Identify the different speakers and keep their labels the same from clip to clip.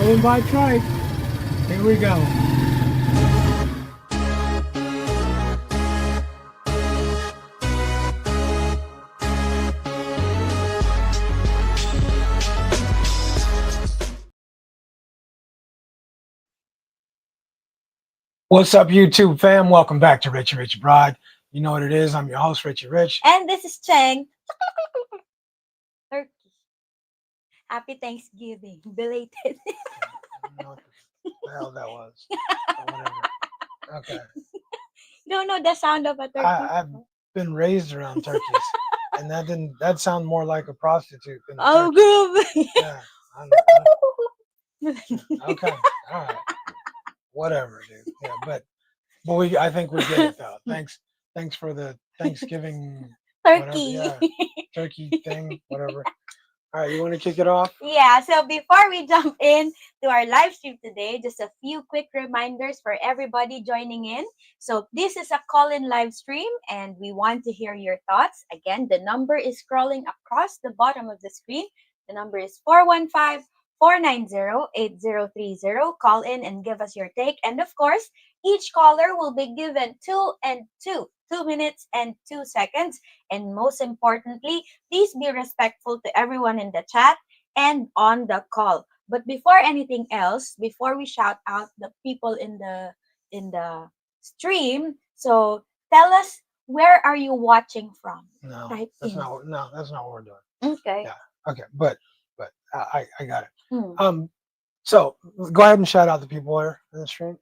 Speaker 1: Going by trike. Here we go. What's up, YouTube fam? Welcome back to Richie Rich Bride. You know what it is. I'm your host, Richie Rich.
Speaker 2: And this is Cheng. Turkey. Happy Thanksgiving. Belated.
Speaker 1: I don't know what the hell that was. But whatever. Okay.
Speaker 2: You don't know the sound of a turkey?
Speaker 1: I've been raised around turkeys. And that sound more like a prostitute than a
Speaker 2: oh,
Speaker 1: turkey. Yeah. Okay. All right. Whatever, dude. Yeah, but I think we get it though. Thanks for the Thanksgiving
Speaker 2: turkey.
Speaker 1: Whatever, yeah. Turkey thing, whatever. All right, you want to kick it off?
Speaker 2: Yeah, so before we jump in to our live stream today, just a few quick reminders for everybody joining in. So this is a call-in live stream and we want to hear your thoughts. Again, the number is scrolling across the bottom of the screen. The number is 415-490-8030. Call in and give us your take. And of course, each caller will be given 2 minutes and 2 seconds. And most importantly, please be respectful to everyone in the chat and on the call. But before anything else, before we shout out the people in the stream, so tell us, where are you watching from?
Speaker 1: No, that's not what we're doing.
Speaker 2: Okay.
Speaker 1: Yeah. Okay, but I got it. So go ahead and shout out the people here in the stream.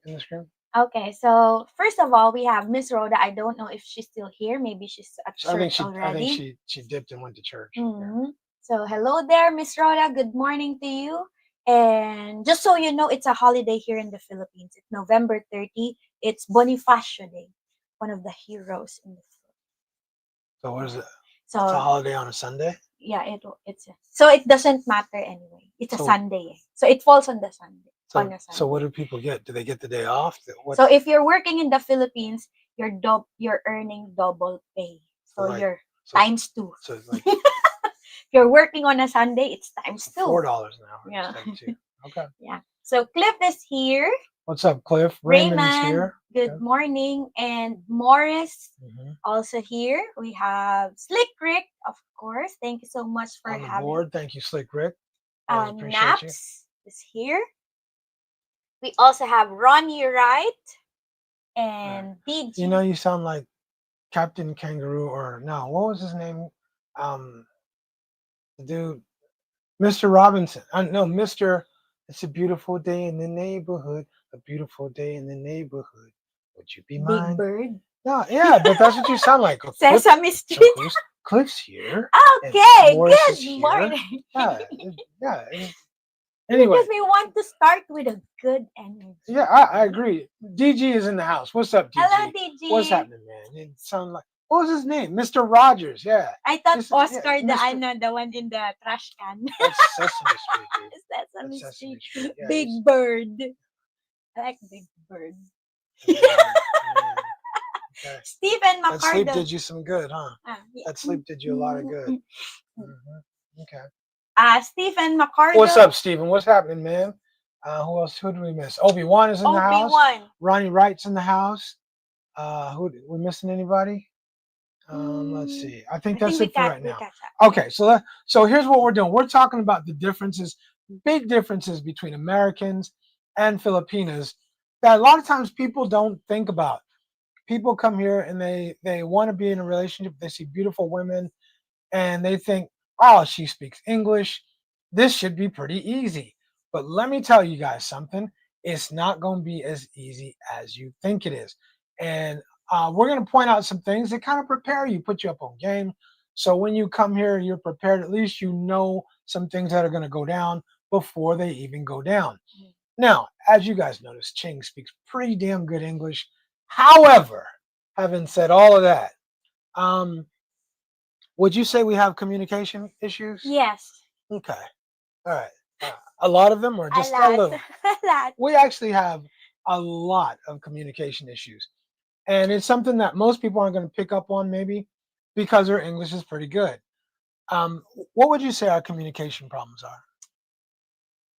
Speaker 2: Okay, so first of all, we have Miss Rhoda. I don't know if she's still here. Maybe she's at church already.
Speaker 1: I think she dipped and went to church.
Speaker 2: Yeah. So hello there, Miss Rhoda. Good morning to you. And just so you know, it's a holiday here in the Philippines. It's November 30. It's Bonifacio Day, one of the heroes in the Philippines.
Speaker 1: So what is it? So it's a holiday on a Sunday?
Speaker 2: Yeah, it's so it doesn't matter anyway. It's a Sunday. So it falls on the Sunday.
Speaker 1: So what do people get? Do they get the day off?
Speaker 2: So if you're working in the Philippines, you're earning double pay. So you're times 2.
Speaker 1: So it's like
Speaker 2: if you're working on a Sunday, it's times 2.
Speaker 1: $4 an hour.
Speaker 2: Yeah.
Speaker 1: Okay.
Speaker 2: Yeah. So Cliff is here.
Speaker 1: What's up, Cliff? Raymond's here.
Speaker 2: Good morning. And Morris also here. We have Slick Rick, of course. Thank you so much for
Speaker 1: on the
Speaker 2: having
Speaker 1: board. Thank you, Slick Rick.
Speaker 2: Naps is here. We also have Ronnie Wright and DG.
Speaker 1: You know, you sound like Captain Kangaroo, or no, what was his name? The dude, Mr. Robinson. No, Mr. It's a beautiful day in the neighborhood. A beautiful day in the neighborhood. Would you be mine?
Speaker 2: Big Bird.
Speaker 1: No, yeah, but that's what you sound like.
Speaker 2: Sesame Street.
Speaker 1: Cliff's here.
Speaker 2: Okay, good morning.
Speaker 1: Yeah. Anyway,
Speaker 2: because we want to start with a good energy.
Speaker 1: Yeah, I agree. DG is in the house. What's up, DG?
Speaker 2: Hello, DG.
Speaker 1: What's happening, man? It sounded like, what was his name? Mr. Rogers. Yeah.
Speaker 2: I thought Oscar, the one in the trash can.
Speaker 1: That's Sesame Street, dude.
Speaker 2: Sesame Street.
Speaker 1: Yeah,
Speaker 2: Big Bird. I like Big Bird.
Speaker 1: Okay.
Speaker 2: Stephen McCardo.
Speaker 1: That sleep did you some good, huh? Yeah. That sleep did you a lot of good. Okay.
Speaker 2: Stephen McCardo.
Speaker 1: What's up, Stephen? What's happening, man? Who did we miss? Obi-Wan is in the house. Ronnie Wright's in the house. We missing anybody? Let's see. I think that's it for right now. Okay, so here's what we're doing. We're talking about the differences, big differences between Americans and Filipinas that a lot of times people don't think about. People come here and they want to be in a relationship. They see beautiful women and they think, oh, she speaks English. This should be pretty easy. But let me tell you guys something. It's not going to be as easy as you think it is. And we're going to point out some things that kind of prepare you, put you up on game. So when you come here, you're prepared. At least you know some things that are going to go down before they even go down. Now, as you guys notice, Cheng speaks pretty damn good English. However, having said all of that, would you say we have communication issues?
Speaker 2: Yes.
Speaker 1: Okay. All right. A lot of them, or just a little?
Speaker 2: A lot.
Speaker 1: We actually have a lot of communication issues. And it's something that most people aren't going to pick up on, maybe, because their English is pretty good. What would you say our communication problems are?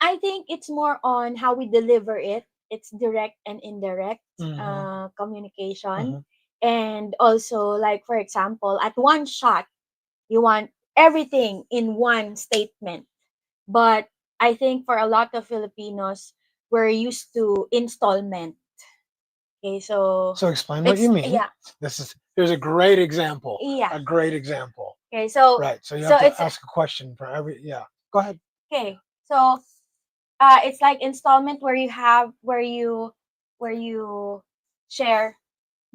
Speaker 2: I think it's more on how we deliver it. It's direct and indirect
Speaker 1: Mm-hmm.
Speaker 2: communication. And also, like, for example, at one shot, you want everything in one statement. But I think for a lot of Filipinos, we're used to installment. Okay, so
Speaker 1: So explain what you
Speaker 2: it's,
Speaker 1: mean.
Speaker 2: yeah,
Speaker 1: Here's a great example.
Speaker 2: yeah.
Speaker 1: A great example.
Speaker 2: Okay, so
Speaker 1: Right. So you have
Speaker 2: so
Speaker 1: to
Speaker 2: it's
Speaker 1: ask a question for every. Yeah. Go ahead.
Speaker 2: okay. So it's like installment where you have where you share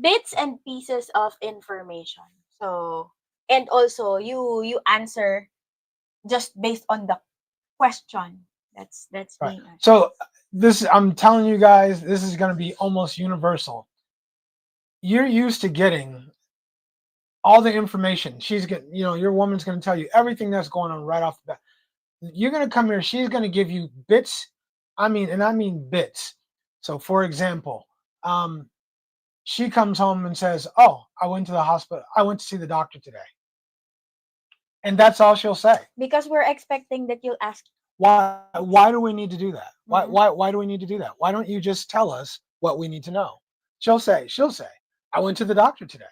Speaker 2: bits and pieces of information. So and also you answer just based on the question that's
Speaker 1: Right.
Speaker 2: being asked.
Speaker 1: So I'm telling you guys, this is going to be almost universal. You're used to getting all the information. She's getting, your woman's going to tell you everything that's going on right off the bat. You're going to come here. She's going to give you bits. I mean bits. So, for example, um, she comes home and says, "Oh, I went to the hospital. I went to see the doctor today," and that's all she'll say.
Speaker 2: Because we're expecting that you'll ask.
Speaker 1: Why? Why do we need to do that?
Speaker 2: Mhm.
Speaker 1: Why do we need to do that? Why don't you just tell us what we need to know? She'll say, "I went to the doctor today."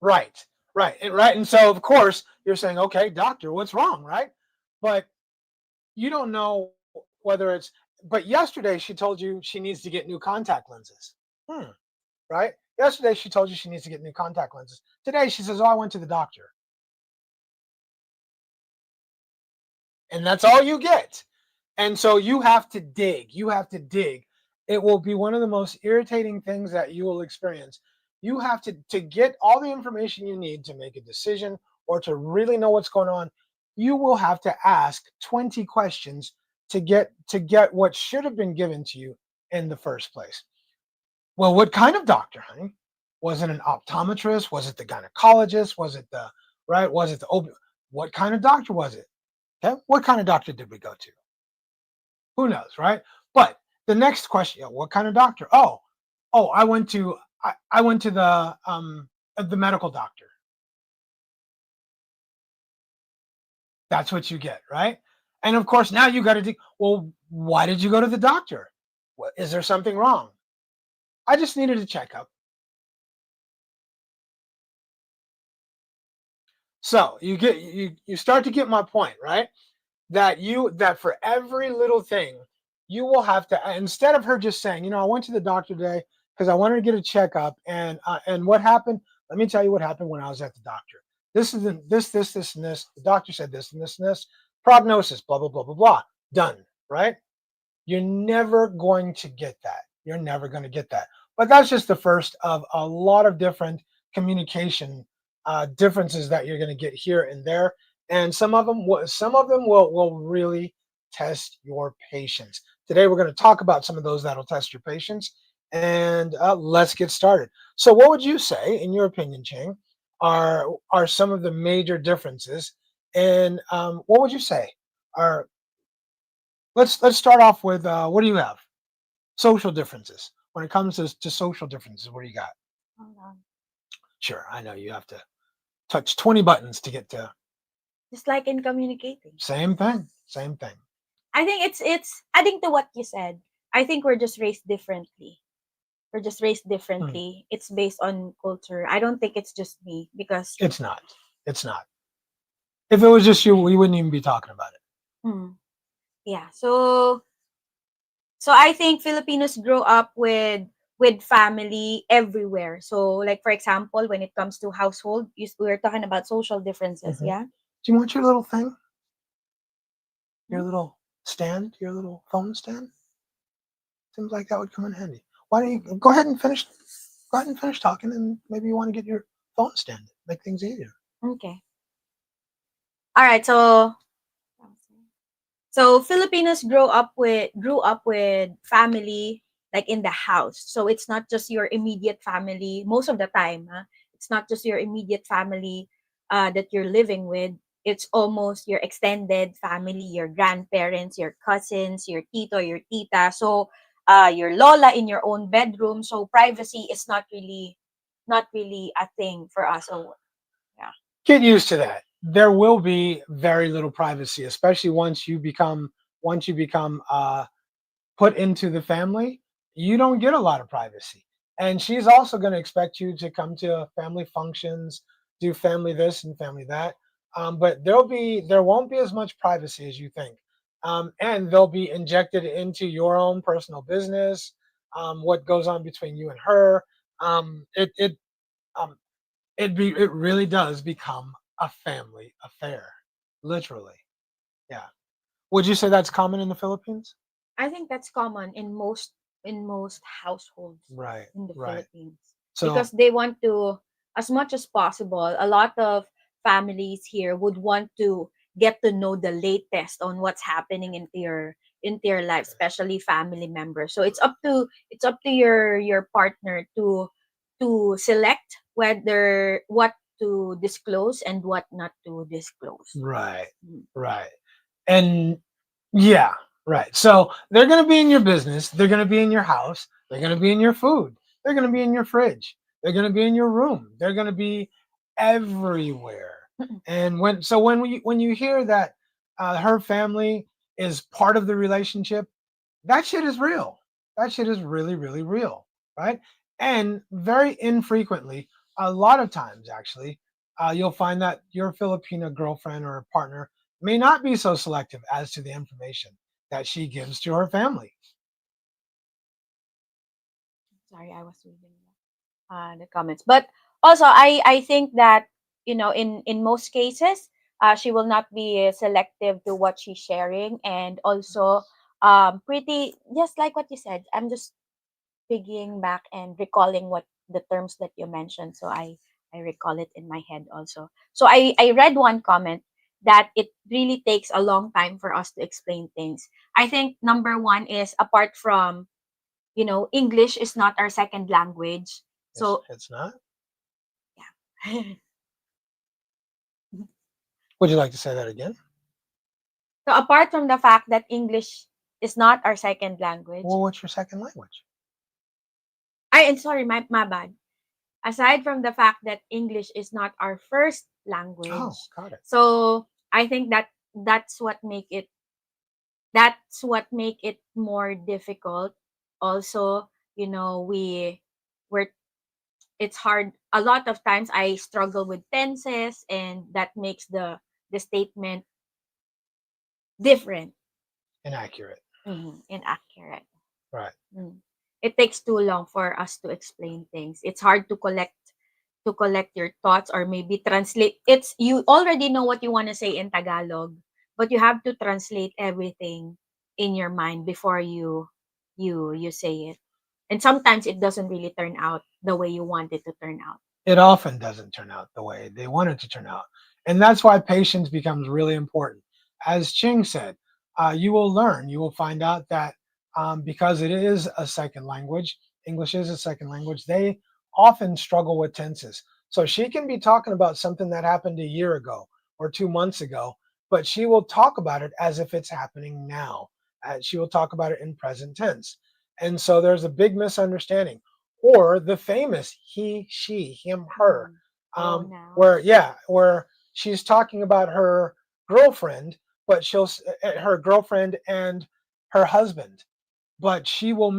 Speaker 1: Right, right. And so, of course, you're saying, "Okay, doctor, what's wrong?" Right? But you don't know whether it's. But yesterday she told you she needs to get new contact lenses. Hmm. Right? Yesterday she told you she needs to get new contact lenses. Today she says, "Oh, I went to the doctor," and that's all you get. And so you have to dig. You have to dig. It will be one of the most irritating things that you will experience. You have to get all the information you need to make a decision or to really know what's going on. You will have to ask 20 questions to get what should have been given to you in the first place. Well, what kind of doctor, honey? Was it an optometrist? Was it the gynecologist? Was it the right? Was it the what kind of doctor was it? Okay. What kind of doctor did we go to? Who knows, right? But the next question, what kind of doctor? Oh, I went to the medical doctor. That's what you get, right? And of course, now you got to think, well, why did you go to the doctor? Is there something wrong? I just needed a checkup. So you start to get my point, right? That for every little thing, you will have to, instead of her just saying, I went to the doctor today because I wanted to get a checkup, and what happened? Let me tell you what happened when I was at the doctor. This is this and this. The doctor said this and this and this. Prognosis, blah blah blah blah blah. Done, right? You're never going to get that. You're never going to get that. But that's just the first of a lot of different communication differences that you're going to get here and there, and some of them will really test your patience. Today we're going to talk about some of those that'll test your patience, and let's get started. So, what would you say, in your opinion, Cheng, are some of the major differences? And what would you say are let's start off with what do you have? Social differences. When it comes to social differences, what do you got?
Speaker 2: Hold on.
Speaker 1: Sure, I know you have to touch 20 buttons to get to
Speaker 2: Just like in communicating.
Speaker 1: same thing. Same thing.
Speaker 2: I think it's adding to what you said. I think we're just raised differently. We're just raised
Speaker 1: Hmm.
Speaker 2: differently. It's based on culture. I don't think it's just me because
Speaker 1: It's not. It's not. If it was just you, we wouldn't even be talking about it.
Speaker 2: hmm, yeah. So I think Filipinos grow up with family everywhere. So like for example, when it comes to household, we were talking about social differences,
Speaker 1: Hmm.
Speaker 2: yeah?
Speaker 1: Do you want your little thing? Your
Speaker 2: Hmm?
Speaker 1: little stand? Your little phone stand? Seems like that would come in handy. Why don't you go ahead and finish? Go ahead and finish talking, and maybe you want to get your phone stand. Make things easier.
Speaker 2: Okay. All right. So Filipinos grew up with family like in the house. So it's not just your immediate family most of the time. Huh? It's not just your immediate family that you're living with. It's almost your extended family, your grandparents, your cousins, your tito, your tita. So your lola in your own bedroom. So privacy is not really a thing for us. So yeah.
Speaker 1: Get used to that. there will be very little privacy, especially once you become put into the family. You don't get a lot of privacy, and she's also going to expect you to come to family functions, do family this and family that. But there won't be as much privacy as you think, and they'll be injected into your own personal business, what goes on between you and her. It um, it really does become a family affair, literally. Yeah. Would you say that's common in the Philippines?
Speaker 2: I think that's common in most households
Speaker 1: Right,
Speaker 2: in the
Speaker 1: right.
Speaker 2: Philippines,
Speaker 1: So
Speaker 2: because they want to, as much as possible, a lot of families here would want to get to know the latest on what's happening into your life, especially family members. So it's up to your partner to select whether what to disclose and what not to disclose.
Speaker 1: right,
Speaker 2: Mm.
Speaker 1: right. And yeah, right. So they're going to be in your business. They're going to be in your house. They're going to be in your food. They're going to be in your fridge. They're going to be in your room. They're going to be everywhere. And when you hear that her family is part of the relationship, that shit is real. That shit is really, really real, right? And very infrequently, a lot of times actually, you'll find that your Filipino girlfriend or partner may not be so selective as to the information that she gives to her family.
Speaker 2: Sorry, I was reading the comments. But also, I think that, in most cases, she will not be selective to what she's sharing, and also pretty, just like what you said. I'm just piggying back and recalling what the terms that you mentioned, so I recall it in my head also. So I read one comment that it really takes a long time for us to explain things. I think number one is, apart from, English is not our second language. So
Speaker 1: It's not.
Speaker 2: yeah.
Speaker 1: Would you like to say that again?
Speaker 2: So apart from the fact that English is not our second language,
Speaker 1: Well, what's your second language?
Speaker 2: and sorry, my bad. Aside from the fact that English is not our first
Speaker 1: Oh,
Speaker 2: language,
Speaker 1: got it.
Speaker 2: so I think that's what make it more difficult. Also, we're it's hard. A lot of times I struggle with tenses, and that makes the statement different.
Speaker 1: Inaccurate.
Speaker 2: Inaccurate.
Speaker 1: Right.
Speaker 2: Mm. It takes too long for us to explain things. It's hard to collect your thoughts, or maybe translate. It's, you already know what you want to say in Tagalog, but you have to translate everything in your mind before you say it. And sometimes it doesn't really turn out the way you want it to turn out.
Speaker 1: It often doesn't turn out the way they want it to turn out. And that's why patience becomes really important. As Ching said, you will find out that because it is a second language, English is a second language, they often struggle with tenses. So she can be talking about something that happened a year ago or 2 months ago, but she will talk about it as if it's happening now. She will talk about it in present tense. And so there's a big misunderstanding, or the famous he, she, him, her,
Speaker 2: Oh, now.
Speaker 1: where she's talking about her girlfriend, but her girlfriend and her husband, but she will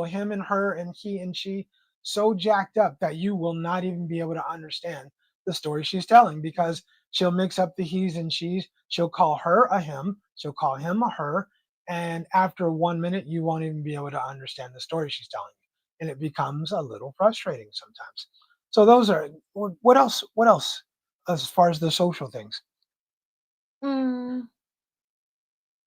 Speaker 1: him and her and he and she so jacked up that you will not even be able to understand the story she's telling, because she'll mix up the he's and she's. She'll call her a him, she'll call him a her, and after 1 minute you won't even be able to understand the story she's telling you, and it becomes a little frustrating sometimes. So those are, what else as far as the social things.
Speaker 2: Mm,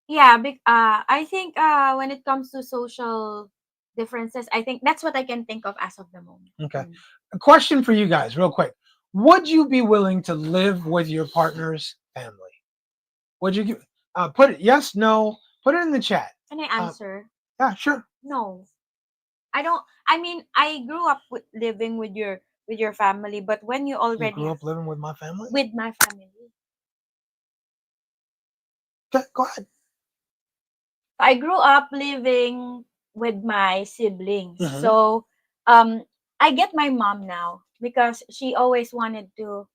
Speaker 2: yeah, I think when it comes to social differences, I think that's what I can think of as of the moment.
Speaker 1: Okay. A question for you guys, real quick. Would you be willing to live with your partner's family? Would you put it yes, no? Put it in the chat.
Speaker 2: Can I
Speaker 1: Uh,
Speaker 2: answer?
Speaker 1: yeah, sure.
Speaker 2: No. I don't. I mean, I grew up living with your family, but when you
Speaker 1: You
Speaker 2: already
Speaker 1: grew up living with my family.
Speaker 2: with my family,
Speaker 1: Okay, go ahead.
Speaker 2: I grew up living with my siblings.
Speaker 1: Hmm.
Speaker 2: So, I get my mom now because she always wanted to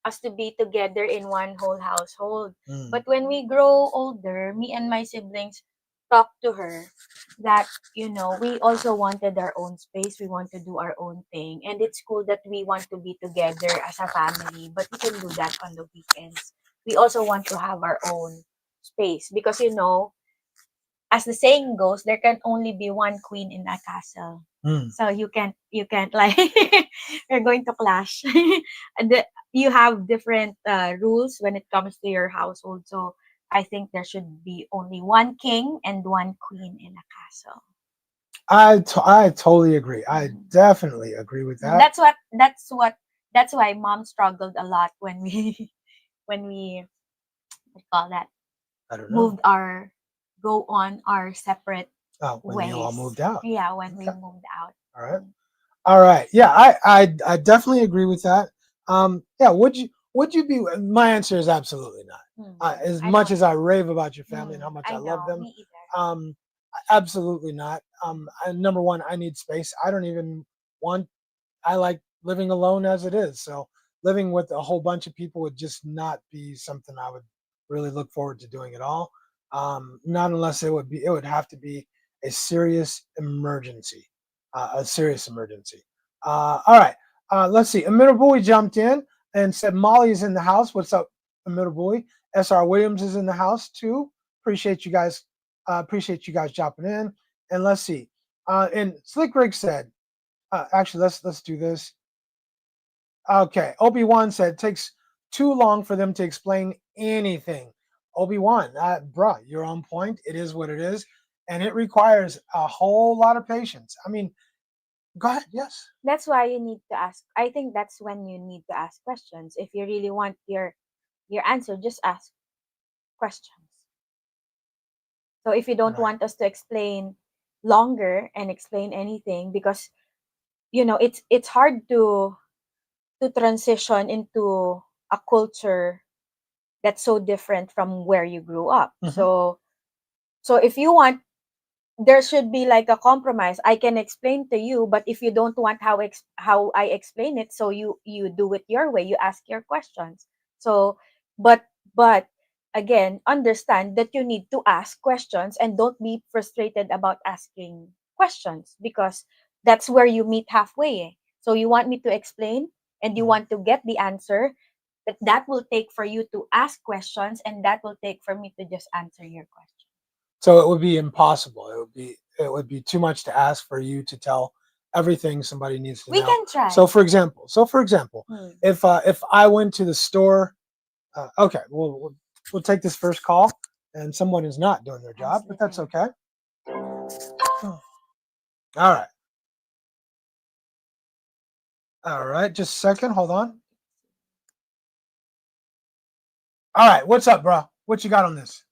Speaker 2: us to be together in one whole household.
Speaker 1: Mm.
Speaker 2: But when we grow older, me and my siblings talked to her that, we also wanted our own space. We want to do our own thing. And it's cool that we want to be together as a family, but we can do that on the weekends. We also want to have our own space because, as the saying goes, there can only be one queen in a castle.
Speaker 1: Mm.
Speaker 2: So you can't like you're going to clash. And you have different rules when it comes to your household. So I think there should be only one king and one queen in a castle.
Speaker 1: I totally agree. I
Speaker 2: Mhm.
Speaker 1: definitely agree with that.
Speaker 2: That's why mom struggled a lot when we when we what do you call that,
Speaker 1: I don't know.
Speaker 2: moved our go on our separate
Speaker 1: Oh, when you all
Speaker 2: ways.
Speaker 1: moved out.
Speaker 2: Yeah, when we
Speaker 1: Okay.
Speaker 2: moved out.
Speaker 1: All right. All right. Yeah, I definitely agree with that. Yeah, would you be my answer is absolutely not. As
Speaker 2: I
Speaker 1: much
Speaker 2: don't.
Speaker 1: as I rave about your family and how much I
Speaker 2: I
Speaker 1: love
Speaker 2: know.
Speaker 1: them,
Speaker 2: Me either.
Speaker 1: um absolutely not. Number one, I need space. I don't even want I like living alone as it is. So living with a whole bunch of people would just not be something I would really look forward to doing at all. Not unless it would have to be a serious emergency, a serious emergency. All right, let's see. Amir Bowie jumped in and said Molly is in the house. What's up, Amir Bowie? SR Williams is in the house too. Appreciate you guys. Appreciate you guys jumping in. And let's see. And Slick Rick said, actually, let's do this. Okay, Obi-Wan said it takes too long for them to explain anything. Obi-Wan, bruh, you're on point. It is what it is, and it requires a whole lot of patience. I mean, go ahead. Yes.
Speaker 2: That's why you need to ask. I think that's when you need to ask questions. If you really want your answer, just ask questions. So if you don't
Speaker 1: Right.
Speaker 2: want us to explain longer and explain anything, because it's hard to transition into a culture that's so different from where you grew up.
Speaker 1: Mm-hmm.
Speaker 2: So if you want, there should be like a compromise. I can explain to you, but if you don't want how I explain it, so you do it your way. You ask your questions. So, but again, understand that you need to ask questions and don't be frustrated about asking questions, because that's where you meet halfway. So you want me to explain and you
Speaker 1: Mm-hmm.
Speaker 2: want to get the answer, but that will take for you to ask questions, and that will take for me to just answer your question.
Speaker 1: So it would be impossible. It would be too much to ask for you to tell everything somebody needs to
Speaker 2: We
Speaker 1: know.
Speaker 2: can try.
Speaker 1: So for example,
Speaker 2: Hmm.
Speaker 1: if I went to the store, okay, we'll take this first call, and someone is not doing their job, but that's
Speaker 2: Sleeping.
Speaker 1: okay. All right, all right. Just a second. Hold on. All right, what's up, bro? What you got on this?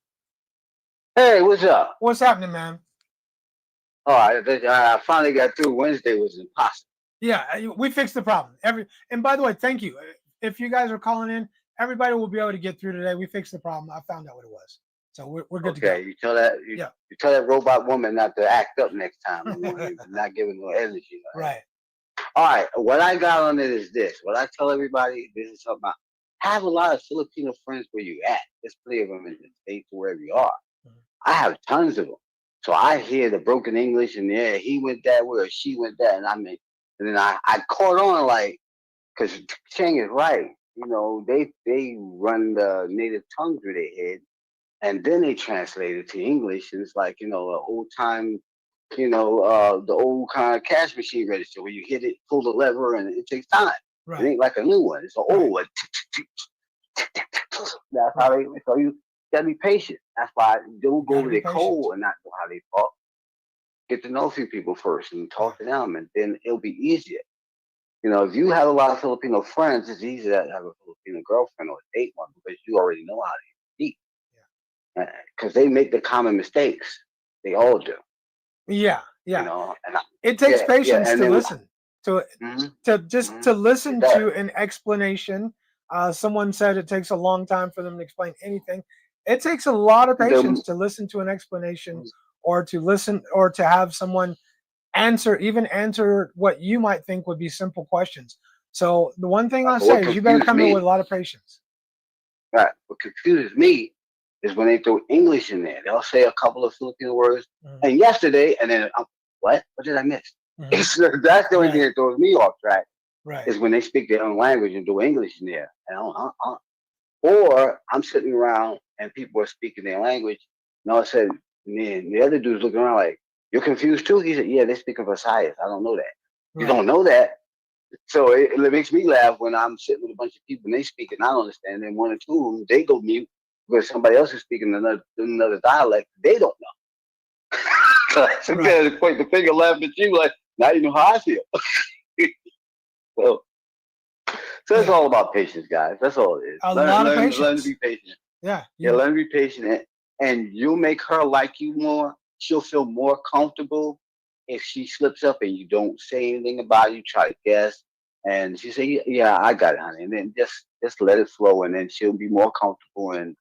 Speaker 3: Hey, what's up?
Speaker 1: What's happening, man?
Speaker 3: Oh, I finally got through. Wednesday was impossible.
Speaker 1: Yeah, we fixed the problem. And by the way, thank you. If you guys are calling in, everybody will be able to get through today. We fixed the problem. I found out what it was, so we're good to go.
Speaker 3: Okay,
Speaker 1: Yeah.
Speaker 3: you tell that robot woman not to act up next time. You're not giving no energy.
Speaker 1: Right.
Speaker 3: All right, what I got on it is this. What I tell everybody, this is something. I have a lot of Filipino friends where you at. There's plenty of them in the States wherever you are.
Speaker 1: Mhm.
Speaker 3: I have tons of them. So I hear the broken English and yeah, he went that way or she went that, and then I caught on like, because Cheng is right. They run the native tongue through their head, and then they translate it to English, and it's like an old time, the old kind of cash machine register where you hit it, pull the lever, and it takes time. It
Speaker 1: Right.
Speaker 3: ain't like a new one. It's an
Speaker 1: Right.
Speaker 3: old one. That's how
Speaker 1: Right.
Speaker 3: they. So you gotta be patient. That's why don't go
Speaker 1: Got to
Speaker 3: over
Speaker 1: be
Speaker 3: their
Speaker 1: patient.
Speaker 3: cold and not know how they talk. Get to know a few people first and
Speaker 1: Yeah.
Speaker 3: talk to them, and then it'll be easier. If you have a lot of Filipino friends, it's easy to have a Filipino girlfriend or date one because you already know how to eat. Because they make the common mistakes. They all do.
Speaker 1: Yeah. Yeah.
Speaker 3: And
Speaker 1: It takes
Speaker 3: yeah,
Speaker 1: patience
Speaker 3: and
Speaker 1: to
Speaker 3: then
Speaker 1: listen to
Speaker 3: mhm,
Speaker 1: to just
Speaker 3: mhm,
Speaker 1: to
Speaker 3: it
Speaker 1: listen
Speaker 3: does.
Speaker 1: to an explanation. Someone said it takes a long time for them to explain anything. It takes a lot of patience
Speaker 3: The,
Speaker 1: to listen to an explanation, or to listen, or to have someone even answer what you might think would be simple questions. So the one thing I'll
Speaker 3: But what
Speaker 1: say is you better
Speaker 3: confused
Speaker 1: come in
Speaker 3: me,
Speaker 1: with a lot of patience.
Speaker 3: right? What confuses me is when they throw English in there. They'll say a couple of Filipino words,
Speaker 1: Mhm.
Speaker 3: and yesterday, and then what? What did I miss?
Speaker 1: Mhm.
Speaker 3: That's the only thing
Speaker 1: Right.
Speaker 3: that throws me off track
Speaker 1: Right.
Speaker 3: is when they speak their own language and do English in there. And or I'm sitting around and people are speaking their language, and all of a sudden, man, the other dude's looking around like, "You're confused too?" He said, "Yeah, they're speaking Visayas. I don't know that. You
Speaker 1: Right.
Speaker 3: don't know that." So it makes me laugh when I'm sitting with a bunch of people and they speak and I don't understand. And one or two of them, they go mute because somebody else is speaking another dialect they don't know. So I sit
Speaker 1: Right.
Speaker 3: there and point the finger, laugh at you like, now you know how I feel. so, so it's
Speaker 1: Yeah.
Speaker 3: all about patience, guys. That's all it is.
Speaker 1: A
Speaker 3: Learn,
Speaker 1: lot of
Speaker 3: learn to
Speaker 1: patience.
Speaker 3: be patient.
Speaker 1: Yeah.
Speaker 3: Yeah, learn to be patient, and you'll make her like you more. She'll feel more comfortable if she slips up and you don't say anything about it. You try to guess, and she say, "Yeah, I got it, honey," and then just let it flow, and then she'll be more comfortable. And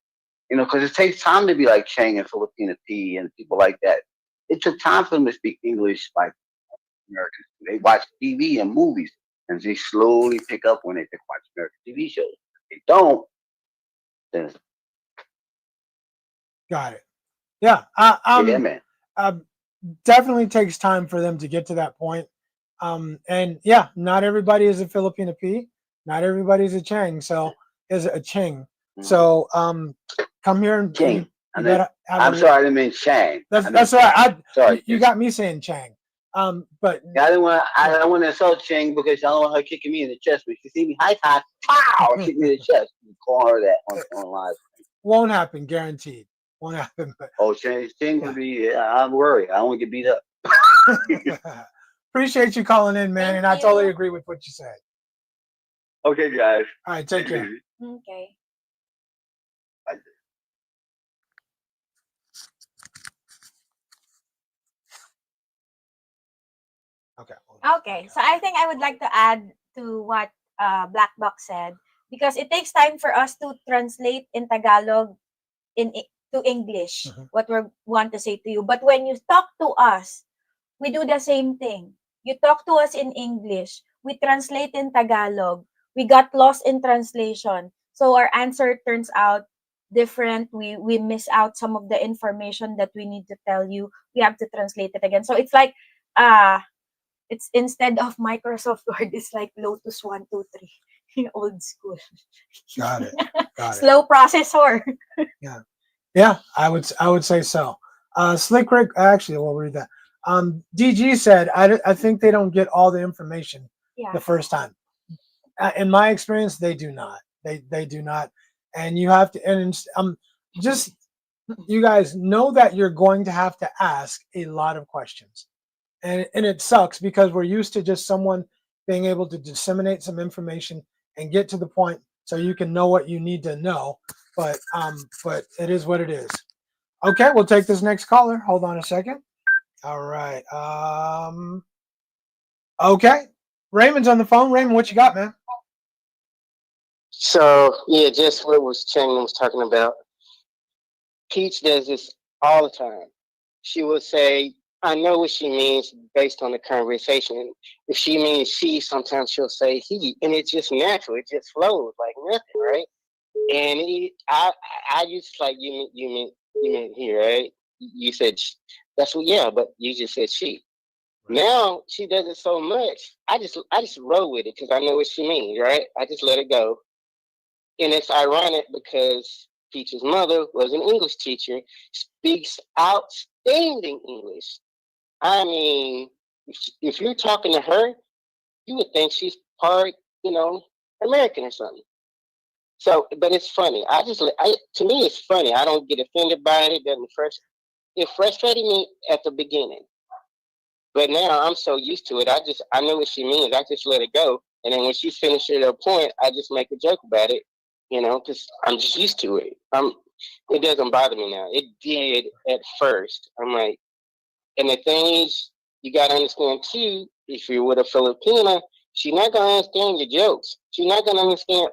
Speaker 3: because it takes time to be like Cheng and Filipina P and people like that. It took time for them to speak English like Americans. They watch TV and movies, and they slowly pick up when they watch American TV shows. If they don't, then
Speaker 1: Got it. Yeah.
Speaker 3: yeah, man.
Speaker 1: Definitely takes time for them to get to that point. And yeah, not everybody is a Filipino P. Not everybody is a Cheng. So is a Cheng.
Speaker 3: Mm-hmm.
Speaker 1: So come here and
Speaker 3: Cheng.
Speaker 1: you gotta have
Speaker 3: I'm sorry, I didn't mean Chang.
Speaker 1: That's all right.
Speaker 3: Sorry,
Speaker 1: You got me saying Chang. But
Speaker 3: yeah, I don't want to insult Chang because I don't want her kicking me in the chest. But she see me high five, pow, kick me in the chest. You call her that on live.
Speaker 1: Won't happen, guaranteed. Won't happen. But
Speaker 3: Oh, Chang would be. Yeah, I'm worried. I don't want to get beat up.
Speaker 1: appreciate you calling in, man,
Speaker 2: Thank
Speaker 1: and I totally
Speaker 2: you.
Speaker 1: agree with what you said.
Speaker 3: Okay, guys.
Speaker 1: All right, take care.
Speaker 2: Okay.
Speaker 1: Okay.
Speaker 2: Okay. So I think I would like to add to what Black Box said, because it takes time for us to translate in Tagalog to English
Speaker 1: Mhm.
Speaker 2: what we want to say to you. But when you talk to us, we do the same thing. You talk to us in English, we translate in Tagalog. We got lost in translation. So our answer turns out different. We miss out some of the information that we need to tell you. We have to translate it again. So it's like uh it's instead of Microsoft Word, it's like Lotus 123 in old school.
Speaker 1: Got it. Got it.
Speaker 2: Slow processor.
Speaker 1: Yeah. Yeah, I would say so. Slick Rick, actually, we'll read that. DG said, I think they don't get all the information
Speaker 2: Yeah.
Speaker 1: the first time. In my experience, they do not. They do not. And you have to, and just, you guys know that you're going to have to ask a lot of questions. And it sucks because we're used to just someone being able to disseminate some information and get to the point so you can know what you need to know. But it is what it is. Okay, we'll take this next caller. Hold on a second. All right. Okay. Raymond's on the phone. Raymond, what you got, man?
Speaker 4: So yeah, just what was Cheng was talking about. Peach does this all the time. She will say, I know what she means based on the conversation. If she means she, sometimes she'll say he, and it's just natural. It just flows like nothing, right? And I used to like you meant he, right? You said she. That's what, yeah, but you just said she. Right. Now she does it so much. I just roll with it because I know what she means, right? I just let it go. And it's ironic because Peach's mother was an English teacher, speaks outstanding English. I mean, if you're talking to her, you would think she's part, American or something. So, but it's funny. To me, it's funny. I don't get offended by it. It frustrated me at the beginning, but now I'm so used to it. I know what she means. I just let it go. And then when she finishes her point, I just make a joke about it, because I'm just used to it. It doesn't bother me now. It did at first. I'm like, and the thing is, you got to understand too, if you're with a Filipina, she's not going to understand your jokes. She's not going to understand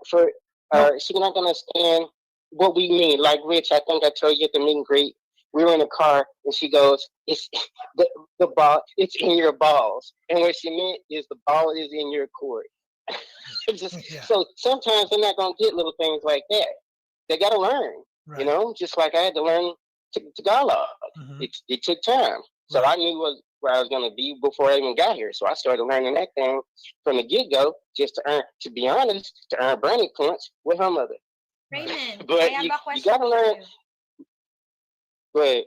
Speaker 4: she's not going to understand what we mean. Like Rich, I think I told you at the meet and greet, we were in the car and she goes, it's the ball, it's in your balls. And what she meant is the ball is in your court. So sometimes they're not going to get little things like that. They got to learn, you know, just like I had to learn Tagalog. It took time. So I knew where I was going to be before I even got here. So I started learning that thing from the get-go just to be honest, to earn brownie points with her mother.
Speaker 2: Raymond,
Speaker 4: But
Speaker 2: I have a question.
Speaker 4: You got to learn. But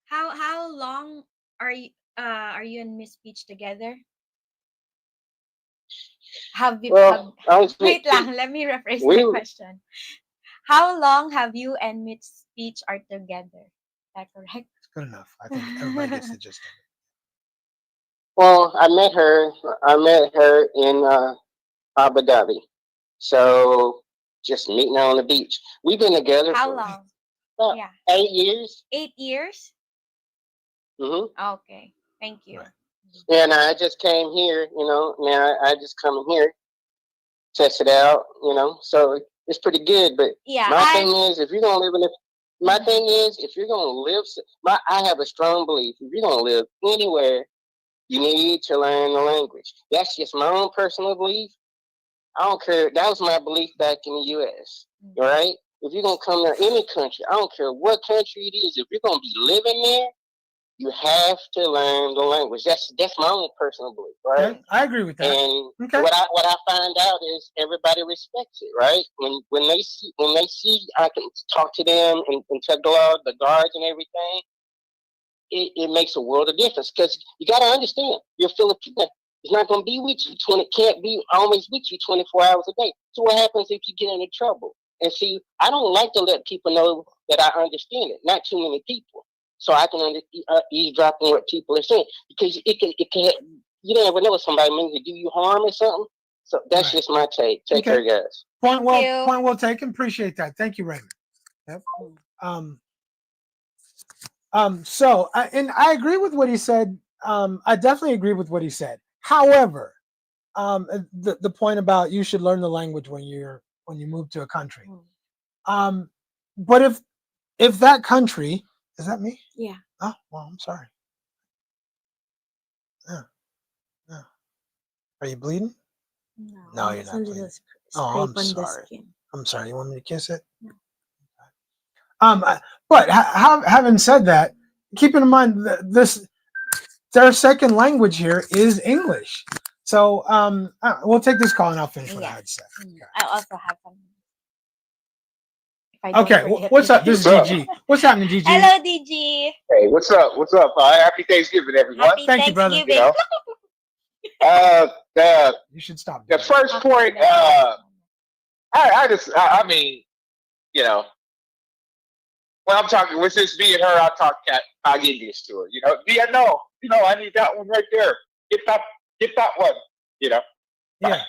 Speaker 2: how long are you and Miss Peach together? Wait lang, let me rephrase my question. How long have you and Miss Peach are together? Is that correct?
Speaker 1: It's good enough. I think everybody gets the gist of it.
Speaker 4: Well, I met her in Abu Dhabi. So just meeting her on the beach. We've been together
Speaker 2: How long?
Speaker 4: About 8 years.
Speaker 2: 8 years? Okay. Thank you.
Speaker 1: Right.
Speaker 4: And I just came here, you know, now I just come here, test it out, you know, so it's pretty good. But my thing is, if you're going to live in it, my thing is, if you're going to live, I have a strong belief, if you're going to live anywhere, you need to learn the language. That's just my own personal belief. I don't care. That was my belief back in the U.S., all right? If you're going to come to any country, I don't care what country it is, if you're going to be living there, you have to learn the language. That's my own personal belief, right?
Speaker 1: Okay. I agree with that.
Speaker 4: And what I find out is everybody respects it, right? When they see I can talk to them and Tagalog, the guards and everything, it makes a world of difference. Because you got to understand, you're Filipino. It's not going to be with you can't be always with you 24 hours a day. So what happens if you get into trouble? And see, I don't like to let people know that I understand it. Not too many people. So I can eavesdrop on what people are saying, because it can you never know if somebody means to do you harm or something. So that's just my take. Take care, guys.
Speaker 1: Point well taken. Appreciate that. Thank you, Raymond. Yep. So I agree with what he said. I definitely agree with what he said. However, the point about you should learn the language when you move to a country. But if that country, is that me?
Speaker 2: Yeah.
Speaker 1: Oh, well, I'm sorry. Yeah. Are you bleeding? No, you're not bleeding. Oh, I'm sorry. I'm sorry. You want me to kiss it? No. But having said that, keep in mind their second language here is English. So we'll take this call and I'll finish what I had said. Okay.
Speaker 2: I also have something.
Speaker 1: Okay, what's up? This is DG. What's happening, DG?
Speaker 2: Hello, DG.
Speaker 5: Hey, what's up? What's up? Happy Thanksgiving, everyone.
Speaker 1: Thank you, brother.
Speaker 5: You know,
Speaker 1: you should stop.
Speaker 5: The first point, I mean, you know, when I'm talking with this me and her, I'll talk English to her. You know, yeah, no, you know, I need that one right there. Get that one. You know.
Speaker 1: Yeah.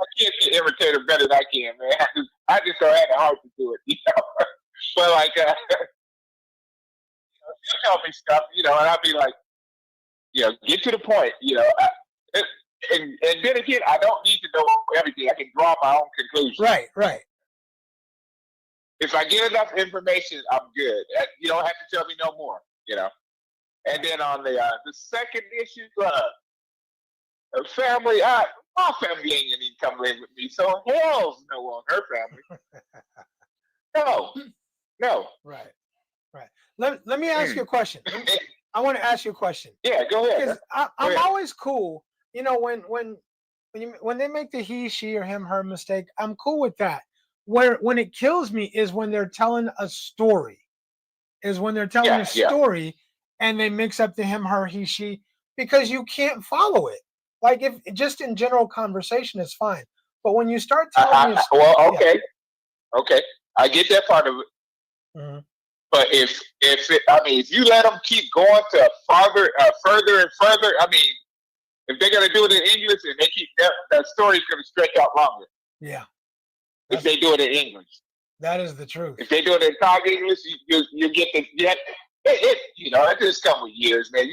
Speaker 5: I can't imitate her better than I can, man. I just don't have the heart to do it, you know. But like, she'll tell me stuff, you know, and I'll be like, you know, get to the point, you know. And then again, I don't need to know everything. I can draw my own conclusions.
Speaker 1: Right.
Speaker 5: If I get enough information, I'm good. You don't have to tell me no more, you know. And then on the second issue, family, my family ain't gonna come live with me, so hell's no on her family. No.
Speaker 1: Right. Let me ask you a question. I want to ask you a question.
Speaker 5: Yeah, go ahead.
Speaker 1: Because I'm always cool. You know, when they make the he, she, or him, her mistake, I'm cool with that. When it kills me is when they're telling a story. And they mix up the him, her, he, she, because you can't follow it. Like if just in general conversation is fine, but when you start telling me,
Speaker 5: okay, I get that part of it. Mm-hmm. But if you let them keep going to further and further, I mean, if they're gonna do it in English and they keep that story's gonna stretch out longer.
Speaker 1: Yeah.
Speaker 5: If they do it in English,
Speaker 1: that is the truth.
Speaker 5: If they do it in talk English, you get you know, it just comes with years, man.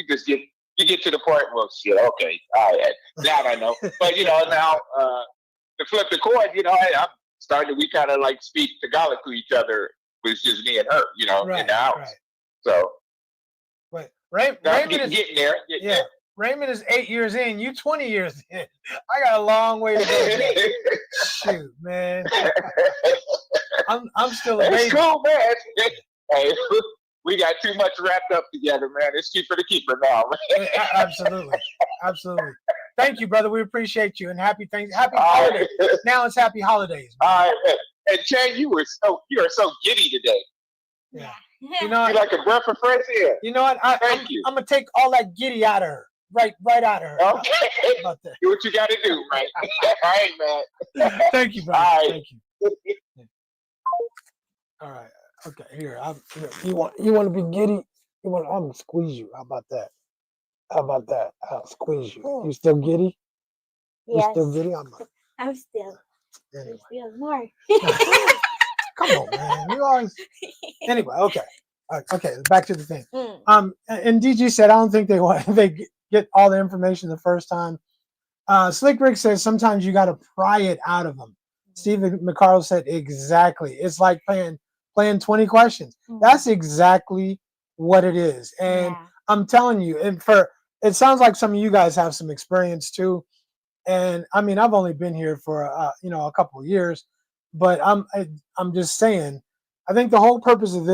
Speaker 5: You get to the point where shit, okay, all right, that I know. But you know, now to flip the coin, you know, I'm starting. We kind of like speak Tagalog to each other. It's just me and her, you know, in the house. Right. So,
Speaker 1: Raymond is
Speaker 5: getting there.
Speaker 1: Raymond is 8 years in. You 20 years in. I got a long way to go. Shoot, man. I'm still a baby.
Speaker 5: It's cool, man. Hey, we got too much wrapped up together, man. It's keeper to keeper now, man.
Speaker 1: Absolutely. Absolutely. Thank you, brother. We appreciate you. And happy holidays. Now it's happy holidays.
Speaker 5: Man. All right. And Cheng, you are so giddy today.
Speaker 1: Yeah.
Speaker 2: You
Speaker 1: know,
Speaker 5: you're like a breath of fresh air.
Speaker 1: You know what? I'm gonna take all that giddy out of her. Right out of her.
Speaker 5: Okay.
Speaker 1: How about that?
Speaker 5: Do what you gotta do, right? All right, man.
Speaker 1: Thank you, brother.
Speaker 5: All right.
Speaker 1: Thank you. All right. Okay, here. You want to be giddy? I'm gonna squeeze you. How about that? I'll squeeze you. You still giddy?
Speaker 2: Yes.
Speaker 1: You still giddy?
Speaker 2: I'm still.
Speaker 1: Anyway.
Speaker 2: Feel more.
Speaker 1: Come on, man. You always. Anyway, okay. Okay, back to the thing. And DG said, I don't think they get all the information the first time. Slick Rick says sometimes you got to pry it out of them. Stephen McCarl said exactly. It's like playing 20 questions. That's exactly what it is. And I'm telling you, it sounds like some of you guys have some experience too. And I mean, I've only been here for a couple of years, but I'm just saying, I think the whole purpose of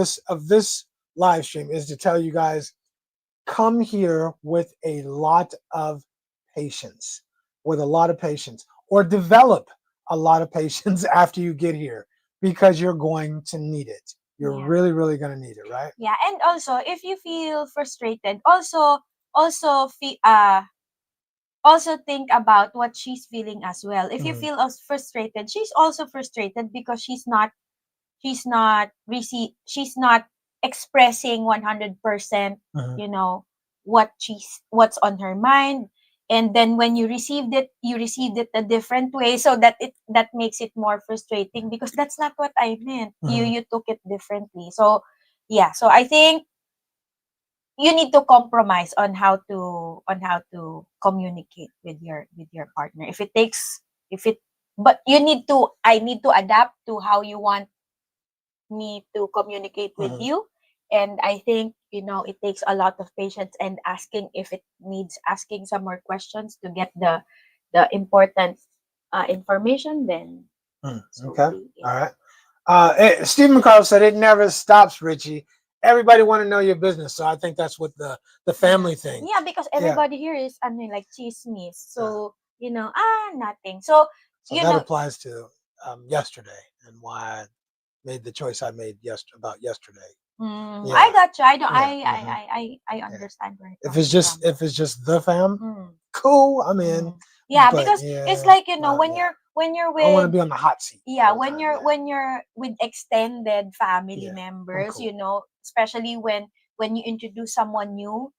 Speaker 1: this live stream is to tell you guys, come here with a lot of patience, or develop a lot of patience after you get here, because you're going to need it. You're really, really going to need it, right?
Speaker 2: Yeah, and also if you feel frustrated, also think about what she's feeling as well. If you feel frustrated, she's also frustrated because she's not expressing 100%, what's on her mind. And then when you received it a different way, so that makes it more frustrating, because that's not what I meant. You took it differently. So yeah, so I think you need to compromise on how to communicate with your partner. I need to adapt to how you want me to communicate with you. And I think, it takes a lot of patience and asking, if it needs asking some more questions to get the important information, then
Speaker 1: okay. All right. Stephen McCarl said it never stops, Richie. Everybody want to know your business. So I think that's what the family thing.
Speaker 2: Yeah, because everybody here is like chismis. So, nothing. So
Speaker 1: that applies to yesterday, and why I made the choice I made about yesterday.
Speaker 2: I got you. I understand where
Speaker 1: if it's just the fam, cool, I'm in.
Speaker 2: Yeah, because it's like, when you're with,
Speaker 1: I want to be on the hot seat.
Speaker 2: Yeah, when you're with extended family members,
Speaker 1: cool.
Speaker 2: Especially when you introduce someone new,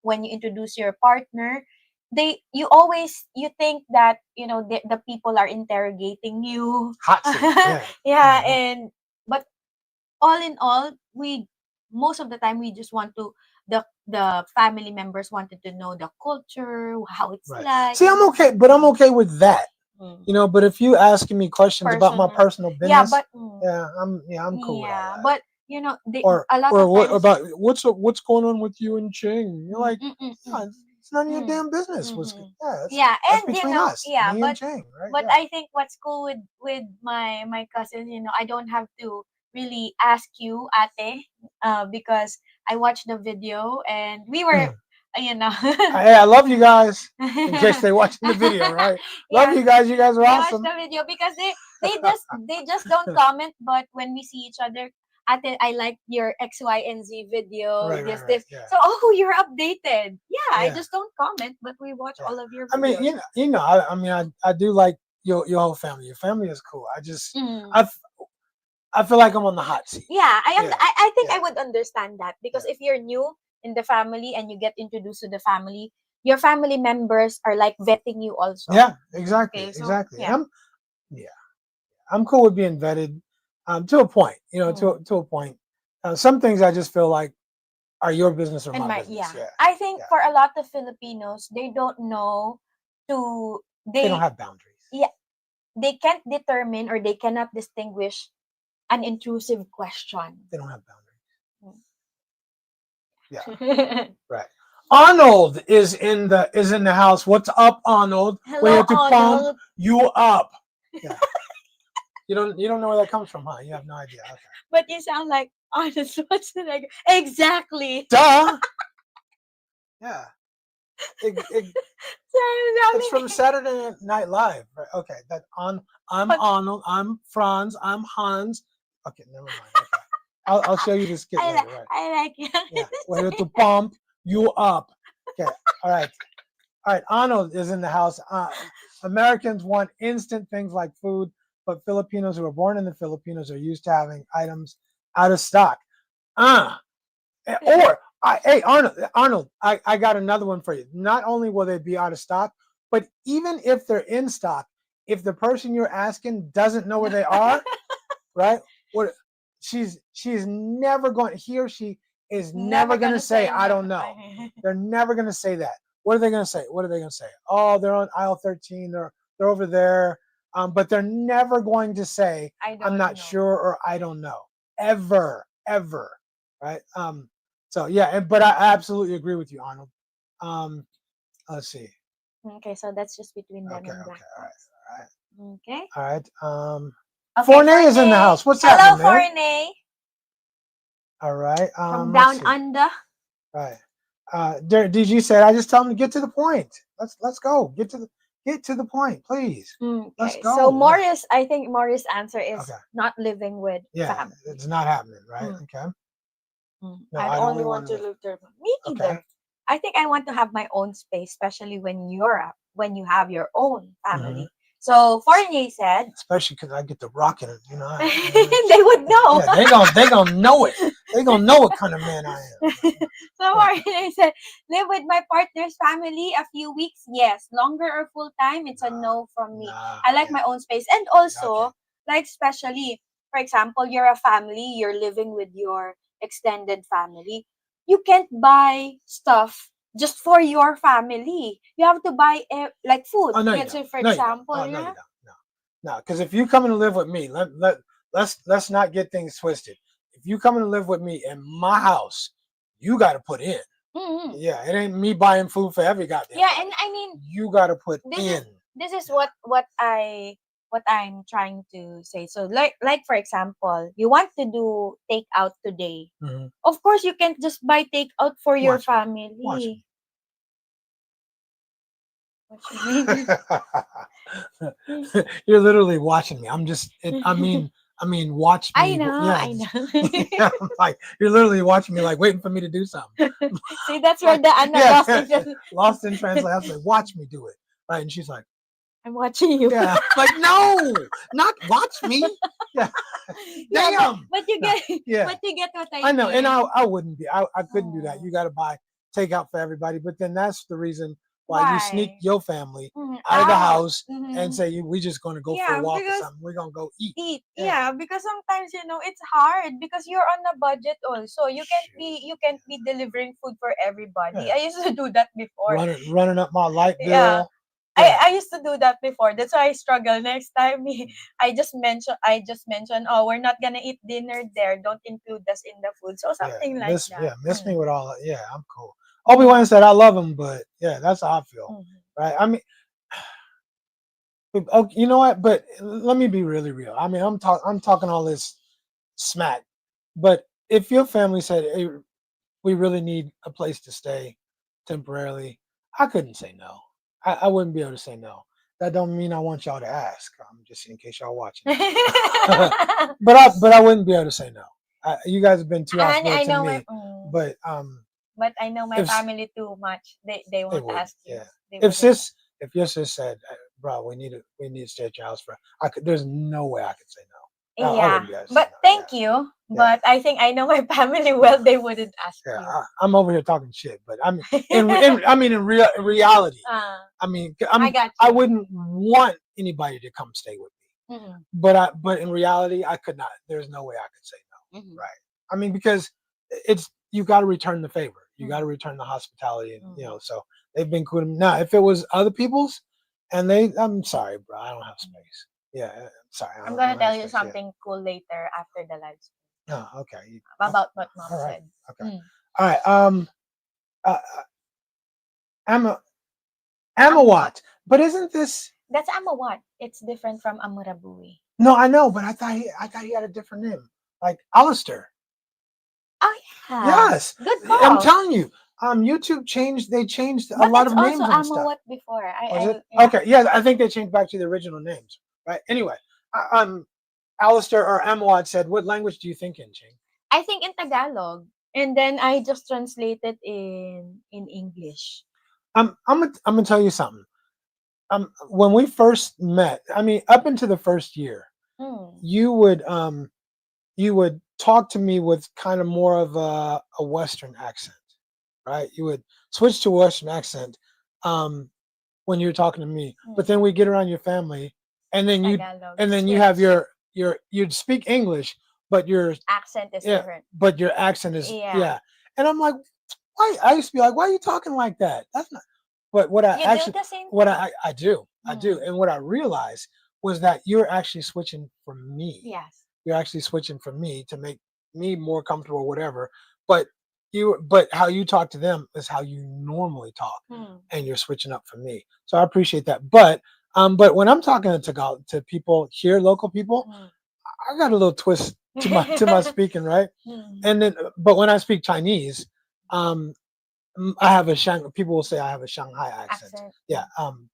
Speaker 2: when you introduce your partner, you think that the people are interrogating you.
Speaker 1: Hot seat.
Speaker 2: But all in all, most of the time we just want to the family members wanted to know the culture, how it's like.
Speaker 1: See, I'm okay with that. But if you asking me questions about my personal business, I'm cool with all that.
Speaker 2: But
Speaker 1: a lot of times, about what's going on with you and Cheng? You're like, it's none of your damn business. That's between us, me and Cheng, right?
Speaker 2: But I think what's cool with my cousins, I don't have to really ask you, ate, because I watched the video and we were,
Speaker 1: Hey, I love you guys. In case they're watching the video, right? Love you guys. You guys are awesome.
Speaker 2: Watch the video because they just don't comment, but when we see each other, ate, I like your X, Y, and Z video. This. Yeah. So, you're updated. Yeah, I just don't comment, but we watch all of your videos.
Speaker 1: I mean, I do like your whole family. Your family is cool. I just, I feel like I'm on the hot seat.
Speaker 2: Yeah, I think I would understand that, because if you're new in the family and you get introduced to the family, your family members are like vetting you also.
Speaker 1: Yeah, exactly.
Speaker 2: Okay, so,
Speaker 1: exactly. Yeah. I'm cool with being vetted to a point, to a point. Some things I just feel like are your business or my business. Yeah.
Speaker 2: I think for a lot of Filipinos, they don't know
Speaker 1: they don't have boundaries.
Speaker 2: Yeah. They can't determine, or they cannot distinguish an intrusive question.
Speaker 1: They don't have boundaries. Yeah. Right. Arnold is in the house. What's up, Arnold?
Speaker 2: Hello,
Speaker 1: we have to pump
Speaker 2: Arnold.
Speaker 1: you up. Yeah. You don't know where that comes from, huh? You have no idea. Okay.
Speaker 2: But you sound like Arnold Schwarzenegger. Exactly.
Speaker 1: Duh. Yeah.
Speaker 2: So
Speaker 1: It's from Saturday Night Live. Right? Okay. I'm Arnold. I'm Franz. I'm Hans. Okay, never mind. Okay. I'll show you this skit later. Right.
Speaker 2: I like it.
Speaker 1: Yeah. We're here to pump you up. Okay. All right. All right. Arnold is in the house. Americans want instant things like food, but Filipinos who are born in the Filipinos are used to having items out of stock. Hey, Arnold, I got another one for you. Not only will they be out of stock, but even if they're in stock, if the person you're asking doesn't know where they are, right? What she's never going. He or she is never going to say, "I don't know." They're never going to say that. What are they going to say? What are they going to say? Oh, they're on aisle 13. They're over there. But they're never going to say, "I'm not sure" or "I don't know." Ever, right? So yeah, but I absolutely agree with you, Arnold. Let's see.
Speaker 2: Okay, so that's just between them
Speaker 1: Okay,
Speaker 2: and Black. Okay.
Speaker 1: All right.
Speaker 2: Okay,
Speaker 1: Forney is in the house. What's
Speaker 2: Hello,
Speaker 1: happening, man?
Speaker 2: Forney.
Speaker 1: All right.
Speaker 2: From
Speaker 1: let's
Speaker 2: down
Speaker 1: see.
Speaker 2: under.
Speaker 1: Right. DG said, "I just tell him to get to the point. Let's go. Get to the point, please. Let's
Speaker 2: Okay,
Speaker 1: go."
Speaker 2: so Morris, I think Morris' answer is
Speaker 1: Okay.
Speaker 2: not living with
Speaker 1: Yeah,
Speaker 2: family.
Speaker 1: it's not happening, right? Okay. No,
Speaker 2: I only want to live there. Me neither.
Speaker 1: Okay.
Speaker 2: I think I want to have my own space, especially when you have your own family. So Fournier said,
Speaker 1: especially because I get to rock it, you know.
Speaker 2: they would know.
Speaker 1: Yeah, they gonna know it. They gonna know what kind of man I am.
Speaker 2: So Fournier said, live with my partner's family a few weeks, yes. Longer or full time, it's a no from me. I like my own space, and also like especially, for example, you're a family, you're living with your extended family. You can't buy stuff just for your family. You have to buy like food.
Speaker 1: Oh, no,
Speaker 2: Let's say, for example,
Speaker 1: no, you don't. No, because if you come in to live with me, let's not get things twisted. If you come in to live with me in my house, you got to put in.
Speaker 2: Mm-hmm.
Speaker 1: Yeah, it ain't me buying food for every goddamn.
Speaker 2: Yeah,
Speaker 1: body.
Speaker 2: and I mean,
Speaker 1: you got to put in.
Speaker 2: This is what I'm trying to say. So like for example, you want to do takeout today. Of course, you can't just buy takeout for your family.
Speaker 1: Watch me. You're literally watching me. I'm just. I mean, watch me.
Speaker 2: I know.
Speaker 1: Yeah,
Speaker 2: I know.
Speaker 1: Yeah, like you're literally watching me, like waiting for me to do something.
Speaker 2: See, that's where the
Speaker 1: lost in translation. I was like, watch me do it, right? And she's like,
Speaker 2: I'm watching you.
Speaker 1: Yeah, like no, not watch me. Yeah, damn.
Speaker 2: But you get. Yeah. But you get what
Speaker 1: I know, and I wouldn't be. I couldn't do that. You got to buy takeout for everybody, but then that's the reason why you sneak your family out of the house and say we just going to go for a walk or something. We're going to go eat.
Speaker 2: Yeah, because sometimes it's hard because you're on a budget also. You can't be delivering food for everybody. I used to do that before.
Speaker 1: Running up my light bill.
Speaker 2: Yeah. I used to do that before. That's why I struggle. Next time, I just mention, oh, we're not gonna eat dinner there. Don't include us in the food. So something like that.
Speaker 1: Yeah, miss me with all that. Yeah, I'm cool. Obi-Wan said I love him, but yeah, that's how I feel. Right? I mean, you know what? But let me be really real. I mean, I'm talking all this smack, but if your family said, "Hey, we really need a place to stay temporarily," I couldn't say no. I wouldn't be able to say no. That don't mean I want y'all to ask. Just in case y'all watching. but I wouldn't be able to say no. You guys have been too hospitable to me. But
Speaker 2: I know my family too much. They won't ask you.
Speaker 1: Yeah. If your sis said, "Bro, we need to stay at your house for," there's no way I could say no.
Speaker 2: But thank you. But I think I know my family well. They wouldn't ask you.
Speaker 1: I'm over here talking shit, but I mean, in reality, I wouldn't want anybody to come stay with me. But in reality, I could not. There's no way I could say no. Right? I mean, because you got to return the favor. You got to return the hospitality, and so they've been cool. Now, if it was other people's, and I'm sorry, bro, I don't have space. Yeah, sorry.
Speaker 2: I'm gonna tell you something cool later after the live stream.
Speaker 1: Oh, okay.
Speaker 2: About what Mom said.
Speaker 1: Okay. All right. Amawat. But isn't this?
Speaker 2: That's Amawat. It's different from Amurabui.
Speaker 1: No, I know, but I thought he had a different name, like Alistair.
Speaker 2: Oh yeah.
Speaker 1: Yes,
Speaker 2: Good
Speaker 1: I'm
Speaker 2: call.
Speaker 1: telling you. YouTube changed. They changed a
Speaker 2: But
Speaker 1: lot
Speaker 2: it's
Speaker 1: of names
Speaker 2: also
Speaker 1: and stuff.
Speaker 2: Amawat before.
Speaker 1: Was it?
Speaker 2: Yeah.
Speaker 1: Okay, yeah, I think they changed back to the original names, right? Anyway, Alistair or Amawat said, "What language do you think in, Ching?"
Speaker 2: I think in Tagalog, and then I just translated in English.
Speaker 1: I'm gonna tell you something. When we first met, I mean, up into the first year,
Speaker 2: Mm.
Speaker 1: you would talk to me with kind of more of a Western accent, right? You would switch to a Western accent when you were talking to me, but then we get around your family, and then
Speaker 2: Tagalog
Speaker 1: you have you'd speak English, but your
Speaker 2: accent is different.
Speaker 1: but your accent is
Speaker 2: Yeah.
Speaker 1: and I'm like, why? I used to be like, why are you talking like that? That's not. But what I
Speaker 2: You
Speaker 1: actually
Speaker 2: do the same
Speaker 1: what
Speaker 2: thing?
Speaker 1: I do, and what I realized was that you're actually switching from me.
Speaker 2: Yes.
Speaker 1: You're actually switching from me to make me more comfortable or whatever. But how you talk to them is how you normally talk, and you're switching up for me. So I appreciate that. But when I'm talking to Tagalog, to people here, local people, I got a little twist to my speaking, right? And then, but when I speak Chinese, I have people will say I have a Shanghai accent. Yeah.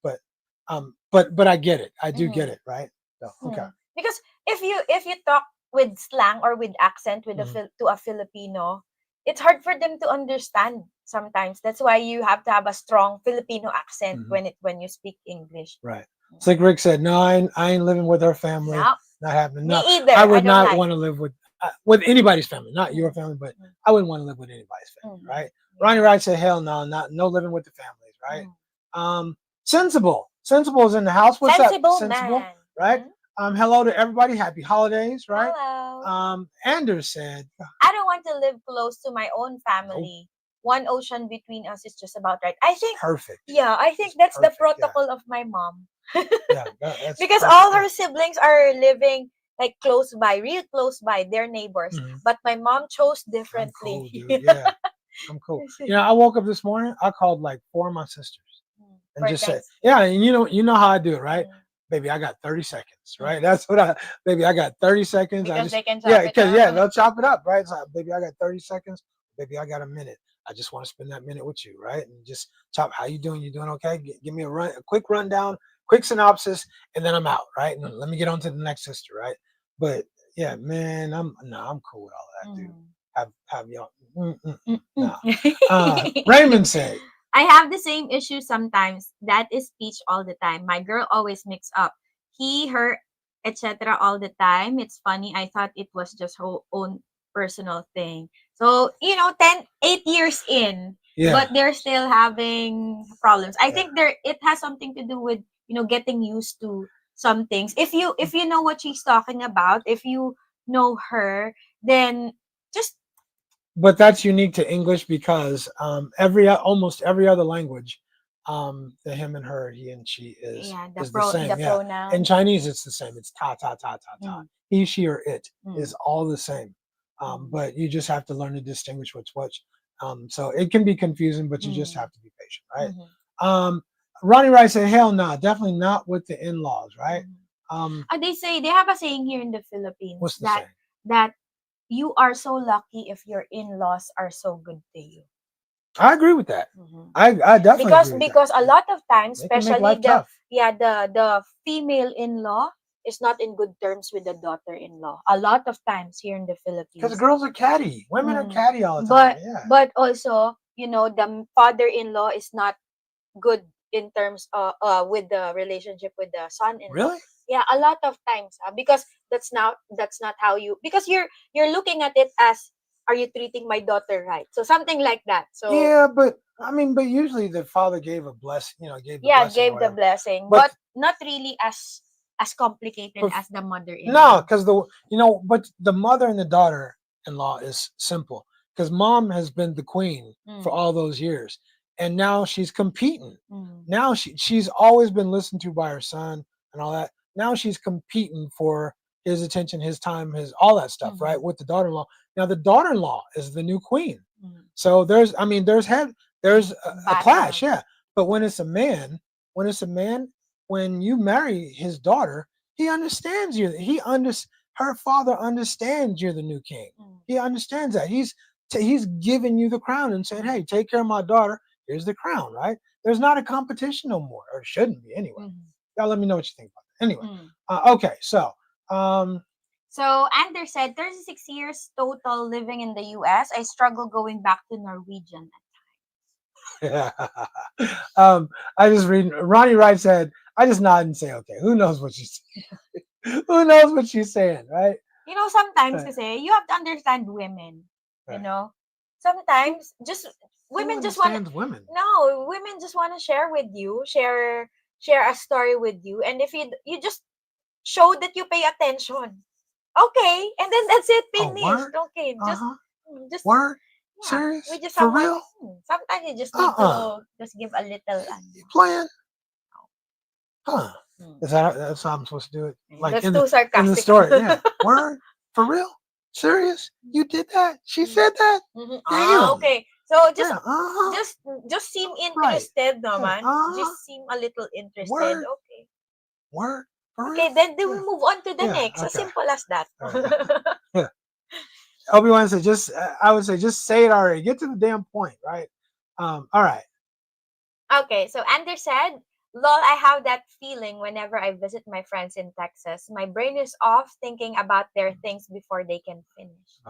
Speaker 1: But I get it. I do get it, right? So, okay.
Speaker 2: Because if you talk with slang or with accent with to a Filipino, it's hard for them to understand sometimes. That's why you have to have a strong Filipino accent when you speak English.
Speaker 1: Right. It's like Rick said, no, I ain't living with her family.
Speaker 2: No.
Speaker 1: Not happening.
Speaker 2: Me
Speaker 1: No,
Speaker 2: either.
Speaker 1: I would not
Speaker 2: like.
Speaker 1: want to live with anybody's family, not your family, but I wouldn't want to live with anybody's family, right? Ronnie Wright said, hell no, no living with the families, right? Sensible is in the house. What's
Speaker 2: Sensible
Speaker 1: up? Sensible,
Speaker 2: man.
Speaker 1: right? Hello to everybody. Happy holidays, right?
Speaker 2: Hello.
Speaker 1: Anders said,
Speaker 2: I don't want to live close to my own family. Nope. One ocean between us is just about right. I think
Speaker 1: perfect.
Speaker 2: Yeah, I think that's perfect, the protocol of my mom.
Speaker 1: Yeah, that's
Speaker 2: because
Speaker 1: perfect,
Speaker 2: all her siblings are living like close by, real close by, they're neighbors. But my mom chose differently.
Speaker 1: I'm cool, dude. Yeah, I'm cool. I woke up this morning. I called like 4 of my sisters and just said, yeah, and you know how I do it, right? Baby, I got 30 seconds, right? That's what I got 30 seconds.
Speaker 2: Because they can chop it up.
Speaker 1: They'll chop it up, right? So, baby, I got 30 seconds. Baby, I got a minute. I just want to spend that minute with you, right? And just chop. How you doing? You doing okay? Give me a quick rundown, quick synopsis, and then I'm out, right? And let me get on to the next sister, right? But yeah, man, I'm cool with all that, dude. Have y'all? No. Raymond said,
Speaker 2: I have the same issue sometimes. That is speech all the time. My girl always mix up he, her, etc. all the time. It's funny. I thought it was just her own personal thing. So, 8 years in, but they're still having problems. I think it has something to do with, getting used to some things. If you know what she's talking about, if you know her, then just.
Speaker 1: But that's unique to English because almost every other language, the him and her, he and she is the same.
Speaker 2: Pronoun.
Speaker 1: In Chinese, it's the same. It's ta ta ta ta ta. He, she, or it is all the same. But you just have to learn to distinguish what's which. So it can be confusing, but you just have to be patient, right? Ronnie Wright said, "Hell no, definitely not with the in-laws, right?"
Speaker 2: They have a saying here in the Philippines.
Speaker 1: What's the saying?
Speaker 2: That you are so lucky if your in-laws are so good to you.
Speaker 1: I agree with that. I definitely agree with
Speaker 2: because
Speaker 1: that.
Speaker 2: A lot of times, especially
Speaker 1: tough.
Speaker 2: the female in-law is not in good terms with the daughter-in-law. A lot of times here in the Philippines.
Speaker 1: Because girls are catty. Women are catty all the time.
Speaker 2: But also, the father-in-law is not good in terms with the relationship with the son-in-law.
Speaker 1: Really?
Speaker 2: Yeah, a lot of times because that's not how you, because you're looking at it as, are you treating my daughter right? So something like that. So
Speaker 1: yeah, but usually the father gave a blessing, gave
Speaker 2: the blessing, but not really as complicated as the mother-in-law.
Speaker 1: No, because but the mother and the daughter-in-law is simple because mom has been the queen for all those years, and now she's competing. Now she's always been listened to by her son and all that. Now she's competing for his attention, his time, his all that stuff, right? With the daughter-in-law. Now the daughter-in-law is the new queen. So there's a clash, yeah. But when it's a man, when you marry his daughter, he understands you. Her father understands you're the new king. He understands that. He's giving you the crown and saying, "Hey, take care of my daughter. Here's the crown." Right? There's not a competition no more, or shouldn't be anyway. Y'all let me know what you think about that. Anyway, okay, so.
Speaker 2: So Anders said, 36 years total living in the U.S. I struggle going back to Norwegian.
Speaker 1: Yeah. I just read. Ronnie Wright said, "I just nod and say, okay. Who knows what she's saying? Who knows what she's saying, right?"
Speaker 2: You know, sometimes kasi you have to understand women. You know, sometimes women just want
Speaker 1: women.
Speaker 2: No, women just want to share with you, share a story with you, and if you just show that you pay attention, okay, and then that's it, finished. Okay, just
Speaker 1: word.
Speaker 2: Yeah,
Speaker 1: Serious?
Speaker 2: we just
Speaker 1: For real?
Speaker 2: Sometimes you just need to just give a little.
Speaker 1: You playing? Huh? That's how I'm supposed to do it? Like
Speaker 2: that's
Speaker 1: in
Speaker 2: too sarcastic.
Speaker 1: In the story, yeah. Word? For real? Serious? You did that? She said that? Damn.
Speaker 2: Okay. So just
Speaker 1: Yeah,
Speaker 2: just seem interested, no man.
Speaker 1: Yeah,
Speaker 2: Just seem a little interested.
Speaker 1: Word.
Speaker 2: Okay.
Speaker 1: Word? For
Speaker 2: Okay,
Speaker 1: real?
Speaker 2: then we move on to the next. As
Speaker 1: Okay.
Speaker 2: simple as that.
Speaker 1: Yeah. Obi-Wan said, I would say, just say it already. Get to the damn point, right? All right.
Speaker 2: Okay, so Anders said, "Lol, I have that feeling whenever I visit my friends in Texas. My brain is off thinking about their things before they can finish.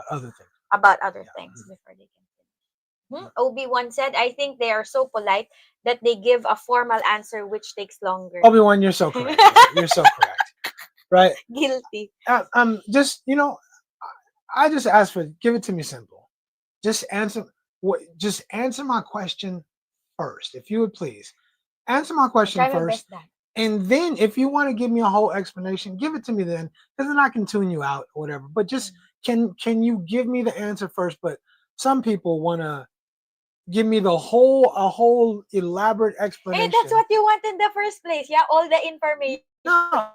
Speaker 1: About other things.
Speaker 2: Before they can finish." Obi-Wan said, "I think they are so polite that they give a formal answer which takes longer."
Speaker 1: Obi-Wan, you're so correct. You're so correct. Right?
Speaker 2: Guilty.
Speaker 1: Just, I just ask give it to me simple. Just answer my question first, if you would please. Answer my question first. And then if you want to give me a whole explanation, give it to me then, because then I can tune you out or whatever. But just can you give me the answer first? But some people want to give me a whole elaborate explanation.
Speaker 2: Hey, that's what you want in the first place. Yeah, all the information.
Speaker 1: No,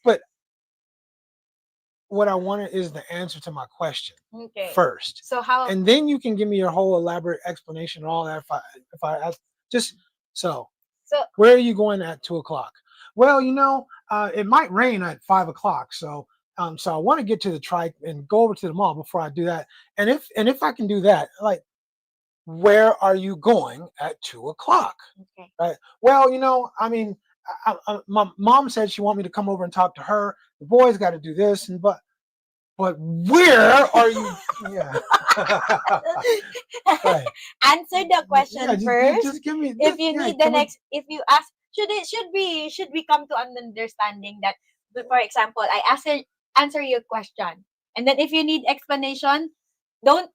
Speaker 1: but what I wanted is the answer to my question first.
Speaker 2: So how?
Speaker 1: And then you can give me your whole elaborate explanation and all that. If I ask, so where are you going at 2:00? Well, it might rain at 5:00. So I want to get to the trike and go over to the mall before I do that. And if I can do that, like, where are you going at 2:00?
Speaker 2: Okay.
Speaker 1: Right. Well, I mean, my mom said she want me to come over and talk to her. The boys got to do this, but where are you? Yeah.
Speaker 2: Right. Answer the question first.
Speaker 1: Just give me.
Speaker 2: If you need the next, if you ask, should we come to an understanding that, for example, I answer your question, and then if you need explanation, don't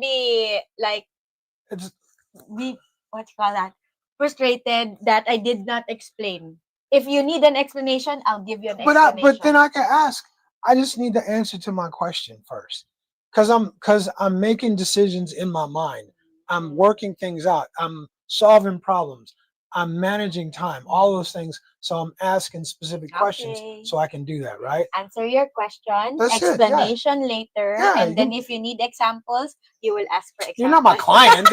Speaker 2: be like, what you call that, frustrated that I did not explain. If you need an explanation, I'll give you an explanation.
Speaker 1: But then I can ask. I just need the answer to my question first, because I'm making decisions in my mind. I'm working things out. I'm solving problems. I'm managing time. All those things. So I'm asking specific questions so I can do that. Right.
Speaker 2: Answer your question.
Speaker 1: That's
Speaker 2: explanation later, and then if you need examples, you will ask for examples.
Speaker 1: You're not my client.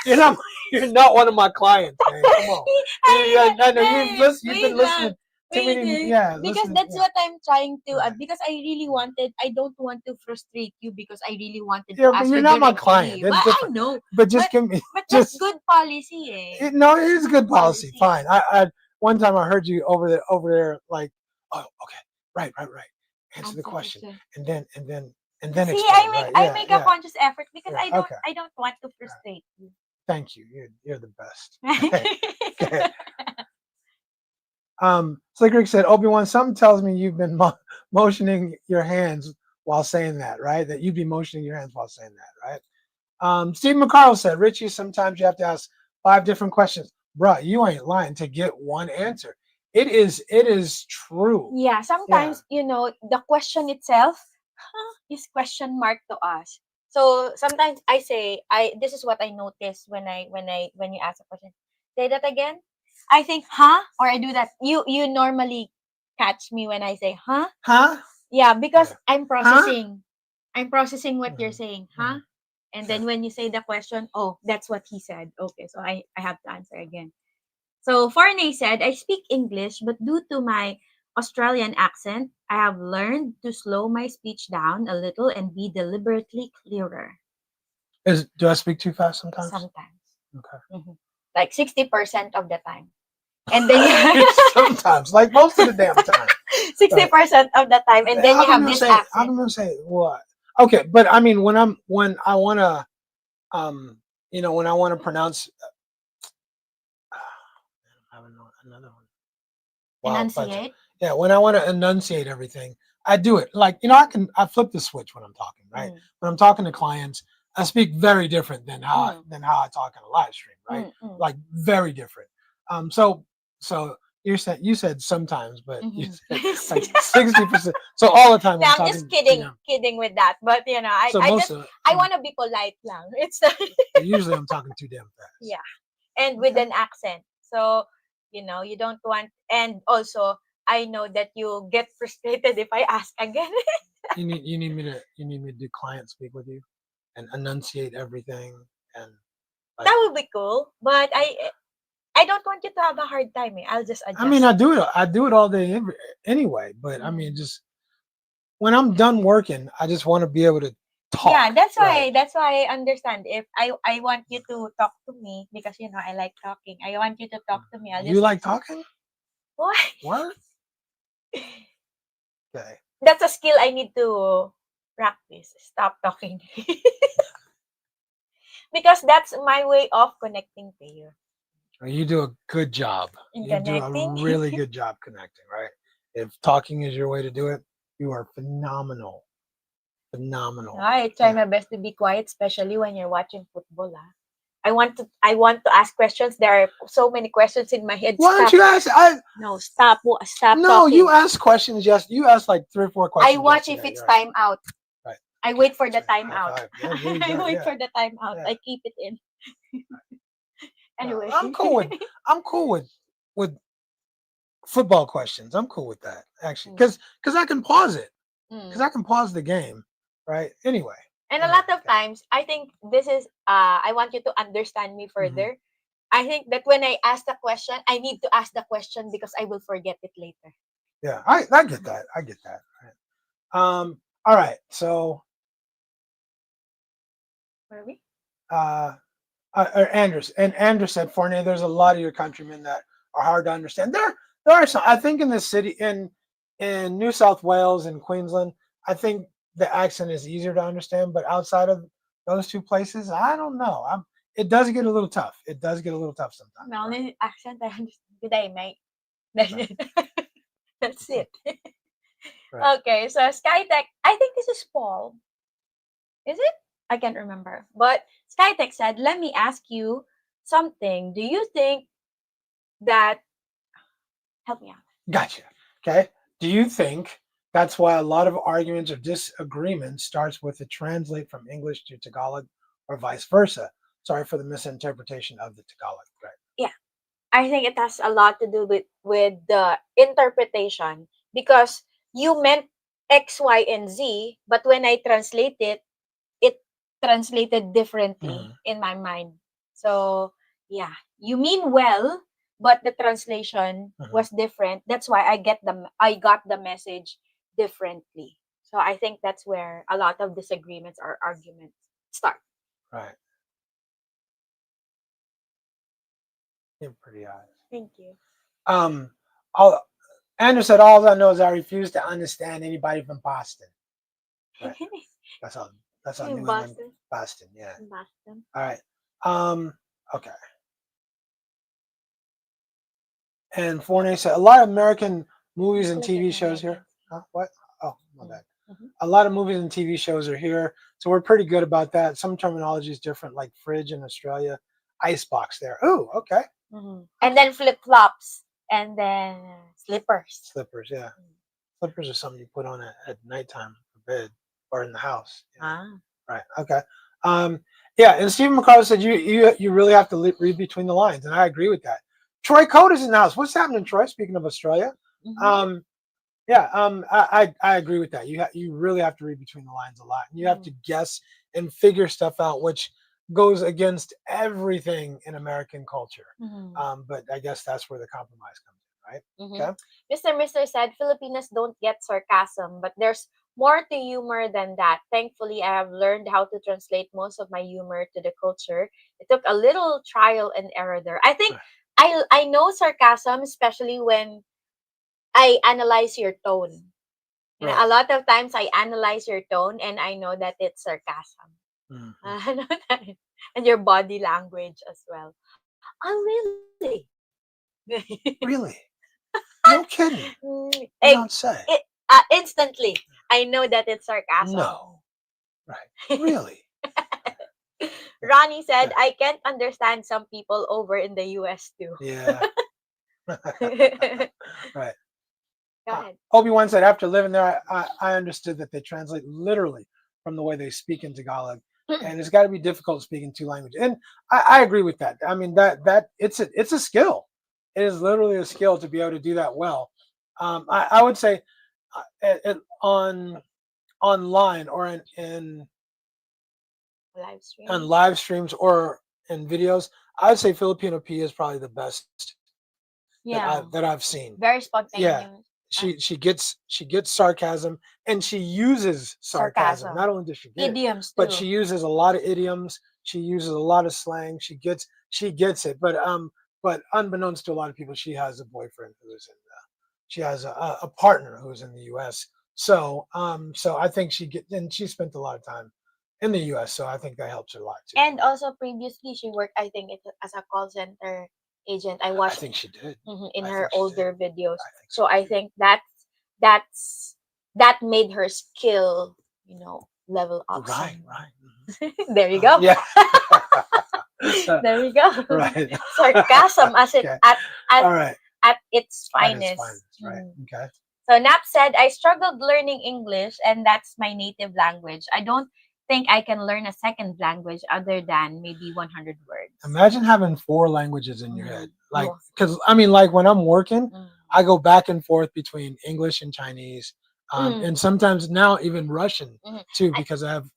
Speaker 1: You're not one of my clients, man. Come on. You've been listening.
Speaker 2: Because that's what I'm trying to. Because I don't want to frustrate you, because I really wanted to ask you.
Speaker 1: You're not my client.
Speaker 2: But I know.
Speaker 1: But just give me.
Speaker 2: But that's good policy, eh?
Speaker 1: No, it is good policy. Fine. I one time I heard you over there like, oh, okay, right. Answer the question, and then.
Speaker 2: See, I make a conscious effort because I don't want to frustrate you.
Speaker 1: Thank you. You're the best. Okay. Slick Rick said, Obi-Wan, something tells me you've been motioning your hands while saying that, right? That you'd be motioning your hands while saying that, right? Steve McCarl said, Richie, sometimes you have to ask 5 different questions. Bruh, you ain't lying to get one answer. It is true.
Speaker 2: Yeah, sometimes, the question itself is question mark to us. So sometimes I say, this is what I notice when you ask a question. Say that again. I think, huh? Or I do that. You normally catch me when I say, huh?
Speaker 1: Huh?
Speaker 2: Yeah, because I'm processing. Huh? I'm processing what you're saying, huh? And then when you say the question, oh, that's what he said. Okay, so I have to answer again. So Forney said, I speak English, but due to my Australian accent, I have learned to slow my speech down a little and be deliberately clearer.
Speaker 1: Do I speak too fast sometimes?
Speaker 2: Sometimes.
Speaker 1: Okay.
Speaker 2: Mhm. Like 60% of the time. And then you
Speaker 1: Sometimes, like most of the damn time.
Speaker 2: 60% of the time, and then you have this accent.
Speaker 1: I'm gonna say what? Okay, but I mean, when I wanna, when I wanna pronounce, I have another one. Wow,
Speaker 2: Enunciate.
Speaker 1: yeah, when I want to enunciate everything, I do it. Like, I flip the switch when I'm talking, right? When I'm talking to clients, I speak very different than how I talk on a live stream, right? Like very different. So you said sometimes, but you said like 60%. So all the time.
Speaker 2: No, I'm just kidding with that. But I want to be polite lang. It's
Speaker 1: usually I'm talking too damn fast.
Speaker 2: Yeah, and with an accent. So you don't want, and also I know that you get frustrated if I ask again.
Speaker 1: you need me to do client speak with you and enunciate everything, and
Speaker 2: like, that would be cool. But I don't want you to have a hard time. I'll just adjust.
Speaker 1: I mean, I do it all day anyway. But I mean, just when I'm done working, I just want to be able to talk.
Speaker 2: Yeah, that's why I understand. If I want you to talk to me because I like talking. I want you to talk to me.
Speaker 1: You like talking?
Speaker 2: What?
Speaker 1: What? Okay.
Speaker 2: That's a skill I need to practice. Stop talking. Because that's my way of connecting to you.
Speaker 1: You do a good job. You do a really good job connecting, right? If talking is your way to do it, you are phenomenal. Phenomenal.
Speaker 2: I try my best to be quiet, especially when you're watching football. I want to ask questions. There are so many questions in my head.
Speaker 1: Why don't you ask?
Speaker 2: No, stop. Stop.
Speaker 1: No, talking. You ask questions. Yes, you ask like 3 or 4 questions.
Speaker 2: I watch if it's time out.
Speaker 1: Right.
Speaker 2: I wait for the time out.
Speaker 1: Yeah,
Speaker 2: I wait for the time out. I keep it in. Anyway,
Speaker 1: I'm cool with football questions. I'm cool with that actually, because I can pause it. Because I can pause the game, right? Anyway.
Speaker 2: And a lot of times, I think this is, I want you to understand me further. I think that when I ask the question, I need to ask the question because I will forget it later.
Speaker 1: Yeah, I get that. I get that. Right. All right. So.
Speaker 2: Where are we?
Speaker 1: Andrew said, Fournier, there's a lot of your countrymen that are hard to understand. There are some. I think in the city, in New South Wales and Queensland, I think the accent is easier to understand. But outside of those 2 places, I don't know. It does get a little tough. It does get a little tough sometimes.
Speaker 2: The only accent I understand today, mate. That's it. Right. Okay, so Skytech, I think this is Paul. Is it? I can't remember. But Skytech said, let me ask you something. Do you think that... Help me out.
Speaker 1: Gotcha. Okay. Do you think that's why a lot of arguments or disagreements starts with a translate from English to Tagalog or vice versa? Sorry for the misinterpretation of the Tagalog. Right.
Speaker 2: Yeah. I think it has a lot to do with the interpretation, because you meant X, Y, and Z, but when I translate it, it translated differently in my mind. So yeah, you mean well, but the translation was different. That's why I got the message differently. So I think that's where a lot of disagreements or arguments start.
Speaker 1: Right. You're pretty honest.
Speaker 2: Thank you.
Speaker 1: Andrew said, all I know is I refuse to understand anybody from Boston. Right. That's all. That's all.
Speaker 2: Boston.
Speaker 1: Boston, yeah.
Speaker 2: Boston.
Speaker 1: All right. Okay. And Fournier said, a lot of American movies and TV shows here. Huh? What? Oh, my bad. A lot of movies and TV shows are here, so we're pretty good about that. Some terminology is different, like fridge in Australia, icebox there. Oh, okay.
Speaker 2: And then flip-flops, and then slippers.
Speaker 1: Slippers, yeah. Slippers are something you put on at nighttime for bed or in the house. Right. Okay. Yeah. And Stephen McCarthy said you really have to read between the lines, and I agree with that. Troy Code is in the house. What's happening, Troy? Speaking of Australia, yeah. I agree with that. You really have to read between the lines a lot, and you have to guess and figure stuff out, which goes against everything in American culture.
Speaker 2: Mhm.
Speaker 1: But I guess that's where the compromise comes in, right?
Speaker 2: Mhm.
Speaker 1: Okay.
Speaker 2: Mr. said Filipinos don't get sarcasm, but there's more to humor than that. Thankfully, I have learned how to translate most of my humor to the culture. It took a little trial and error there. I think I know sarcasm, especially when I analyze your tone. You know, a
Speaker 1: Right.
Speaker 2: lot of times I analyze your tone and I know that it's sarcasm.
Speaker 1: Mhm.
Speaker 2: I know that. And your body language as well. Oh, really?
Speaker 1: Really? No kidding.
Speaker 2: Mm,
Speaker 1: You don't say.
Speaker 2: instantly, I know that it's sarcasm.
Speaker 1: No. Right. Really?
Speaker 2: Ronnie said,
Speaker 1: Yeah.
Speaker 2: I can't understand some people over in the US too.
Speaker 1: Yeah.
Speaker 2: Go
Speaker 1: Right.
Speaker 2: ahead.
Speaker 1: Obi-Wan said, after living there, I understood that they translate literally from the way they speak in Tagalog. And it's got to be difficult speaking two languages. And I agree with that. I mean, that it's a skill. It is literally a skill to be able to do that well. I would say on online or in
Speaker 2: Live
Speaker 1: on
Speaker 2: stream.
Speaker 1: live streams or in videos, I would say Filipino P is probably the best
Speaker 2: Yeah.
Speaker 1: that I've seen.
Speaker 2: Very
Speaker 1: Yeah,
Speaker 2: spontaneous.
Speaker 1: she gets sarcasm, and she uses sarcasm.
Speaker 2: Sarcasm.
Speaker 1: Not only does she get it,
Speaker 2: Idioms
Speaker 1: but
Speaker 2: too.
Speaker 1: she uses a lot of idioms. She uses a lot of slang. She gets it. But unbeknownst to a lot of people, she has a boyfriend who's in. She has a partner who's in the U.S. So I think she spent a lot of time in the U.S. So I think that helps her a lot too.
Speaker 2: And also previously she worked, I think, as a call center agent. I
Speaker 1: I
Speaker 2: watched
Speaker 1: think she did.
Speaker 2: in
Speaker 1: I
Speaker 2: her
Speaker 1: think she did.
Speaker 2: older videos.
Speaker 1: I think
Speaker 2: So
Speaker 1: she
Speaker 2: I
Speaker 1: did.
Speaker 2: think that made her skill, level up
Speaker 1: Right,
Speaker 2: some.
Speaker 1: right.
Speaker 2: There you go.
Speaker 1: Yeah.
Speaker 2: There you go.
Speaker 1: Right.
Speaker 2: Sarcasm
Speaker 1: Okay.
Speaker 2: at
Speaker 1: All right.
Speaker 2: at its
Speaker 1: At its
Speaker 2: finest.
Speaker 1: finest, right?
Speaker 2: Mm.
Speaker 1: Okay.
Speaker 2: So Nap said, I struggled learning English and that's my native language. I don't think I can learn a second language other than maybe 100 words.
Speaker 1: Imagine having 4 languages in your head.
Speaker 2: Mm.
Speaker 1: Like,
Speaker 2: Oh.
Speaker 1: because I mean, like when I'm working,
Speaker 2: Mm.
Speaker 1: I go back and forth between English and Chinese,
Speaker 2: Mm.
Speaker 1: and sometimes now even Russian
Speaker 2: Mhm.
Speaker 1: too,
Speaker 2: I-
Speaker 1: because I have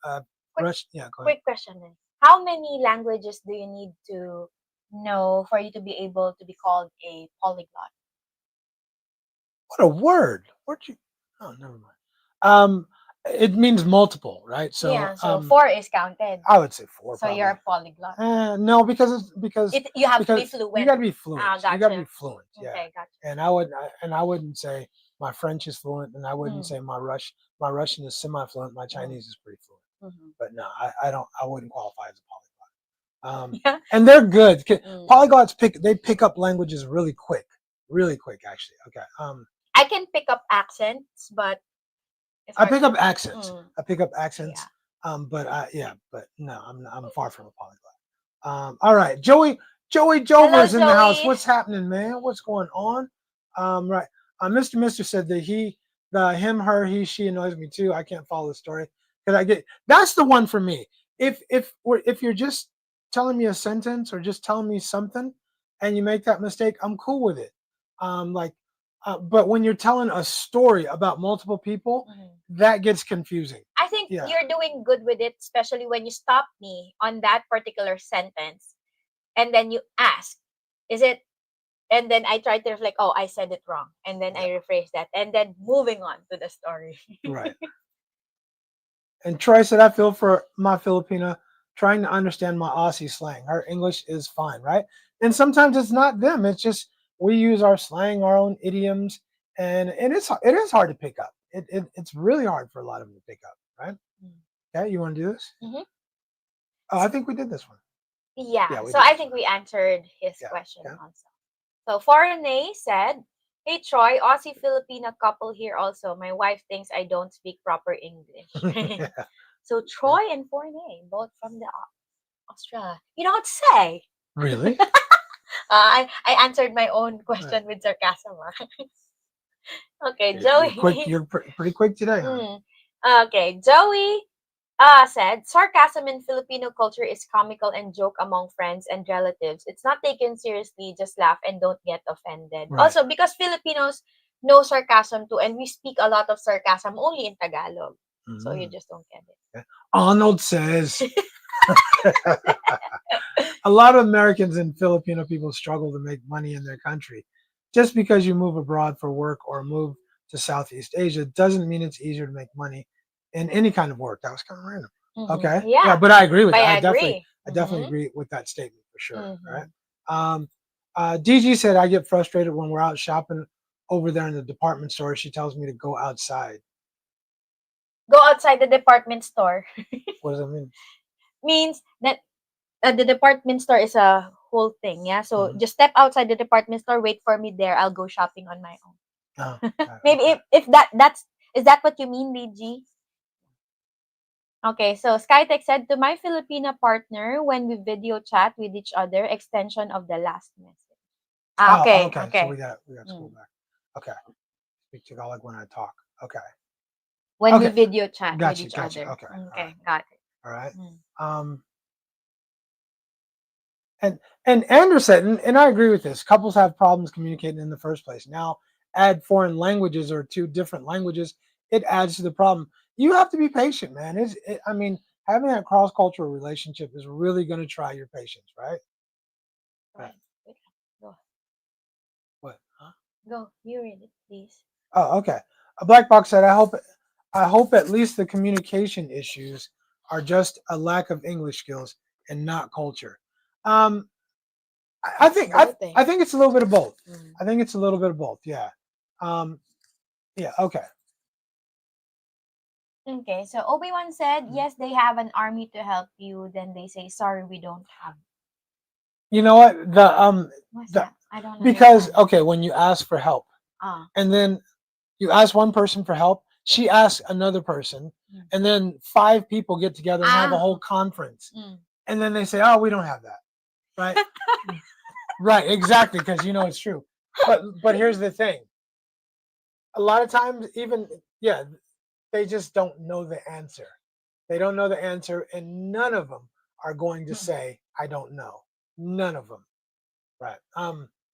Speaker 2: Quick-
Speaker 1: Russian. Yeah, go ahead.
Speaker 2: Quick question then. How many languages do you need to know for you to be able to be called a polyglot?
Speaker 1: What a word! Where'd you? Oh, never mind. Um, it means multiple, right? So,
Speaker 2: Yeah, so 4 is counted.
Speaker 1: I would say 4
Speaker 2: So
Speaker 1: probably.
Speaker 2: you're a polyglot.
Speaker 1: No, because
Speaker 2: You have to be
Speaker 1: because
Speaker 2: fluent.
Speaker 1: you got to be fluent.
Speaker 2: Ah,
Speaker 1: You got to be
Speaker 2: gotcha.
Speaker 1: fluent. Yeah.
Speaker 2: Okay, gotcha.
Speaker 1: And I wouldn't say my French is fluent, and I wouldn't say my Russian is semi-fluent. My Chinese is pretty fluent.
Speaker 2: Mhm.
Speaker 1: But no, I wouldn't qualify as a polyglot.
Speaker 2: Yeah.
Speaker 1: And they're good.
Speaker 2: Mm.
Speaker 1: Polyglots pick up languages really quick actually. Okay.
Speaker 2: I can pick up accents, but it's
Speaker 1: I
Speaker 2: hard.
Speaker 1: pick up accents.
Speaker 2: Mm.
Speaker 1: I pick up accents.
Speaker 2: Yeah.
Speaker 1: But no, I'm far from a polyglot. All right, Joey Jover's
Speaker 2: Hello,
Speaker 1: in the house.
Speaker 2: Joey.
Speaker 1: What's happening, man? What's going on? Right. Mr. said that the him, her, he, she annoys me too. I can't follow the story because that's the one for me. If you're just telling me a sentence or just telling me something, and you make that mistake, I'm cool with it. But when you're telling a story about multiple people, that gets confusing.
Speaker 2: I think
Speaker 1: Yeah.
Speaker 2: you're doing good with it, especially when you stop me on that particular sentence and then you ask, is it? And then I try to reflect, oh, I said it wrong. And then I rephrase that. And then moving on to the story.
Speaker 1: Right. And Troy said, I feel for my Filipina trying to understand my Aussie slang. Her English is fine, right? And sometimes it's not them. It's just we use our slang, our own idioms, and it is hard to pick up. It's really hard for a lot of them to pick up, right? Okay, you want to do this?
Speaker 2: Mhm.
Speaker 1: Oh, I think we did this one.
Speaker 2: Yeah,
Speaker 1: we
Speaker 2: so
Speaker 1: did
Speaker 2: I
Speaker 1: this
Speaker 2: think
Speaker 1: one.
Speaker 2: we answered his
Speaker 1: Yeah,
Speaker 2: question
Speaker 1: yeah.
Speaker 2: also. So Foreigner said, hey Troy, Aussie Filipina couple here also. My wife thinks I don't speak proper English.
Speaker 1: Yeah.
Speaker 2: So Troy and Foreigner, both from the Australia. You know what to say?
Speaker 1: Really?
Speaker 2: I answered my own question with sarcasm. Okay, Joey.
Speaker 1: You're pretty quick today, huh?
Speaker 2: Okay, Joey said, sarcasm in Filipino culture is comical and joke among friends and relatives. It's not taken seriously, just laugh and don't get offended.
Speaker 1: Right.
Speaker 2: Also, because Filipinos know sarcasm too, and we speak a lot of sarcasm only in Tagalog. So you just don't get it.
Speaker 1: Arnold says. A lot of Americans and Filipino people struggle to make money in their country. Just because you move abroad for work or move to Southeast Asia doesn't mean it's easier to make money in any kind of work. That was kind of random. Okay.
Speaker 2: Yeah.
Speaker 1: But I agree with that. I
Speaker 2: agree.
Speaker 1: definitely agree with that statement for sure.
Speaker 2: Mhm.
Speaker 1: Right. DG said I get frustrated when we're out shopping over there in the department store. She tells me to go outside.
Speaker 2: Go outside the department store.
Speaker 1: What does that mean?
Speaker 2: Means that the department store is a whole thing. Yeah. So
Speaker 1: Mhm.
Speaker 2: just step outside the department store. Wait for me there. I'll go shopping on my own.
Speaker 1: Oh,
Speaker 2: Maybe
Speaker 1: okay.
Speaker 2: if is that what you mean, DG? Okay, so Skytech said to my Filipina partner when we video chat with each other, extension of the last message.
Speaker 1: Oh,
Speaker 2: Okay,
Speaker 1: okay. So
Speaker 2: okay.
Speaker 1: we got to go back. Okay. Speak Tagalog when I talk. Okay.
Speaker 2: When we
Speaker 1: Okay.
Speaker 2: video chat with
Speaker 1: Gotcha.
Speaker 2: each
Speaker 1: Gotcha.
Speaker 2: other.
Speaker 1: Okay. All
Speaker 2: Okay,
Speaker 1: right.
Speaker 2: got it.
Speaker 1: All right.
Speaker 2: Mm.
Speaker 1: And Andrew said, and I agree with this. Couples have problems communicating in the first place. Now, add foreign languages or two different languages, it adds to the problem. You have to be patient, man. I mean, having that cross cultural relationship is really going to try your patience, right?
Speaker 2: Right. Go.
Speaker 1: What? Huh?
Speaker 2: Go. You read it, please.
Speaker 1: Oh, okay. A black box said, I hope at least the communication issues are just a lack of English skills and not culture. I think it's a little bit of both. I think it's a little bit of both. Yeah. Yeah. Okay.
Speaker 2: Okay, so Obi-Wan said, yes, they have an army to help you. Then they say, sorry, we don't have.
Speaker 1: You know what?
Speaker 2: What's that? I don't
Speaker 1: because
Speaker 2: understand.
Speaker 1: okay, when you ask for help,
Speaker 2: Ah.
Speaker 1: and then you ask one person for help, she asks another person, and then 5 people get together and have a whole conference, and then they say, "Oh, we don't have that," right? Right, exactly, because you know it's true. But here's the thing: a lot of times, even they just don't know the answer. They don't know the answer, and none of them are going to say, "I don't know." None of them. Right.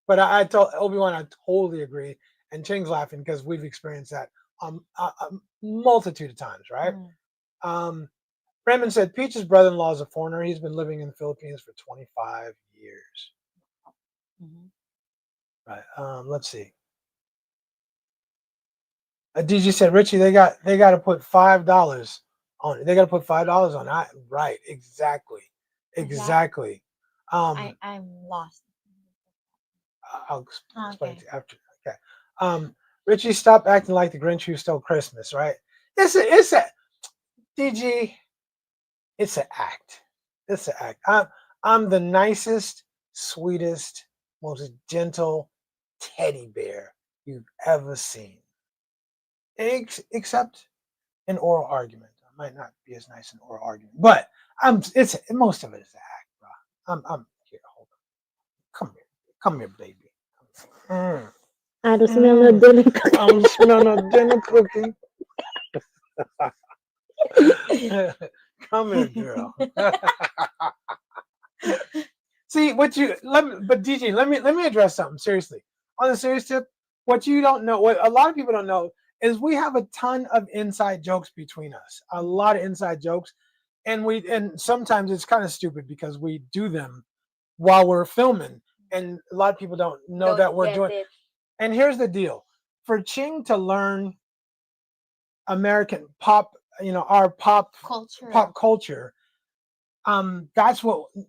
Speaker 1: But I told Obi-Wan, I totally agree. And Ching's laughing because we've experienced that a multitude of times, right? Raymond said Peach's brother-in-law is a foreigner. He's been living in the Philippines for 25 years. Right. Let's see. DG said, Richie, they got to put $5 on it. They got to put $5 on it. Right. Exactly.
Speaker 2: I'm lost.
Speaker 1: I'll explain to you after. Okay. Richie, stop acting like the Grinch who stole Christmas, right? It's a DG. It's an act. It's an act. I'm the nicest, sweetest, most gentle teddy bear you've ever seen. Except in oral argument. I might not be as nice in oral argument, but it's most of it is an act, bro. I'm here. Hold on. Come here, baby.
Speaker 6: I don't smell no dinner cooking.
Speaker 1: I don't smell no dinner cooking. Come here, girl. See but DJ, let me address something seriously. On the serious tip, what you don't know, what a lot of people don't know, is we have a ton of inside jokes between us. A lot of inside jokes, and sometimes it's kind of stupid because we do them while we're filming, and a lot of people don't know that we're doing it. And here's the deal: for Ching to learn American pop, our pop culture, that's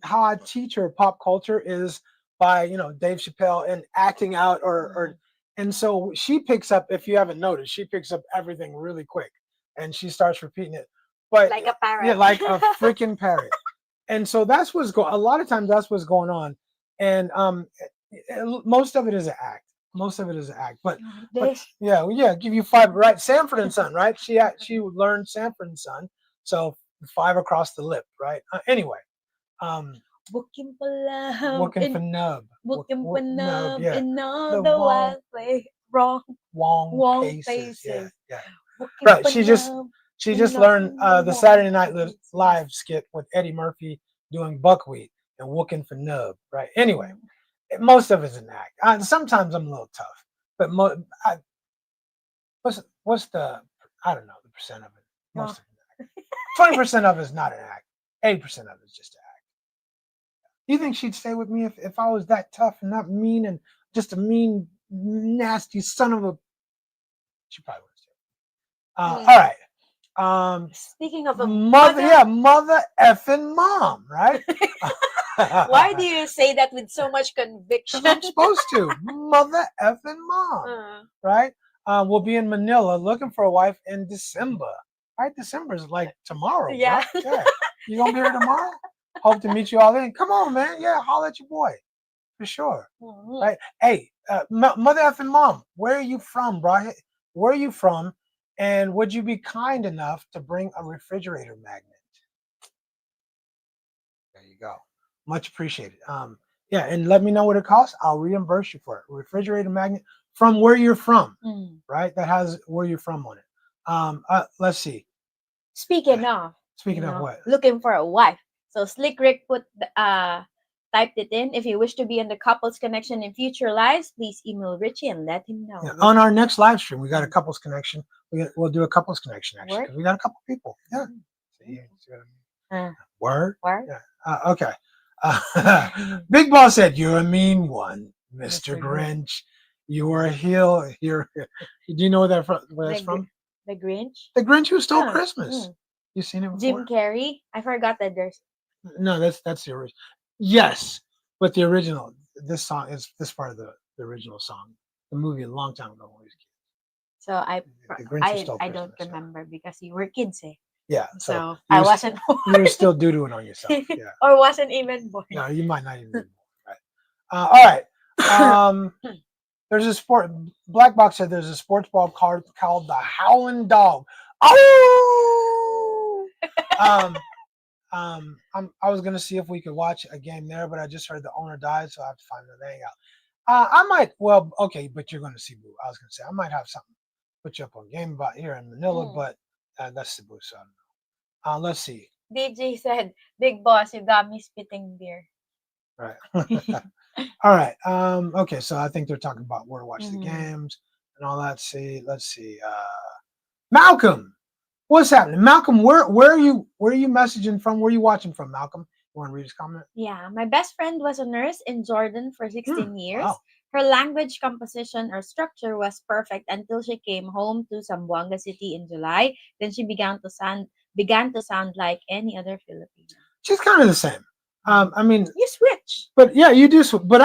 Speaker 1: how I teach her pop culture is by Dave Chappelle and acting out or and so she picks up, if you haven't noticed, she picks up everything really quick and she starts repeating it, but
Speaker 2: like a parrot.
Speaker 1: Yeah, like a freaking parrot. And so that's a lot of times that's what's going on, and most of it is an act. But give you 5, right? Sanford and Son, right? She learned Sanford and Son, so 5 across the lip, right? Anyway,
Speaker 2: Booking for love,
Speaker 1: looking for nub,
Speaker 2: booking for nub,
Speaker 1: yeah,
Speaker 2: in all
Speaker 1: the
Speaker 2: the wild way, wrong
Speaker 1: paces,
Speaker 2: places.
Speaker 1: yeah.
Speaker 2: Booking
Speaker 1: Right,
Speaker 2: for
Speaker 1: she just learned the Saturday Night Live skit with Eddie Murphy doing buckwheat and looking for nub, right? Anyway. Most of it's an act. Sometimes I'm a little tough, but what's the I don't know the percent of it. Most of it, 20% of it is not an act. 80% of it is just to act. You think she'd stay with me if I was that tough and not mean and just a mean, nasty son of a? She probably would stay. All right.
Speaker 2: Speaking of a
Speaker 1: mother effing mom, right?
Speaker 2: Why do you say that with so much conviction?
Speaker 1: I'm supposed to. Mother effing mom, right? We'll be in Manila looking for a wife in December. Right? December is like tomorrow.
Speaker 2: Yeah.
Speaker 1: Bro. Yeah. You gonna be here tomorrow? Hope to meet you all in. Come on, man. Yeah, holler at your boy. For sure. Right? Hey, mother effing mom, where are you from, bro? Where are you from? And would you be kind enough to bring a refrigerator magnet? There you go. Much appreciated. Yeah, and let me know what it costs. I'll reimburse you for it. Refrigerator magnet from where you're from, right? That has where you're from on it. Let's see.
Speaker 2: Speaking of
Speaker 1: what?
Speaker 2: Looking for a wife. So Slick Rick typed it in. If you wish to be in the couples connection in future lives, please email Richie and let him know.
Speaker 1: Yeah, on our next live stream, we got a couples connection. We'll do a couples connection actually because we got a couple people. Yeah. See what I mean? Word. Yeah. Okay. Big Boss said, "You're a mean one, Mr. Grinch. You are a heel." Here. Do you know where that's from?
Speaker 2: The Grinch.
Speaker 1: The Grinch Who Stole Christmas. You seen it before?
Speaker 2: Jim Carrey. I forgot that there's.
Speaker 1: No, that's the original. Yes, but the original. This song is this part of the original song. The movie a long time ago when we was kids.
Speaker 2: So I
Speaker 1: Christmas,
Speaker 2: don't remember because you were kids, eh?
Speaker 1: Yeah.
Speaker 2: So I wasn't born.
Speaker 1: You were still doo-dooing on yourself. Yeah.
Speaker 2: Or wasn't even born.
Speaker 1: No, you might not even be born. Right. All right. There's a sport. Black Box said there's a sports ball card called the Howling Dog. Oh. I was gonna see if we could watch a game there, but I just heard the owner died, so I have to find another hangout. I might. Well, okay, but you're gonna see Boo. I was gonna say I might have something put you up on Game About here in Manila, but that's the Boo. So I don't know. Let's see.
Speaker 2: DJ said, "Big Boss, you got me spitting beer."
Speaker 1: Right. All right. Okay, so I think they're talking about where to watch the games and all that. Let's see. Malcolm, what's happening? Malcolm, where are you messaging from? Where are you watching from, Malcolm? You want to read his comment?
Speaker 2: Yeah, my best friend was a nurse in Jordan for 16 years.
Speaker 1: Wow.
Speaker 2: Her language composition or structure was perfect until she came home to Zamboanga City in July. Then she began to sound like any other Filipino.
Speaker 1: She's kind of the same. I mean,
Speaker 2: you switch,
Speaker 1: but yeah, you do. But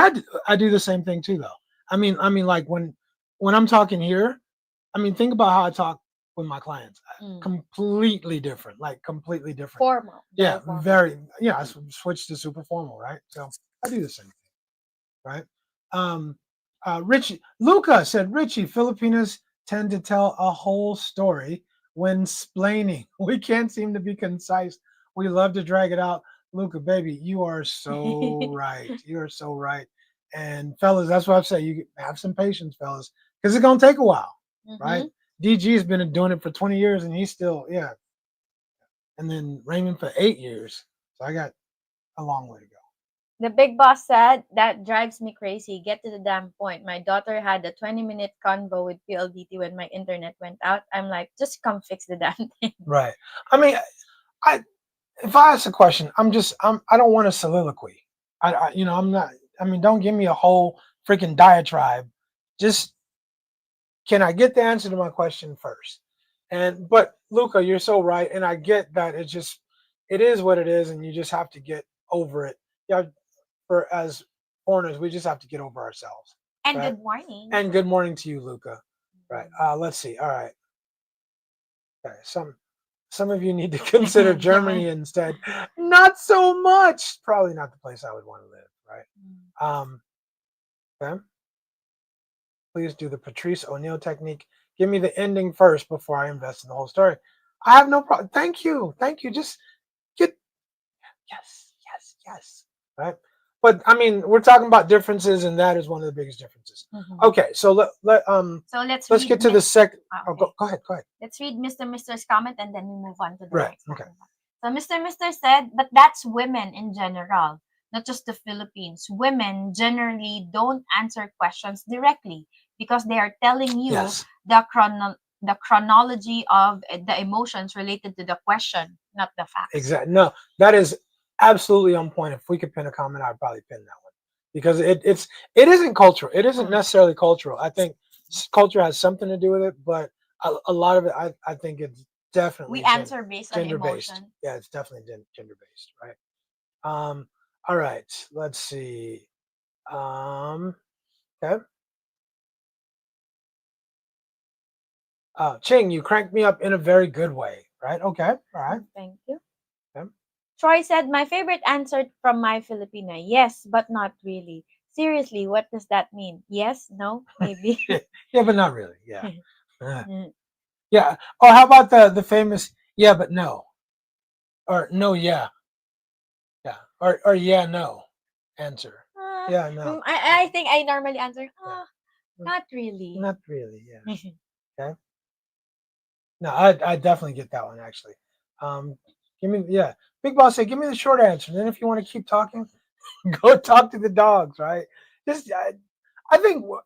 Speaker 1: I do the same thing too, though. I mean, like when I'm talking here, I mean, think about how I talk with my clients. Completely different, like completely different.
Speaker 2: Formal.
Speaker 1: Yeah, very. Yeah, I switched to super formal, right? So I do the same thing, right? Richie Luca said, Richie, Filipinos tend to tell a whole story when splaining. We can't seem to be concise. We love to drag it out. Luca, baby, you are so right. You are so right. And fellas, that's what I say. You have some patience, fellas, because it's gonna take a while, right? DG has been doing it for 20 years, and he's still, yeah. And then Raymond for 8 years. So I got a long way to go.
Speaker 2: The Big Boss said, that drives me crazy. Get to the damn point. My daughter had a 20-minute convo with PLDT when my internet went out. I'm like, just come fix the damn thing.
Speaker 1: Right. I mean, if I ask a question, I don't want a soliloquy. I'm not. I mean, don't give me a whole freaking diatribe. Just, can I get the answer to my question first? But Luca, you're so right, and I get that it is what it is, and you just have to get over it. Yeah, as foreigners, we just have to get over ourselves.
Speaker 2: And
Speaker 1: right?
Speaker 2: Good morning.
Speaker 1: And good morning to you, Luca. Right. Let's see. All right. Okay. Some of you need to consider Germany instead. Not so much. Probably not the place I would want to live, right? Okay. Please do the Patrice O'Neill technique. Give me the ending first before I invest in the whole story. I have no problem. Thank you. Just get yes. Right? But I mean, we're talking about differences, and that is one of the biggest differences. Okay, so let's get to the second. Okay. Go ahead.
Speaker 2: Let's read Mr.'s comment, and then we move on to the next.
Speaker 1: Okay.
Speaker 2: So Mr. said, but that's women in general, not just the Philippines. Women generally don't answer questions directly because they are telling you the chronology of the emotions related to the question. not the facts.
Speaker 1: Exactly. No, that is absolutely on point. If we could pin a comment, I'd probably pin that one because it isn't cultural. It isn't necessarily cultural. I think culture has something to do with it, but a lot of it, I think it's definitely
Speaker 2: We answer based on
Speaker 1: gender based.
Speaker 2: emotion.
Speaker 1: Yeah, it's definitely gender based, right? All right. Let's see. Okay. Ching, you cranked me up in a very good way, right? Okay. All right.
Speaker 2: Thank you.
Speaker 1: Okay.
Speaker 2: Troy said, my favorite answer from my Filipina. Yes, but not really. Seriously, what does that mean? Yes, no, maybe.
Speaker 1: Yeah, but not really. Yeah. Yeah. Or how about the famous yeah, but no, or no, yeah, yeah, or yeah, no answer. Yeah, no.
Speaker 2: I think I normally answer, not really.
Speaker 1: Not really. Yeah. Okay. No, I definitely get that one actually. Give me Big Boss said, give me the short answer. And then if you want to keep talking, go talk to the dogs, right? Just I think we're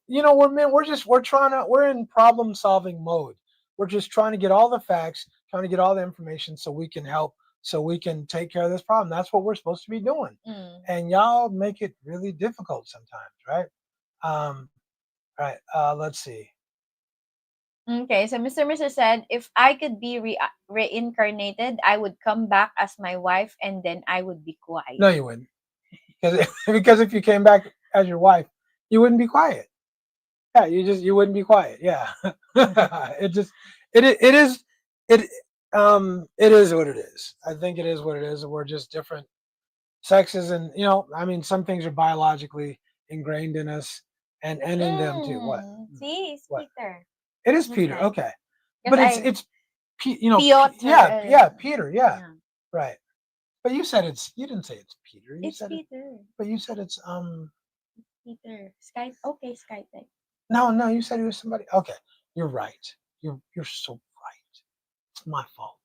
Speaker 1: in problem solving mode. We're just trying to get all the facts, trying to get all the information so we can help, so we can take care of this problem. That's what we're supposed to be doing. And y'all make it really difficult sometimes, right? All right, let's see.
Speaker 2: Okay, so Mr. said, if I could be reincarnated, I would come back as my wife and then I would be quiet.
Speaker 1: No, you wouldn't. Because if you came back as your wife, you wouldn't be quiet. Yeah, you wouldn't be quiet. Yeah. it is what it is. I think it is what it is. We're just different sexes, and I mean, some things are biologically ingrained in us and in them too. What?
Speaker 2: See, it's
Speaker 1: What?
Speaker 2: Peter.
Speaker 1: It is Peter. Okay. But it's
Speaker 2: Piotr.
Speaker 1: yeah, Peter, yeah. Right. But you didn't say it's Peter. You
Speaker 2: it's
Speaker 1: said
Speaker 2: Peter.
Speaker 1: But you said it's
Speaker 2: Peter. Skytech.
Speaker 1: No, you said it was somebody. Okay. You're right. You're so right. It's my fault.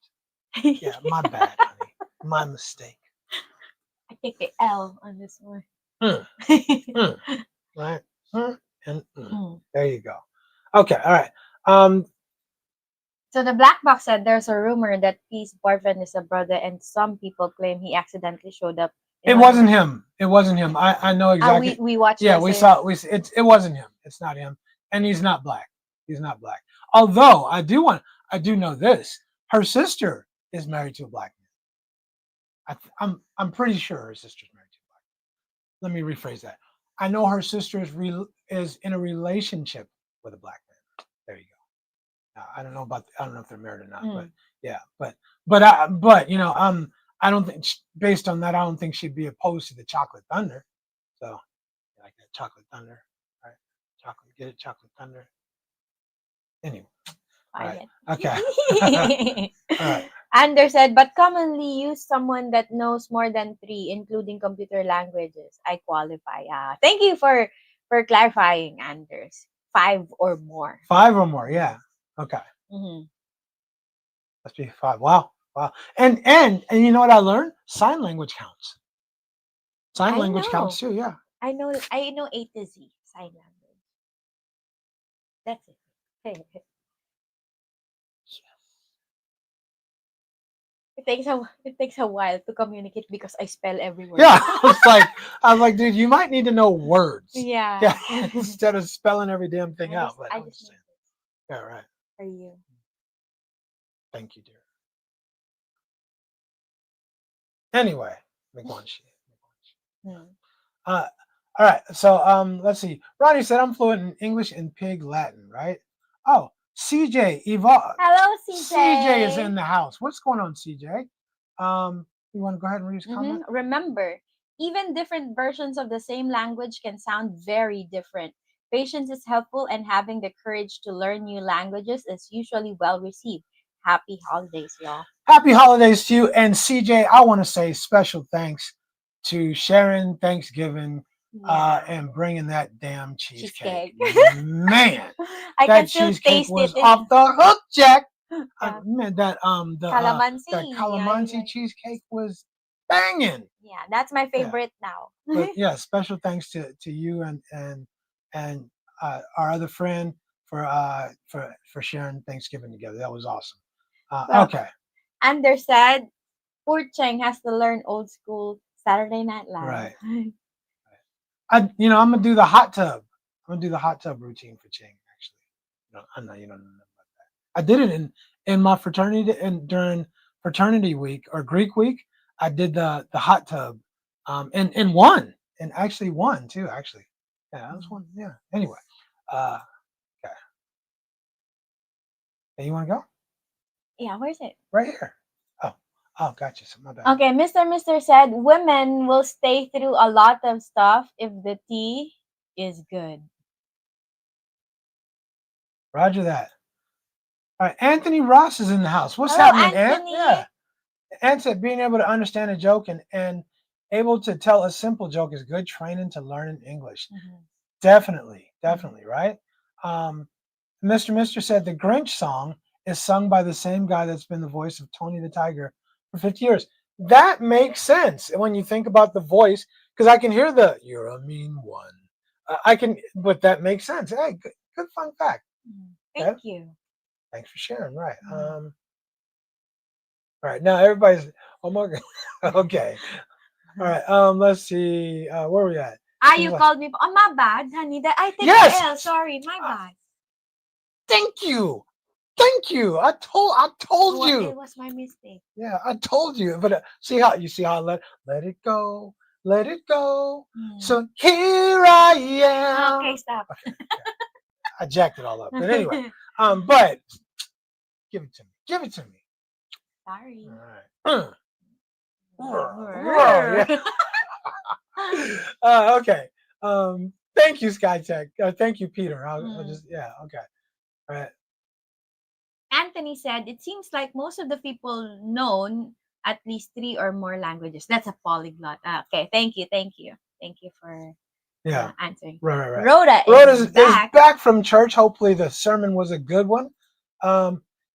Speaker 1: Yeah, my bad, honey. My mistake.
Speaker 2: I take the L on this one.
Speaker 1: Right. And there you go. Okay. All right.
Speaker 2: So the black box said there's a rumor that P's boyfriend is a brother, and some people claim he accidentally showed up.
Speaker 1: It wasn't him. It wasn't him. I know exactly.
Speaker 2: We watched.
Speaker 1: Yeah, we saw. It wasn't him. It's not him, and he's not black. He's not black. Although I do know this. Her sister is married to a black man. I'm pretty sure her sister's married to a black man. Let me rephrase that. I know her sister is in a relationship with a black man. There you go. I don't know if they're married or not, but yeah, but I don't think, based on that, I don't think she'd be opposed to the Chocolate Thunder. So, like that Chocolate Thunder, right? Get it, Chocolate Thunder. Anyway, all right. Okay. All right.
Speaker 2: Anders said, but commonly use someone that knows more than 3, including computer languages. I qualify. Thank you for clarifying, Anders. 5 or more.
Speaker 1: 5 or more, yeah. Okay. Must be 5. Wow. And you know what I learned? Sign language counts. Sign language counts too, yeah.
Speaker 2: I know A to Z sign language. That's it. It takes a while to communicate because I spell every word.
Speaker 1: Yeah, I was like, dude, you might need to know words.
Speaker 2: Yeah.
Speaker 1: Instead of spelling every damn thing out. But
Speaker 2: I just
Speaker 1: yeah, right.
Speaker 2: For you.
Speaker 1: Thank you, dear. Anyway, all right. So let's see. Ronnie said I'm fluent in English and Pig Latin, right? Oh, CJ evolved.
Speaker 2: Hello, CJ.
Speaker 1: CJ is in the house. What's going on, CJ? You want to go ahead and read his comment?
Speaker 2: Remember, even different versions of the same language can sound very different. Patience is helpful, and having the courage to learn new languages is usually well received. Happy holidays, y'all.
Speaker 1: Happy holidays to you. And CJ, I want to say special thanks to Sharon Thanksgiving and bringing that damn cheesecake. Man,
Speaker 2: I
Speaker 1: that
Speaker 2: can still
Speaker 1: cheesecake
Speaker 2: taste
Speaker 1: was
Speaker 2: it
Speaker 1: off the hook, Jack.
Speaker 2: Yeah.
Speaker 1: That calamansi cheesecake was banging.
Speaker 2: Yeah, that's my favorite now.
Speaker 1: But yeah, special thanks to you and our other friend for sharing Thanksgiving together. That was awesome. Okay.
Speaker 2: Anders said, Poor Cheng has to learn old school Saturday Night Live.
Speaker 1: Right. I'm gonna do the hot tub. I'm gonna do the hot tub routine for Cheng. Actually, no, I know you don't know about that. I did it in my fraternity and during fraternity week or Greek week. I did the hot tub, and won, and actually won too. Actually, yeah, that was one. Yeah. Anyway, okay. Hey, you want to go?
Speaker 2: Yeah, where's it?
Speaker 1: Right here. Oh, gotcha. So my bad.
Speaker 2: Okay, Mr. said women will stay through a lot of stuff if the tea is good.
Speaker 1: Roger that. All right, Anthony Ross is in the house. What's
Speaker 2: Hello,
Speaker 1: happening, Ant?
Speaker 2: Anthony.
Speaker 1: Yeah. Ant said being able to understand a joke and able to tell a simple joke is good training to learn English. Definitely, right? Mr. said the Grinch song is sung by the same guy that's been the voice of Tony the Tiger for 50 years. That makes sense when you think about the voice, because I can hear the "you're a mean one." But that makes sense. Hey, good fun fact.
Speaker 2: Thank you.
Speaker 1: Thanks for sharing. Right. All right. Now everybody's. Oh my God. Okay. All right. Let's see. Where are we at?
Speaker 2: You called me. Oh, my bad, honey. I think
Speaker 1: Yes!
Speaker 2: L. Sorry, my bad.
Speaker 1: Thank you. I told you.
Speaker 2: It was my mistake.
Speaker 1: Yeah, I told you. But see how let it go. Let it go. So here I am.
Speaker 2: Okay, stop.
Speaker 1: Okay. I jacked it all up. But anyway, but give it to me. Give it to me.
Speaker 2: Sorry.
Speaker 1: All right. Okay. Thank you, SkyTech. Thank you, Peter. I'll just okay. All right.
Speaker 2: Anthony said it seems like most of the people known at least 3 or more languages. That's a polyglot. Okay. Thank you for answering.
Speaker 1: Right.
Speaker 2: Rhoda is
Speaker 1: back from church. Hopefully the sermon was a good one.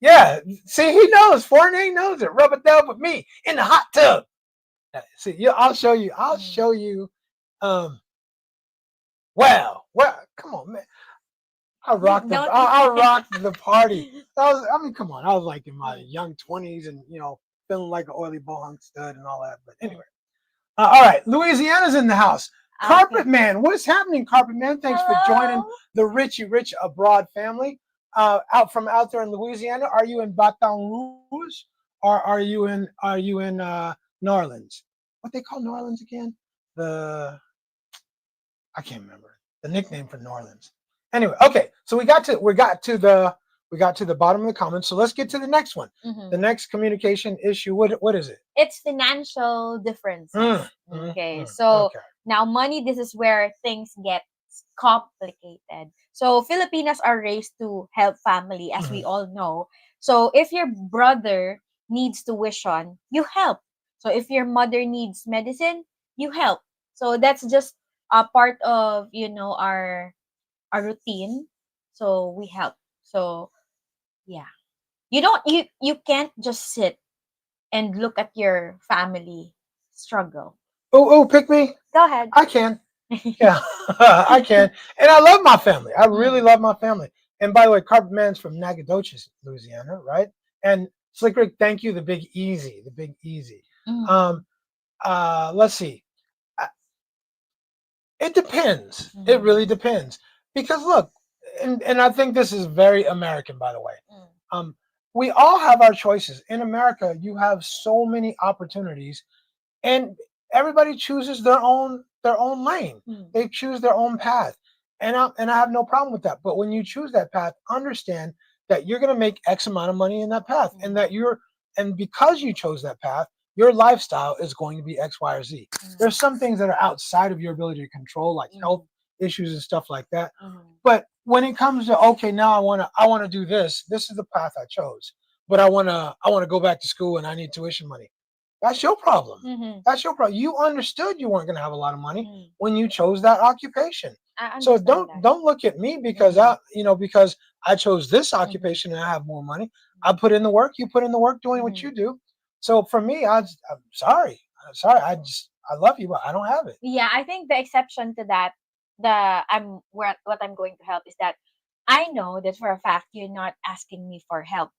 Speaker 1: Yeah. See, he knows. Foreign knows it. Rub it down with me in the hot tub. See, I'll show you. Well, come on, man. I rocked the party. Come on. I was like in my young 20s and feeling like an oily bohunk stud and all that. But anyway, all right. Louisiana's in the house. Carpet Man, what's happening, Carpet Man? Thanks for joining the Richie Rich Abroad family. Out there in Louisiana. Are you in Baton Rouge or are you in New Orleans? What they call New Orleans again? I can't remember the nickname for New Orleans. Anyway, okay. So we got to the bottom of the comments. So let's get to the next one. The next communication issue. What is it?
Speaker 2: It's financial differences. So now money. This is where things get complicated. So Filipinos are raised to help family, as we all know. So if your brother needs tuition, you help. So if your mother needs medicine, you help. So that's just a part of our routine. So we help. So yeah, you can't just sit and look at your family struggle.
Speaker 1: Oh, pick me.
Speaker 2: Go ahead.
Speaker 1: I can. Yeah, I can. And I love my family. I really love my family. And by the way, Carpet Man's from Nacogdoches, Louisiana, right? And Slick Rick, thank you. The Big Easy. Let's see. It depends. It really depends. Because look, and I think this is very American, by the way. We all have our choices. In America, you have so many opportunities, and everybody chooses their own lane. They choose their own path, and I have no problem with that. But when you choose that path, understand that you're going to make X amount of money in that path, and because you chose that path, your lifestyle is going to be X, Y, or Z. There's some things that are outside of your ability to control, like health issues and stuff like that. But when it comes to now I want to do this. This is the path I chose. But I want to go back to school and I need tuition money. That's your problem. That's your problem. You understood you weren't going to have a lot of money when you chose that occupation. So don't look at me because because I chose this occupation and I have more money. I put in the work. You put in the work doing what you do. So for me, I'm sorry. I love you, but I don't have it.
Speaker 2: Yeah, I think the exception to that, what I'm going to help is that I know that for a fact you're not asking me for help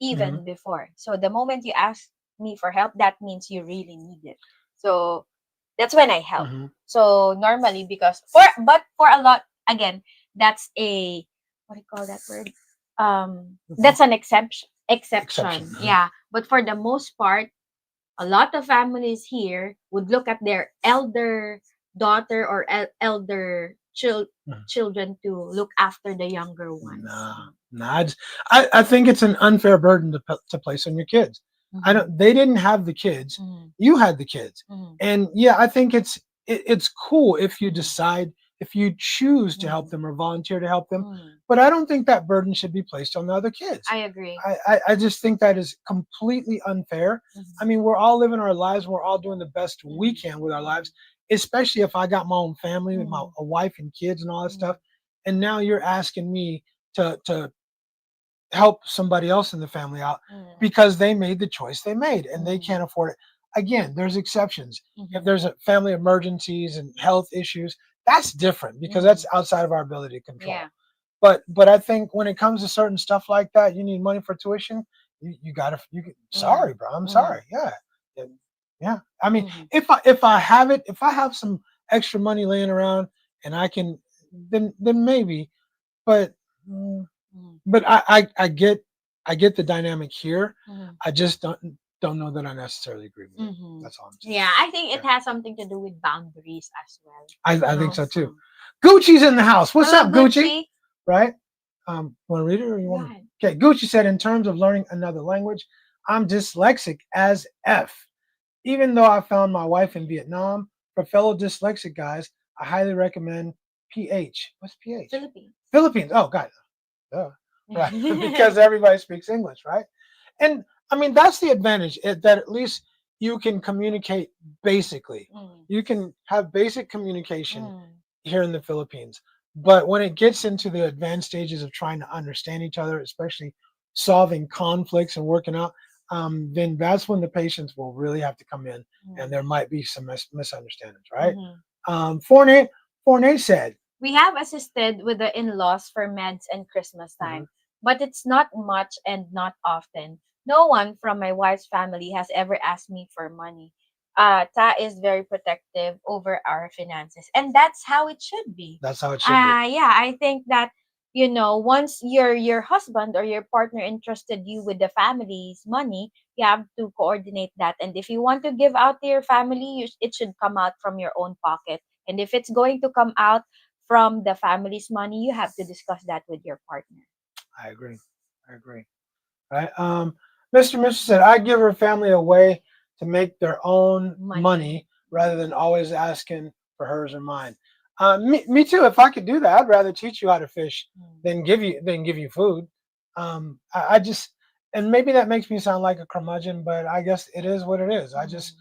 Speaker 2: even before. So the moment you ask me for help, that means you really need it. So that's when I help.
Speaker 1: Mm-hmm.
Speaker 2: So normally, because for a lot, again, that's a, what do you call that word? That's an exception.
Speaker 1: Mhm.
Speaker 2: Yeah. But for the most part, a lot of families here would look at their elder daughter or elder
Speaker 1: Mhm.
Speaker 2: children to look after the younger ones.
Speaker 1: Nah. I think it's an unfair burden to place on your kids. I don't. They didn't have the kids. You had the kids, and yeah, I think it's cool if you decide, if you choose to help them or volunteer to help them. But I don't think that burden should be placed on the other kids.
Speaker 2: I agree.
Speaker 1: I just think that is completely unfair. I mean, we're all living our lives. We're all doing the best we can with our lives, especially if I got my own family, a wife and kids and all that stuff. And now you're asking me to help somebody else in the family out because they made the choice they made and they can't afford it. Again, there's exceptions. If there's a family emergencies and health issues, that's different because that's outside of our ability to control.
Speaker 2: Yeah.
Speaker 1: But I think when it comes to certain stuff like that, you need money for tuition. You gotta. Sorry, bro. I'm sorry. Yeah. I mean, if I have some extra money laying around and I can, then maybe. But but I get the dynamic here. I just don't know that I necessarily agree with it. That's all I'm saying.
Speaker 2: Yeah, I think it has something to do with boundaries as well.
Speaker 1: I think so too. Gucci's in the house. What's
Speaker 2: Hello,
Speaker 1: up, Gucci? Right? Want to read it or you want? Okay. Gucci said, in terms of learning another language, I'm dyslexic as F. Even though I found my wife in Vietnam, for fellow dyslexic guys, I highly recommend PH. What's PH?
Speaker 2: Philippines.
Speaker 1: Philippines. Oh, God. Duh. Right. Because everybody speaks English, right? And I mean, that's the advantage, that at least you can communicate basically. You can have basic communication here in the Philippines. But when it gets into the advanced stages of trying to understand each other, especially solving conflicts and working out, then that's when the patients will really have to come in and there might be some misunderstandings, right? Fornay said,
Speaker 2: we have assisted with the in-laws for meds and Christmas time, but it's not much and not often. No one from my wife's family has ever asked me for money. Ta is very protective over our finances, and that's how it should be.
Speaker 1: That's how it should be.
Speaker 2: Yeah, I think that, once your husband or your partner entrusted you with the family's money, you have to coordinate that. And if you want to give out to your family, it should come out from your own pocket. And if it's going to come out from the family's money, you have to discuss that with your partner.
Speaker 1: I agree. Right. Mr. said, I give her family a way to make their own money rather than always asking for hers or mine. Me too. If I could do that, I'd rather teach you how to fish than give you food. I just, and maybe that makes me sound like a curmudgeon, but I guess it is what it is. I just,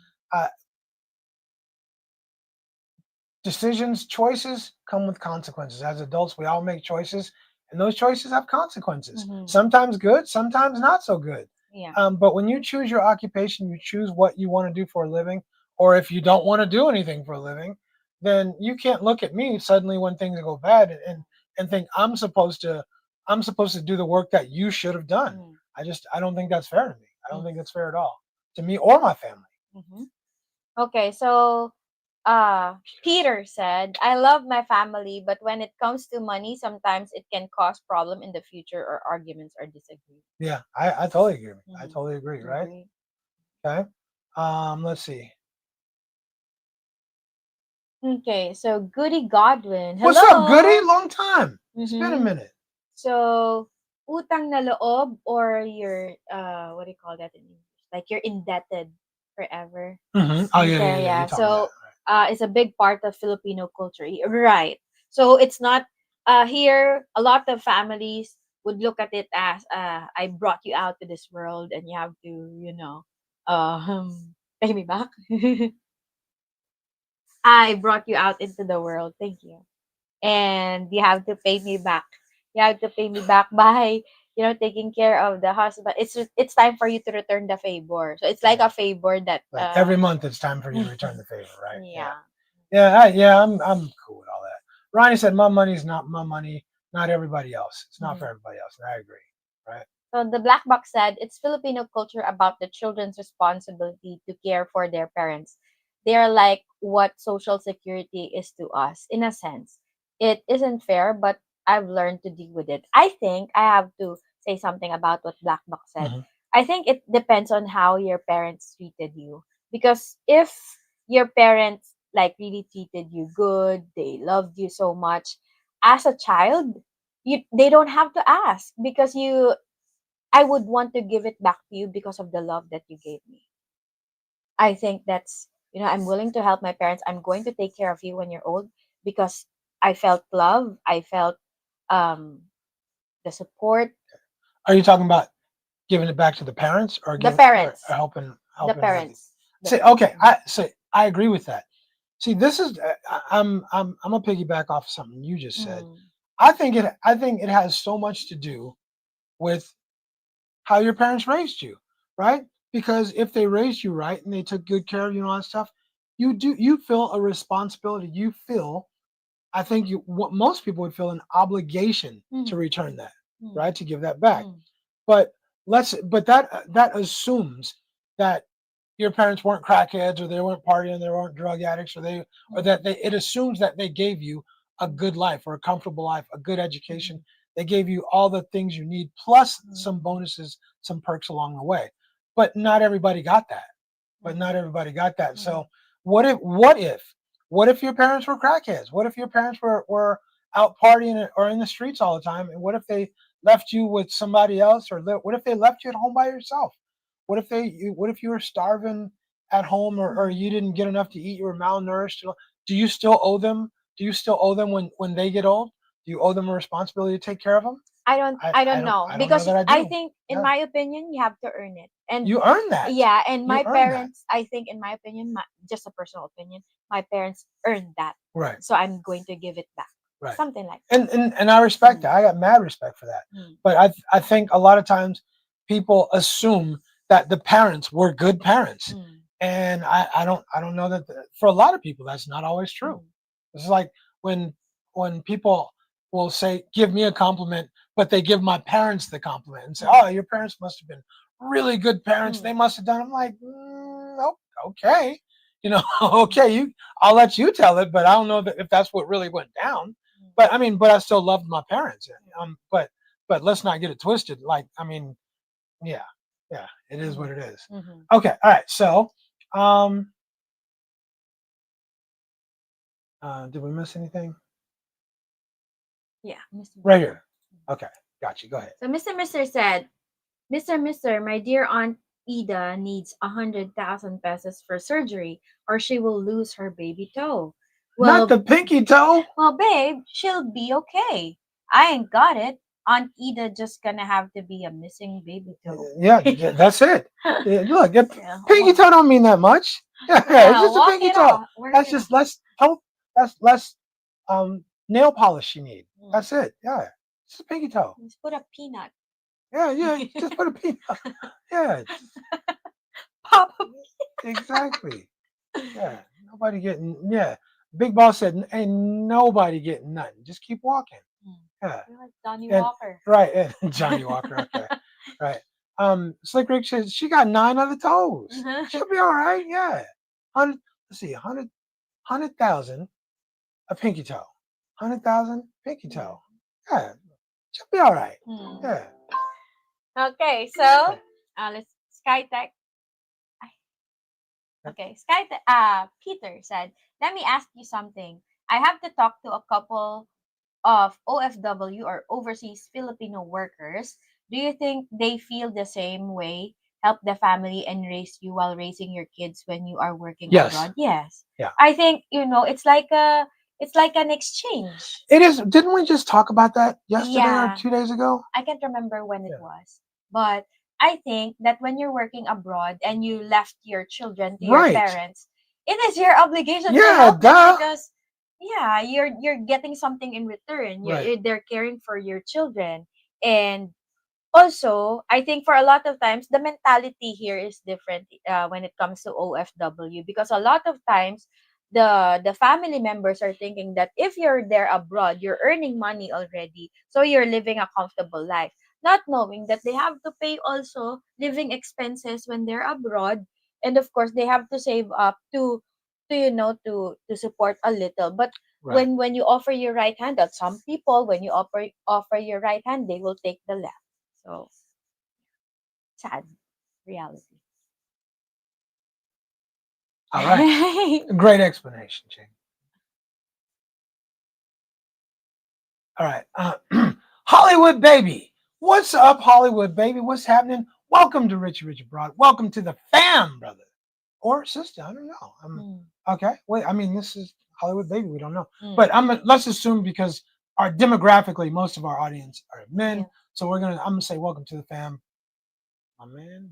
Speaker 1: choices come with consequences. As adults, we all make choices, and those choices have consequences. Sometimes good, sometimes not so good.
Speaker 2: Yeah.
Speaker 1: But when you choose your occupation, you choose what you want to do for a living, or if you don't want to do anything for a living, then you can't look at me suddenly when things go bad and think I'm supposed to do the work that you should have done. I don't think that's fair to me. I don't think that's fair at all to me or my family.
Speaker 2: Okay, so Peter said, I love my family, but when it comes to money, sometimes it can cause problem in the future or arguments or disagreements.
Speaker 1: Yeah, I totally agree. I totally agree, right? Okay. Let's see.
Speaker 2: Okay, so Goody Godwin. Hello.
Speaker 1: What's up, Goody? Long time. It's been a minute.
Speaker 2: So, utang na loob, or you're, what do you call that in English? Like you're indebted forever.
Speaker 1: Oh, yeah.
Speaker 2: So, it's a big part of Filipino culture. Right. So, it's not, here, a lot of families would look at it as, I brought you out to this world and you have to, pay me back. I brought you out into the world. Thank you. And you have to pay me back. You have to pay me back by, taking care of the husband. It's time for you to return the favor. So it's like a favor that
Speaker 1: every month it's time for you to return the favor, right?
Speaker 2: Yeah.
Speaker 1: I'm cool with all that. Ronnie said, my money's not my money, not everybody else. It's not for everybody else. And I agree, right?
Speaker 2: So the black box said it's Filipino culture about the children's responsibility to care for their parents. They are like what social security is to us, in a sense. It isn't fair, but I've learned to deal with it. I think I have to say something about what Black Box said.
Speaker 1: Mhm.
Speaker 2: I think it depends on how your parents treated you. Because if your parents like really treated you good, they loved you so much, as a child, they don't have to ask because I would want to give it back to you because of the love that you gave me. I think that's, I'm willing to help my parents. I'm going to take care of you when you're old because I felt love. I felt um, the support.
Speaker 1: Are you talking about giving it back to the parents or
Speaker 2: The
Speaker 1: giving or
Speaker 2: parents.
Speaker 1: helping
Speaker 2: The
Speaker 1: helping with it?
Speaker 2: parents. The,
Speaker 1: See, okay, I agree with that. See, this is I'm gonna piggyback off of something you just said.
Speaker 2: mm,
Speaker 1: I think it has so much to do with how your parents raised you, right? Because if they raised you right and they took good care of you and all that stuff, you feel a responsibility. You feel, I think what most people would feel an obligation to
Speaker 2: mm,
Speaker 1: return that,
Speaker 2: mm,
Speaker 1: right? To give that back.
Speaker 2: mm,
Speaker 1: But that assumes that your parents weren't crackheads or they weren't partying, they weren't drug addicts, or that they it assumes that they gave you a good life or a comfortable life, a good education. They gave you all the things you need plus some bonuses, some perks along the way. But not everybody got that. But not everybody got that. So what if your parents were crackheads? What if your parents were out partying or in the streets all the time? And what if they left you with somebody else, or what if they left you at home by yourself? What if you were starving at home, or you didn't get enough to eat, you were malnourished? Do you still owe them? Do you still owe them when they get old? Do you owe them a responsibility to take care of them?
Speaker 2: I don't
Speaker 1: I
Speaker 2: I
Speaker 1: I
Speaker 2: don't
Speaker 1: don't
Speaker 2: know
Speaker 1: I don't know
Speaker 2: because
Speaker 1: that I
Speaker 2: I
Speaker 1: do.
Speaker 2: think in
Speaker 1: Yeah,
Speaker 2: my opinion you have to earn it. And
Speaker 1: you earn that.
Speaker 2: yeah, and
Speaker 1: You
Speaker 2: my
Speaker 1: earn that.
Speaker 2: parents, I think in my opinion, just a personal opinion, my parents earned that.
Speaker 1: Right.
Speaker 2: So I'm going to give it back.
Speaker 1: Right.
Speaker 2: Something like that.
Speaker 1: And I respect that.
Speaker 2: Mm,
Speaker 1: I got mad respect for that.
Speaker 2: mm,
Speaker 1: But I think a lot of times people assume that the parents were good parents,
Speaker 2: mm,
Speaker 1: and I don't know that for a lot of people that's not always true.
Speaker 2: mm,
Speaker 1: It's like when people will say, "Give me a compliment," but they give my parents the compliment and say,
Speaker 2: mm,
Speaker 1: "Oh, your parents must have been really good parents.
Speaker 2: mm,
Speaker 1: They must have done." I'm like, okay, okay, I'll let you tell it, but I don't know if that's what really went down.
Speaker 2: mm,
Speaker 1: But I mean, but I still loved my parents. But let's not get it twisted. Like, I mean, yeah, yeah, it is what
Speaker 2: mm,
Speaker 1: it is.
Speaker 2: mhm.
Speaker 1: Okay, all right. So, um, did we miss anything?
Speaker 2: Yeah, Mr.
Speaker 1: Right here. Okay, got you. Go ahead.
Speaker 2: So Mr. said, Mr., my dear Aunt Ida needs 100,000 pesos for surgery or she will lose her baby toe.
Speaker 1: Not
Speaker 2: Well,
Speaker 1: the pinky toe.
Speaker 2: well, babe, she'll be okay. I ain't got it. Aunt Ida just gonna have to be a missing baby toe.
Speaker 1: Yeah, that's it. Yeah, look,
Speaker 2: Yeah,
Speaker 1: pinky toe don't mean that much. Yeah, it's
Speaker 2: yeah,
Speaker 1: just a
Speaker 2: walk
Speaker 1: pinky
Speaker 2: it
Speaker 1: toe.
Speaker 2: off. Work
Speaker 1: That's
Speaker 2: it off.
Speaker 1: just less nail polish you need.
Speaker 2: Mm.
Speaker 1: That's it. Yeah, it's a pinky toe.
Speaker 2: Just put a peanut.
Speaker 1: Yeah, yeah. Just put a peanut. Yeah,
Speaker 2: Pop a
Speaker 1: exactly. Yeah, nobody getting. Yeah, Big Boss said, "Ain't nobody getting nothing. Just keep walking."
Speaker 2: Mm.
Speaker 1: Yeah,
Speaker 2: You're like Johnny
Speaker 1: and
Speaker 2: Walker.
Speaker 1: right, and Johnny Walker. Okay, right. Slick Rick says she got 9 other toes. She'll be all right. Yeah, hundred. Let's see, 100,000 a pinky toe. 100,000 pinky toe. Yeah, she'll be all right.
Speaker 2: Hmm.
Speaker 1: Yeah.
Speaker 2: Okay, so
Speaker 1: Okay.
Speaker 2: let's Skytech. Okay, Peter said, "Let me ask you something. I have to talk to a couple of OFW or overseas Filipino workers. Do you think they feel the same way? Help the family and raise you while raising your kids when you are working
Speaker 1: Yes.
Speaker 2: abroad?" Yes.
Speaker 1: Yeah.
Speaker 2: I think it's like an exchange.
Speaker 1: It is. Didn't we just talk about that yesterday or
Speaker 2: Yeah.
Speaker 1: 2 days ago?
Speaker 2: I can't remember when it
Speaker 1: Yeah.
Speaker 2: was, but I think that when you're working abroad and you left your children to your
Speaker 1: Right.
Speaker 2: parents, it is your obligation to
Speaker 1: Yeah.
Speaker 2: help them
Speaker 1: Duh.
Speaker 2: because yeah, you're getting something in return.
Speaker 1: Right.
Speaker 2: They're caring for your children, and also I think for a lot of times the mentality here is different when it comes to OFW because a lot of times the family members are thinking that if you're there abroad you're earning money already so you're living a comfortable life. not knowing that they have to pay also living expenses when they're abroad, and of course they have to save up to support a little. But
Speaker 1: Right.
Speaker 2: when you offer your right hand, that some people, when you offer your right hand, they will take the left. So sad reality.
Speaker 1: All right. Great explanation, Cheng. All right. Hollywood baby. What's up, Hollywood baby? What's happening? Welcome to Richie Rich Abroad. Welcome to the fam, brother. Or sister. I don't know. Okay. Wait, I mean, this is Hollywood baby. We don't know. But let's assume, because demographically, most of our audience are men. Yeah. So I'm gonna say welcome to the fam. My man,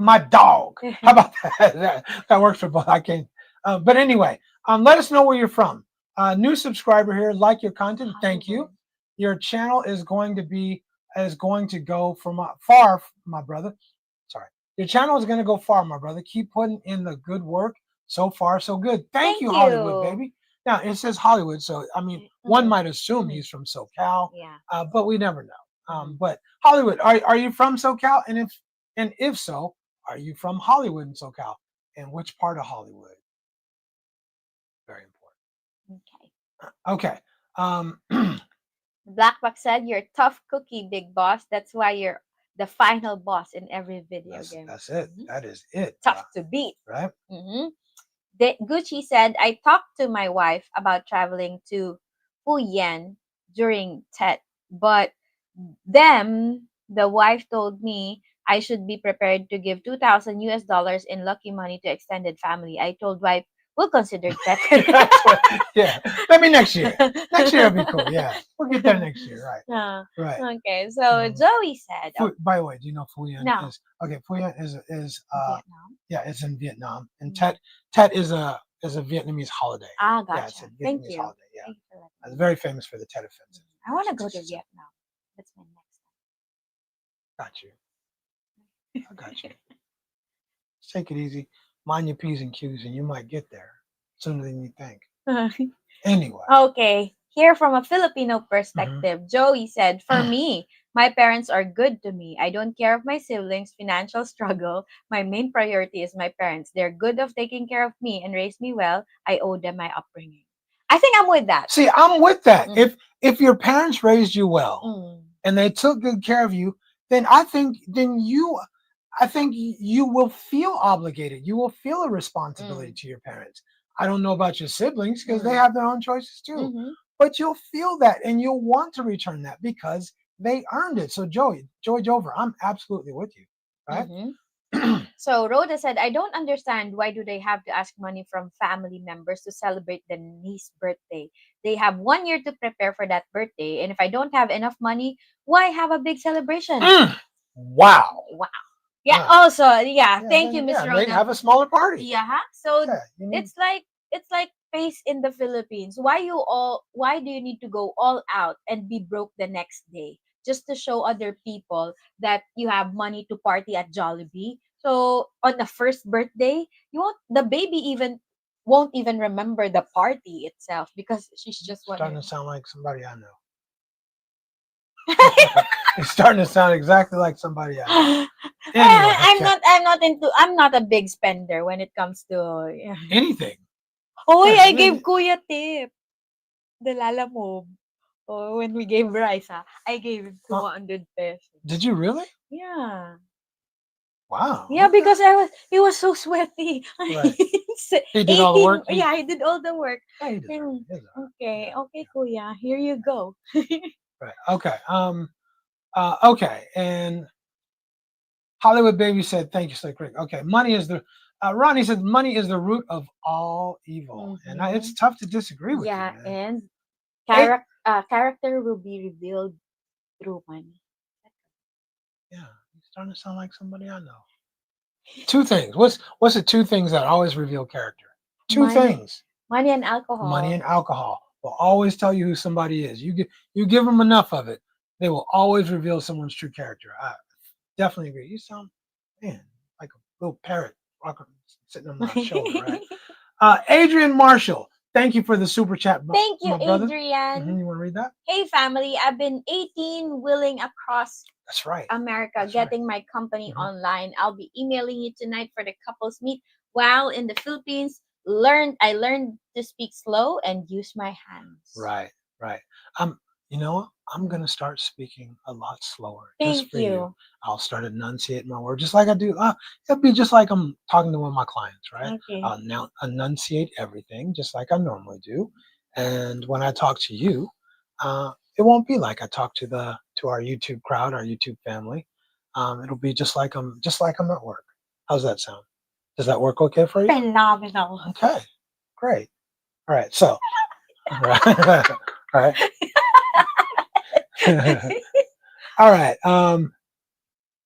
Speaker 1: my dog. How about that? That works for both. I can't. But anyway, let us know where you're from. New subscriber here. Like your content. Thank you. Your channel is going to go far, my brother. Sorry. Your channel is going to go far, my brother. Keep putting in the good work. So far, so good. Thank you, Hollywood baby. Now it says Hollywood, so I mean, one might assume he's from SoCal. Yeah. But we never know. But Hollywood, are you from SoCal? And if so, are you from Hollywood and SoCal? And which part of Hollywood? Very important. Okay.
Speaker 2: Blackback said, "You're tough cookie, big boss. That's why you're the final boss in every video game."
Speaker 1: That's it. That is it.
Speaker 2: Tough to beat.
Speaker 1: Right?
Speaker 2: Gucci said, "I talked to my wife about traveling to Fuyan during Tet, but the wife told me I should be prepared to give 2,000 US dollars in lucky money to extended family. I told wife, we'll consider Tet."
Speaker 1: Yeah, maybe next year. Next year will be cool. Yeah, we'll get there next year. Right. Right.
Speaker 2: Okay. So Joey said,
Speaker 1: by the way, do you know Fuyan is? Okay, Fuyan is
Speaker 2: Vietnam.
Speaker 1: Yeah, it's in Vietnam, and Tet is a Vietnamese holiday.
Speaker 2: Gotcha.
Speaker 1: Yeah, it's a Vietnamese
Speaker 2: Thank you.
Speaker 1: holiday. Yeah, it's very famous for the Tet offensive.
Speaker 2: I want to go to Vietnam. That's my next time.
Speaker 1: Got you. I got you. Just take it easy. Mind your P's and Q's, and you might get there sooner than you think. Anyway.
Speaker 2: Okay. Here from a Filipino perspective, Joey said, "For me, my parents are good to me. I don't care of my siblings' financial struggle. My main priority is my parents. They're good of taking care of me and raised me well. I owe them my upbringing." I think I'm with that.
Speaker 1: See, I'm with that. If your parents raised you well and they took good care of you, then I think you will feel obligated. You will feel a responsibility to your parents. I don't know about your siblings, because they have their own choices too. But you'll feel that, and you'll want to return that because they earned it. So Joey Jover, I'm absolutely with you. Right?
Speaker 2: So Rhoda said, "I don't understand, why do they have to ask money from family members to celebrate the niece's birthday? They have 1 year to prepare for that birthday, and if I don't have enough money, why have a big celebration?"
Speaker 1: Wow.
Speaker 2: Yeah. Also, thank you, Miss Rhoda.
Speaker 1: They have a smaller party.
Speaker 2: Yeah. So it's like face in the Philippines. Why do you need to go all out and be broke the next day just to show other people that you have money to party at Jollibee? So on the first birthday, the baby won't even remember the party itself because she's just
Speaker 1: starting to sound like somebody I know. It's starting to sound exactly like somebody else. Anyway,
Speaker 2: I'm not a big spender when it comes to
Speaker 1: anything.
Speaker 2: Oh, I gave Kuya tip. The Lala Move. Oh, when we gave rice, I gave him 200 pesos.
Speaker 1: Did you really?
Speaker 2: Yeah.
Speaker 1: Wow.
Speaker 2: Yeah, because he was so sweaty.
Speaker 1: Right. He did all the work.
Speaker 2: Yeah, he did all the work.
Speaker 1: Okay,
Speaker 2: Kuya, here you go.
Speaker 1: Right. Okay. Okay. And Hollywood Baby said, "Thank you, Slick Rick." Okay. Money is the Ronnie said, "Money is the root of all evil," and it's tough to disagree with you.
Speaker 2: Yeah, and character will be revealed through money.
Speaker 1: Yeah, you're starting to sound like somebody I know. Two things. What's the two things that always reveal character? Two things.
Speaker 2: Money and alcohol.
Speaker 1: Money and alcohol will always tell you who somebody is. You give them enough of it, they will always reveal someone's true character. I definitely agree. You sound, man, like a little parrot sitting on my shoulder, right? Adrian Marshall, Thank you for the super chat,
Speaker 2: Thank you,
Speaker 1: my brother.
Speaker 2: Adrian.
Speaker 1: You want to read that?
Speaker 2: Hey, family. I've been 18 willing across
Speaker 1: That's right.
Speaker 2: America,
Speaker 1: That's
Speaker 2: getting my company
Speaker 1: Mhm.
Speaker 2: online. I'll be emailing you tonight for the couples meet. While in the Philippines, I learned to speak slow and use my hands.
Speaker 1: Right, right. You know, I'm gonna start speaking a lot slower just
Speaker 2: Thank
Speaker 1: for you.
Speaker 2: you.
Speaker 1: I'll start enunciating my words just like I do. It'll be just like I'm talking to one of my clients, right?
Speaker 2: Okay.
Speaker 1: I'll now enunciate everything just like I normally do. And when I talk to you, it won't be like I talk to our YouTube crowd, our YouTube family. It'll be just like I'm at work. How's that sound? Does that work okay for you?
Speaker 2: Phenomenal.
Speaker 1: Okay, great. All right, so all right. All right. All right.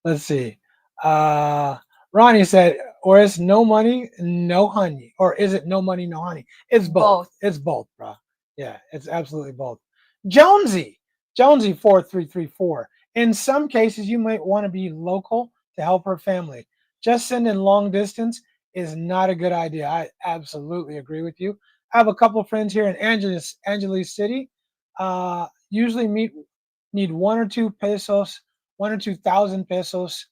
Speaker 1: Let's see. Ronnie said, or is no money, no honey, or is it no money, no honey? It's both.
Speaker 2: Both.
Speaker 1: It's both, bro. Yeah, it's absolutely both. Jonesy 4334. In some cases, you might want to be local to help her family. Just sending long distance is not a good idea. I absolutely agree with you. I have a couple of friends here in Angeles City. Usually need 1 or 2 pesos, 1 or 2 thousand pesos,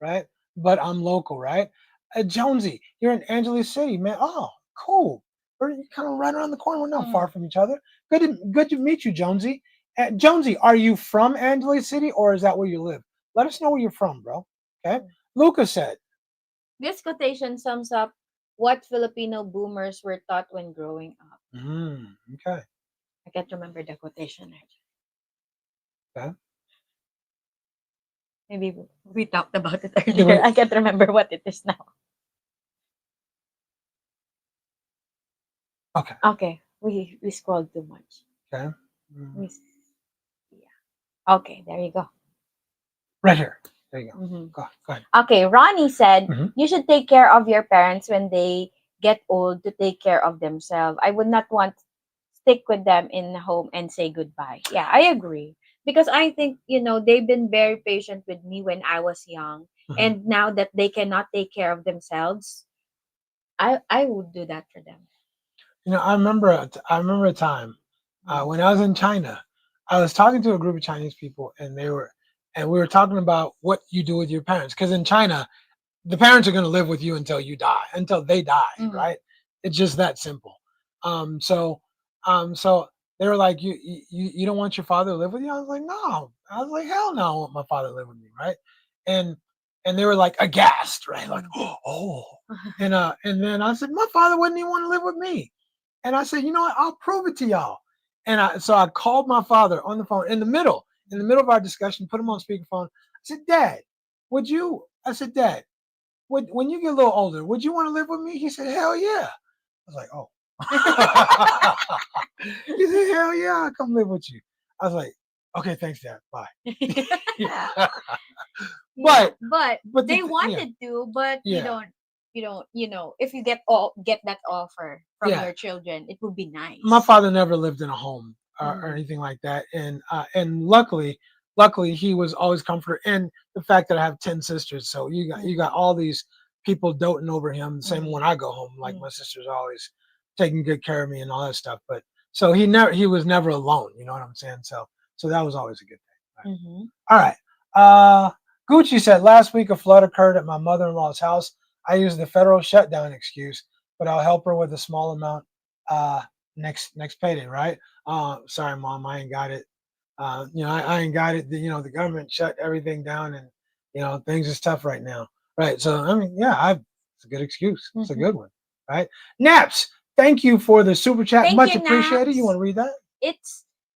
Speaker 1: right? But I'm local, right? Jonesy, you're in Angeles City, man. Oh, cool. We're kind of right around the corner. We're not far from each other. Good to meet you, Jonesy. Jonesy, are you from Angeles City or is that where you live? Let us know where you're from, bro. Okay. Lucas said,
Speaker 2: This quotation sums up what Filipino boomers were taught when growing up.
Speaker 1: okay.
Speaker 2: I can't remember the quotation.
Speaker 1: Okay.
Speaker 2: Maybe we talked about it earlier. I can't remember what it is now.
Speaker 1: Okay.
Speaker 2: Okay. We scrolled too much.
Speaker 1: Okay.
Speaker 2: Yeah. Okay, there you go.
Speaker 1: Right here. There you go.
Speaker 2: Mm-hmm.
Speaker 1: Go ahead.
Speaker 2: Okay, Ronnie said
Speaker 1: Mhm.
Speaker 2: you should take care of your parents when they get old to take care of themselves. I would not want to stick with them in the home and say goodbye. Yeah, I agree. Because I think, they've been very patient with me when I was young.
Speaker 1: Mhm.
Speaker 2: And now that they cannot take care of themselves, I would do that for them.
Speaker 1: I remember a time when I was in China. I was talking to a group of Chinese people, and we were talking about what you do with your parents. Because in China, the parents are going to live with you until they die,
Speaker 2: Mhm.
Speaker 1: right? It's just that simple. So they were like, you don't want your father to live with you? I was like, no. I was like, hell no, I want my father to live with me, right? And they were like aghast, right? Like, oh. And then I said, my father wouldn't even want to live with me. And I said, you know what? I'll prove it to y'all. So I called my father on the phone in the middle of our discussion, put him on speakerphone. I said, Dad, Dad, when you get a little older, would you want to live with me? He said, hell yeah. I was like, oh. He said, hell yeah, I'll come live with you. I was like, okay, thanks, Dad. Bye.
Speaker 2: But they wanted to, but
Speaker 1: Yeah.
Speaker 2: you don't, if you get that offer from your children, it would be nice.
Speaker 1: My father never lived in a home or anything like that, and luckily he was always comforted. And the fact that I have 10 sisters, so you got all these people doting over him. Same when I go home, like my sisters are always taking good care of me and all that stuff. But so he was never alone. You know what I'm saying? So that was always a good thing. Right? All right. Gucci said last week a flood occurred at my mother-in-law's house. I used the federal shutdown excuse, but I'll help her with a small amount next payday, right? Sorry, Mom, I ain't got it. I ain't got it. The government shut everything down, and things is tough right now, right? So I mean, yeah, it's a good excuse. It's a good one, right? Naps, thank you for the super chat. Much appreciated.
Speaker 2: Naps.
Speaker 1: You want to read that?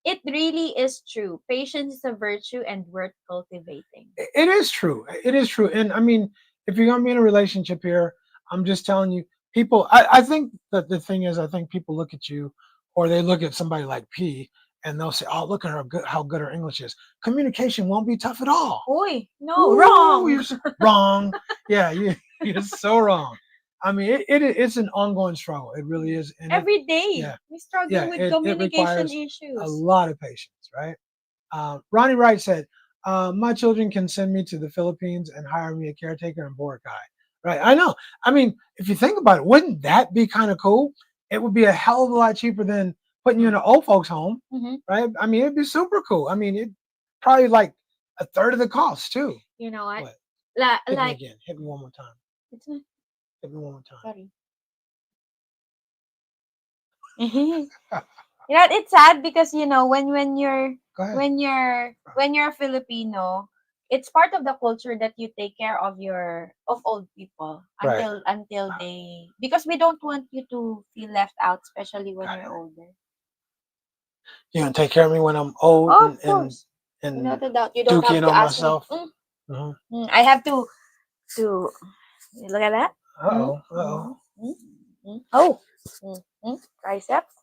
Speaker 2: It really is true. Patience is a virtue and worth cultivating.
Speaker 1: It is true. It is true. And I mean, if you're gonna be in a relationship here, I'm just telling you, people. I think that the thing is, I think people look at you, or they look at somebody like P, and they'll say, "Oh, look at her, how good her English is. Communication won't be tough at all."
Speaker 2: Oy, no, wrong.
Speaker 1: You're wrong. Yeah, you're so wrong. I mean, it's an ongoing struggle. It really is. And
Speaker 2: every day we struggle with communication issues.
Speaker 1: A lot of patience, right? Ronnie Wright said, my children can send me to the Philippines and hire me a caretaker in Boracay. Right? I know. I mean, if you think about it, wouldn't that be kind of cool? it would be a hell of a lot cheaper than putting you in an old folks home, right? I mean, it'd be super cool. I mean, it probably like a third of the cost too.
Speaker 2: You know what?
Speaker 1: What? Hit me
Speaker 2: Like
Speaker 1: again. Hit me one more time.
Speaker 2: it's not,
Speaker 1: Hit me one more time.
Speaker 2: sorry. You know, it's sad because you know when you're
Speaker 1: Go ahead.
Speaker 2: when you're a Filipino, it's part of the culture that you take care of old people
Speaker 1: Right.
Speaker 2: until they, because we don't want you to feel left out, especially when you're older.
Speaker 1: You're gonna take care of me when I'm old
Speaker 2: Oh, of
Speaker 1: and
Speaker 2: course.
Speaker 1: and
Speaker 2: Without a doubt, you don't have
Speaker 1: dookie
Speaker 2: to
Speaker 1: on
Speaker 2: ask
Speaker 1: myself.
Speaker 2: me. I have to look at that. Oh, triceps.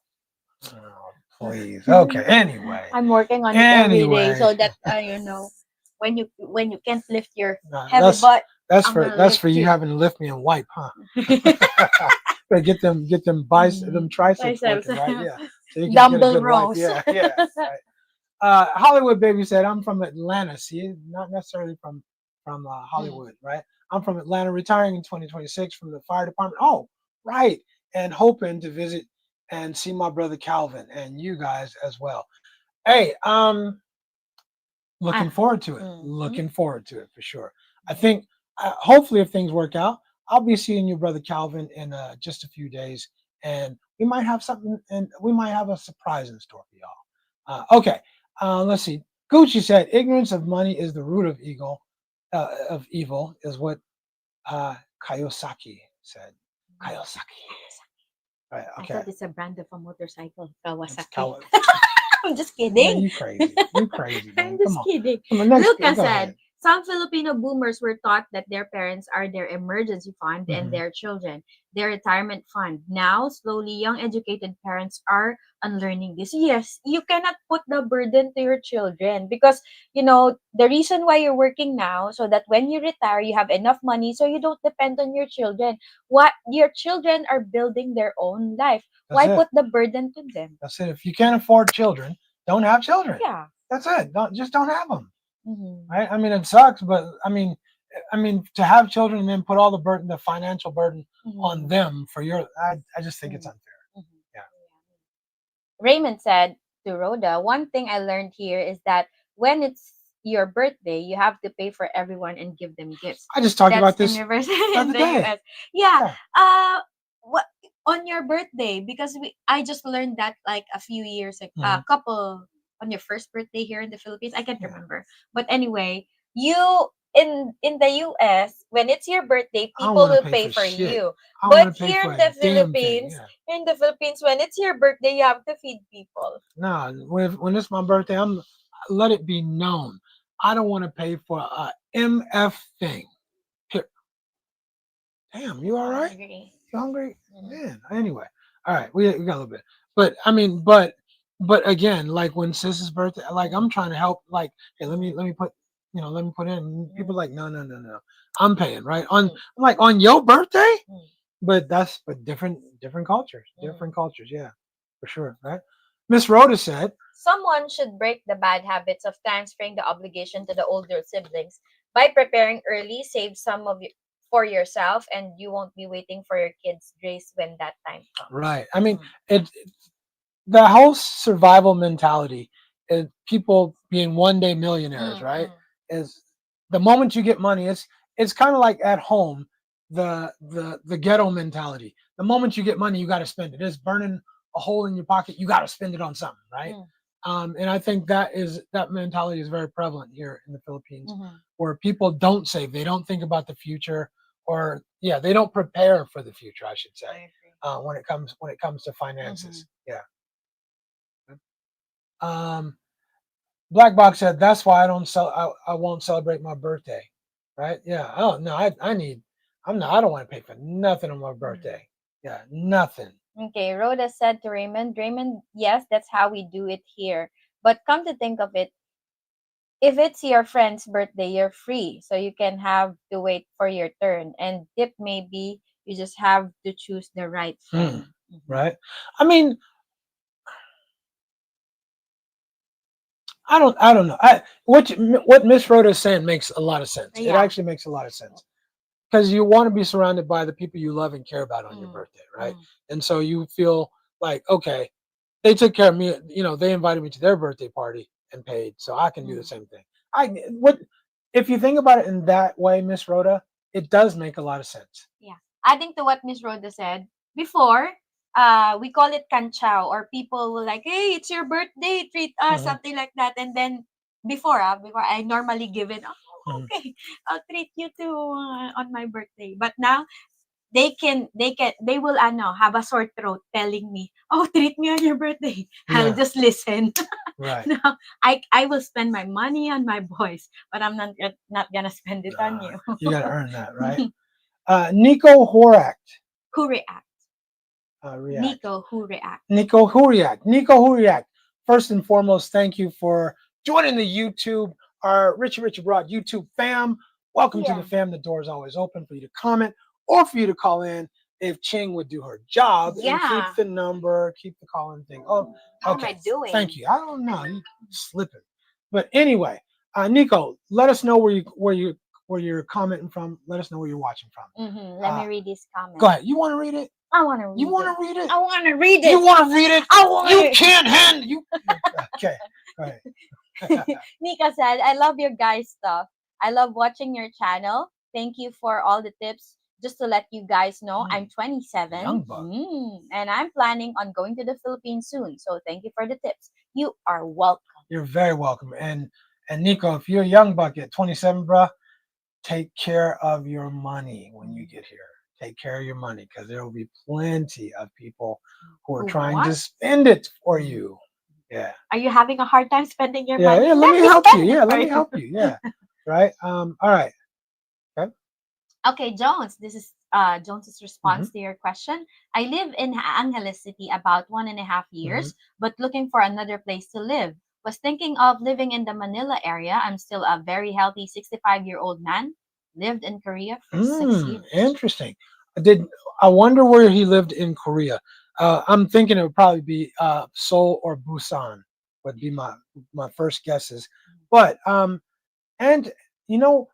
Speaker 1: Oh, please. Okay. Anyway.
Speaker 2: I'm working on it every day so that you know when you can't lift your heavy butt.
Speaker 1: That's
Speaker 2: I'm
Speaker 1: for you having to lift me and wipe, huh? But get them them triceps working, right? Yeah. So you can
Speaker 2: Dumbbell
Speaker 1: get a good
Speaker 2: rows.
Speaker 1: wipe. Yeah. Right. Hollywood Baby said, I'm from Atlanta. See, not necessarily from Hollywood, right? I'm from Atlanta, retiring in 2026 from the fire department. Oh, right. And hoping to visit and see my brother Calvin and you guys as well. Hey, looking forward to it. Looking forward to it for sure. I think hopefully if things work out, I'll be seeing your brother Calvin in just a few days, and we might have something, and we might have a surprise in store for y'all. Okay, let's see. Gucci said, "Ignorance of money is the root of evil," is what Kiyosaki said. Kiyosaki. Right. Okay.
Speaker 2: I thought it's a brand of a motorcycle, Kawasaki.
Speaker 1: Kawa-
Speaker 2: I'm just
Speaker 1: Man,
Speaker 2: kidding.
Speaker 1: you crazy. You crazy, man.
Speaker 2: I'm just kidding.
Speaker 1: Come on, next,
Speaker 2: Luca
Speaker 1: go
Speaker 2: said,
Speaker 1: ahead.
Speaker 2: some Filipino boomers were taught that their parents are their emergency fund and their children, their retirement fund. Now, slowly, young educated parents are unlearning this. Yes, you cannot put the burden to your children because, you know, the reason why you're working now, so that when you retire, you have enough money so you don't depend on your children. What your children are building their own life. Why put the burden to them?
Speaker 1: That's it. If you can't afford children, don't have children.
Speaker 2: Yeah.
Speaker 1: That's it. Don't have them. Right? I mean, it sucks, but I mean, to have children and then put all the burden, the financial burden on them for your, I just think it's unfair. Yeah.
Speaker 2: Raymond said to Rhoda, one thing I learned here is that when it's your birthday, you have to pay for everyone and give them gifts.
Speaker 1: I just talked
Speaker 2: That's
Speaker 1: about this
Speaker 2: universal
Speaker 1: the
Speaker 2: in
Speaker 1: other
Speaker 2: the
Speaker 1: day.
Speaker 2: US. Yeah. What on your birthday? Because I just learned that like a few years ago, a couple on your first birthday here in the Philippines. I can't remember. But anyway, you in the US, when it's your birthday, people will pay for you. But here in the Philippines, when it's your birthday, you have to feed people.
Speaker 1: No, when it's my birthday, let it be known. I don't want to pay for a MF thing. Here. Damn, you all right?
Speaker 2: Hungry.
Speaker 1: You hungry? Man. Anyway, all right, we got a little bit, but I mean, but again, like when Sis's birthday, like I'm trying to help. Like, hey, let me put, let me put in. People are like, no, I'm paying, right? I'm like, on your birthday, but different cultures, yeah, for sure, right? Miss Rhoda said,
Speaker 2: someone should break the bad habits of transferring the obligation to the older siblings by preparing early, save some of for yourself, and you won't be waiting for your kids' grace when that time comes.
Speaker 1: Right. I mean, the whole survival mentality is people being one day millionaires, right? Is the moment you get money, it's kind of like at home, the ghetto mentality. The moment you get money, you got to spend it. It's burning a hole in your pocket. You got to spend it on something, right? And I think that mentality is very prevalent here in the Philippines, where people don't save, they don't think about the future, or they don't prepare for the future, I should say, when it comes to finances. Yeah. Black Box said, that's why I won't celebrate my birthday, right? Yeah. Oh no, I don't want to pay for nothing on my birthday. Yeah, nothing.
Speaker 2: Okay, Rhoda said to Raymond, yes, that's how we do it here. But come to think of it, if it's your friend's birthday, you're free. So you can have to wait for your turn. And tip maybe you just have to choose the right friend.
Speaker 1: Right. I mean, I don't know. What Miss Rhoda is saying makes a lot of sense. It actually makes a lot of sense. because you want to be surrounded by the people you love and care about on your birthday, right? And so you feel like, okay, they took care of me. You know, they invited me to their birthday party and paid, so I can do the same thing. If you think about it in that way, Miss Rhoda, it does make a lot of sense.
Speaker 2: Yeah. Adding to what Miss Rhoda said, before, we call it kanchao, or people will like, hey, it's your birthday, treat us, something like that. And then before I normally give it, oh, okay, I'll treat you too on my birthday. But now they will have a sore throat telling me, oh, treat me on your birthday. I'll just listen.
Speaker 1: Right.
Speaker 2: No, I will spend my money on my boys, but I'm not gonna spend it on you.
Speaker 1: You gotta earn that, right? Nico Horak.
Speaker 2: Who react?
Speaker 1: React.
Speaker 2: Nico who react.
Speaker 1: Nico Huriak. Nico Huriak. First and foremost, thank you for joining the YouTube, our Richie Rich Abroad YouTube fam. Welcome to the fam. The door is always open for you to comment or for you to call in if Cheng would do her job and keep the number, keep the call-in thing. Oh,
Speaker 2: How
Speaker 1: okay.
Speaker 2: am I doing?
Speaker 1: Thank you. I don't know. You slipping. But anyway, Nico, let us know where you're commenting from. Let us know where you're watching from.
Speaker 2: Let me read this comment.
Speaker 1: Go ahead. You want to read it?
Speaker 2: I want to read it.
Speaker 1: You want to read it?
Speaker 2: I want to read it.
Speaker 1: You want to read it?
Speaker 2: I want
Speaker 1: You
Speaker 2: it.
Speaker 1: can't handle you. Okay. Go ahead.
Speaker 2: Nika said, I love your guys' stuff. I love watching your channel. Thank you for all the tips. Just to let you guys know, I'm 27
Speaker 1: Young buck.
Speaker 2: and I'm planning on going to the Philippines soon. So thank you for the tips. You are welcome.
Speaker 1: You're very welcome. And Nico, if you're a young buck at 27, bruh, take care of your money when you get here. Take care of your money, because there will be plenty of people who are trying to spend it for you. Yeah.
Speaker 2: Are you having a hard time spending your money?
Speaker 1: Yeah, let me help you. Yeah, let me help you. Yeah. Right. All right. Okay.
Speaker 2: Okay, Jones. This is Jones's response to your question. I live in Angeles City about 1.5 years, but looking for another place to live. Was thinking of living in the Manila area. I'm still a very healthy 65-year-old man. Lived in Korea for 6 years.
Speaker 1: Interesting. I wonder where he lived in Korea? I'm thinking it would probably be Seoul or Busan would be my first guesses. But and you know,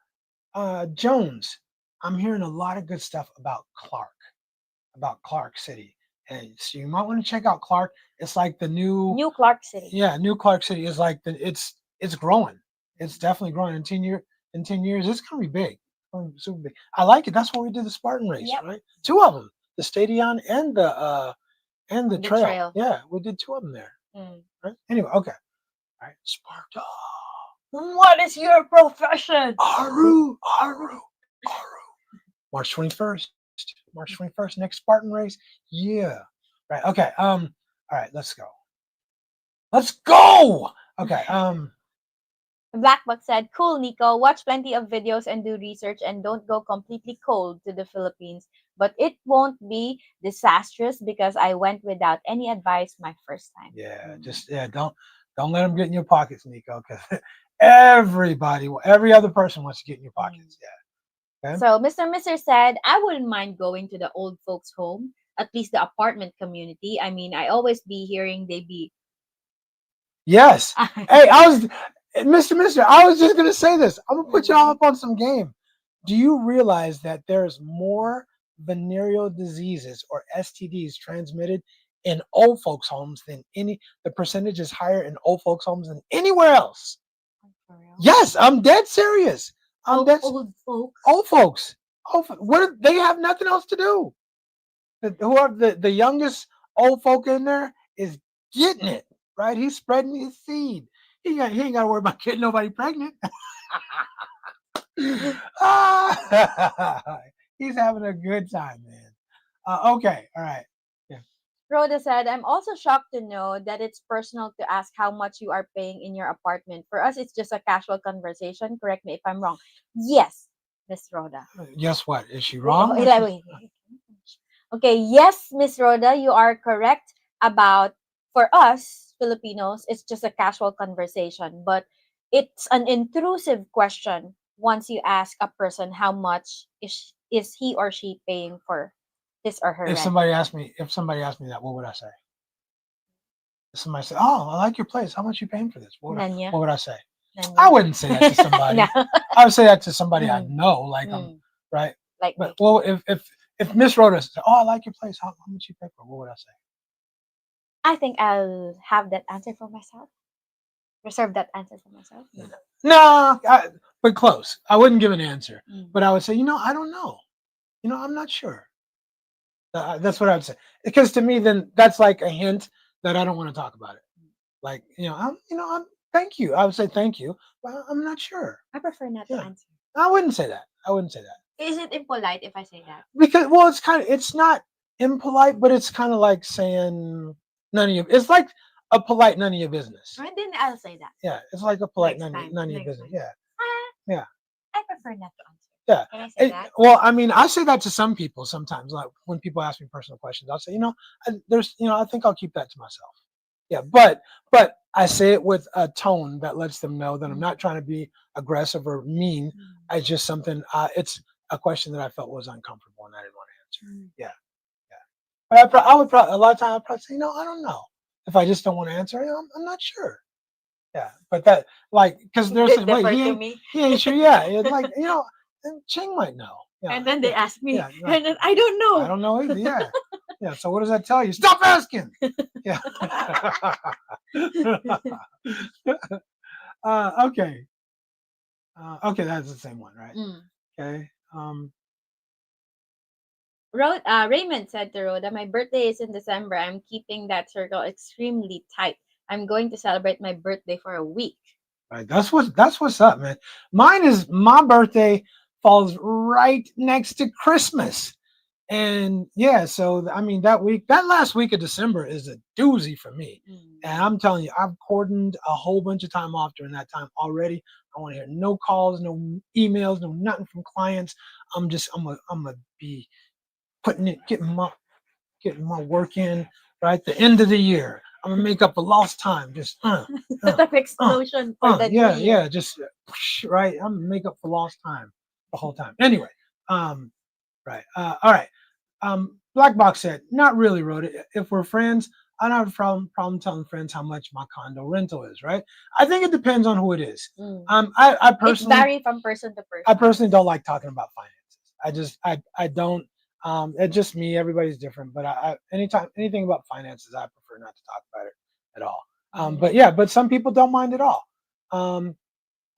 Speaker 1: Jones, I'm hearing a lot of good stuff about Clark City, and so you might want to check out Clark. It's like the new
Speaker 2: Clark City.
Speaker 1: Yeah, New Clark City is like it's growing. It's definitely growing. In 10 years, it's gonna be big. Super big. I like it. That's where we did the Spartan race, right? 2 of them, the stadion and the trail. Yeah, we did 2 of them there. Right? Anyway, okay. All right, Sparta.
Speaker 2: What is your profession?
Speaker 1: Aru. March 21st. Next Spartan race. Yeah. Right. Okay. All right. Let's go. Okay.
Speaker 2: Blackbuck said, cool, Nico. Watch plenty of videos and do research, and don't go completely cold to the Philippines. But it won't be disastrous because I went without any advice my first time.
Speaker 1: Yeah. Don't let them get in your pockets, Nico, because every other person wants to get in your pockets. Yeah. Okay?
Speaker 2: So Mr. said, I wouldn't mind going to the old folks' home, at least the apartment community. I mean, I always be hearing they be.
Speaker 1: Yes. Hey, Mr. I was just gonna say this. I'm gonna put y'all up on some game. Do you realize that there's more venereal diseases or STDs transmitted in old folks' homes than the percentage is higher in old folks' homes than anywhere else? Yes, I'm dead serious.
Speaker 2: Old folks.
Speaker 1: What they have nothing else to do. Whoever the youngest old folk in there is getting it, right? He's spreading his seed. He ain't got to worry about getting nobody pregnant. He's having a good time, man. Okay, all right. Yeah.
Speaker 2: Rhoda said, I'm also shocked to know that it's personal to ask how much you are paying in your apartment. For us, it's just a casual conversation. Correct me if I'm wrong. Yes, Miss Rhoda.
Speaker 1: Guess what? Is she wrong?
Speaker 2: Wait. Okay, yes, Miss Rhoda, you are correct about, for us Filipinos, it's just a casual conversation, but it's an intrusive question once you ask a person how much is he or she paying for his or her rent.
Speaker 1: If somebody asked me that, what would I say? If somebody said, "Oh, I like your place. How much are you paying for this?" What would I say? I wouldn't say that to somebody.
Speaker 2: No.
Speaker 1: I would say that to somebody I know, like right.
Speaker 2: like
Speaker 1: But
Speaker 2: me.
Speaker 1: well, if Miss Rhoda said, "Oh, I like your place. How much you pay for?" What would I say?
Speaker 2: I think I'll have that answer for myself. Reserve that answer for myself. No.
Speaker 1: No, but close. I wouldn't give an answer,
Speaker 2: Mm.
Speaker 1: but I would say, I don't know. I'm not sure. That's what I would say. Because to me, then that's like a hint that I don't want to talk about it. Like, I'm thank you. I would say thank you, but I'm not sure.
Speaker 2: I prefer not to
Speaker 1: Yeah.
Speaker 2: answer.
Speaker 1: I wouldn't say that.
Speaker 2: Is it impolite if I say that?
Speaker 1: Because, well, it's not impolite, but it's kind of like saying none of your. It's like a polite none of your business.
Speaker 2: Right, then I'll say that.
Speaker 1: Yeah, it's like a polite
Speaker 2: Next
Speaker 1: none,
Speaker 2: time.
Speaker 1: none of your
Speaker 2: Next
Speaker 1: business.
Speaker 2: time.
Speaker 1: Yeah,
Speaker 2: Ah,
Speaker 1: yeah,
Speaker 2: I prefer not to answer.
Speaker 1: yeah.
Speaker 2: Can I say that?
Speaker 1: Well, I mean, I say that to some people sometimes. Like when people ask me personal questions, I'll say, I think I'll keep that to myself. Yeah, but I say it with a tone that lets them know that I'm not trying to be aggressive or mean. It's just something. It's a question that I felt was uncomfortable and I didn't want to answer. Yeah, yeah. But I would probably a lot of times I'd probably say, I don't know. If I just don't want to answer, I'm not sure. Yeah, but that because there's wait he ain't sure. Yeah, it's like Cheng might know. Yeah,
Speaker 2: And then they ask me,
Speaker 1: yeah,
Speaker 2: and then I don't know.
Speaker 1: I don't know either. Yeah, yeah. So what does that tell you? Stop asking. Yeah. Okay. Okay, that's the same one, right? Okay.
Speaker 2: Raymond said to Rhoda, my birthday is in December. I'm keeping that circle extremely tight. I'm going to celebrate my birthday for a week.
Speaker 1: Right. That's what's up, man. My birthday falls right next to Christmas. And yeah, so I mean that last week of December is a doozy for me. And I'm telling you, I've cordoned a whole bunch of time off during that time already. I want to hear no calls, no emails, no nothing from clients. I'm gonna be getting my work in right the end of the year. I'm gonna make up for lost time. Just
Speaker 2: explosion for the
Speaker 1: yeah,
Speaker 2: new year.
Speaker 1: yeah, just right. I'm gonna make up for lost time the whole time. Anyway, right. All right. Black Box said, not really, wrote it. If we're friends, I don't have a problem telling friends how much my condo rental is, right? I think it depends on who it is. I personally,
Speaker 2: it varies from person to person.
Speaker 1: I personally don't like talking about finances. I don't. It's just me. Everybody's different, but anything about finances, I prefer not to talk about it at all. But yeah, but some people don't mind at all.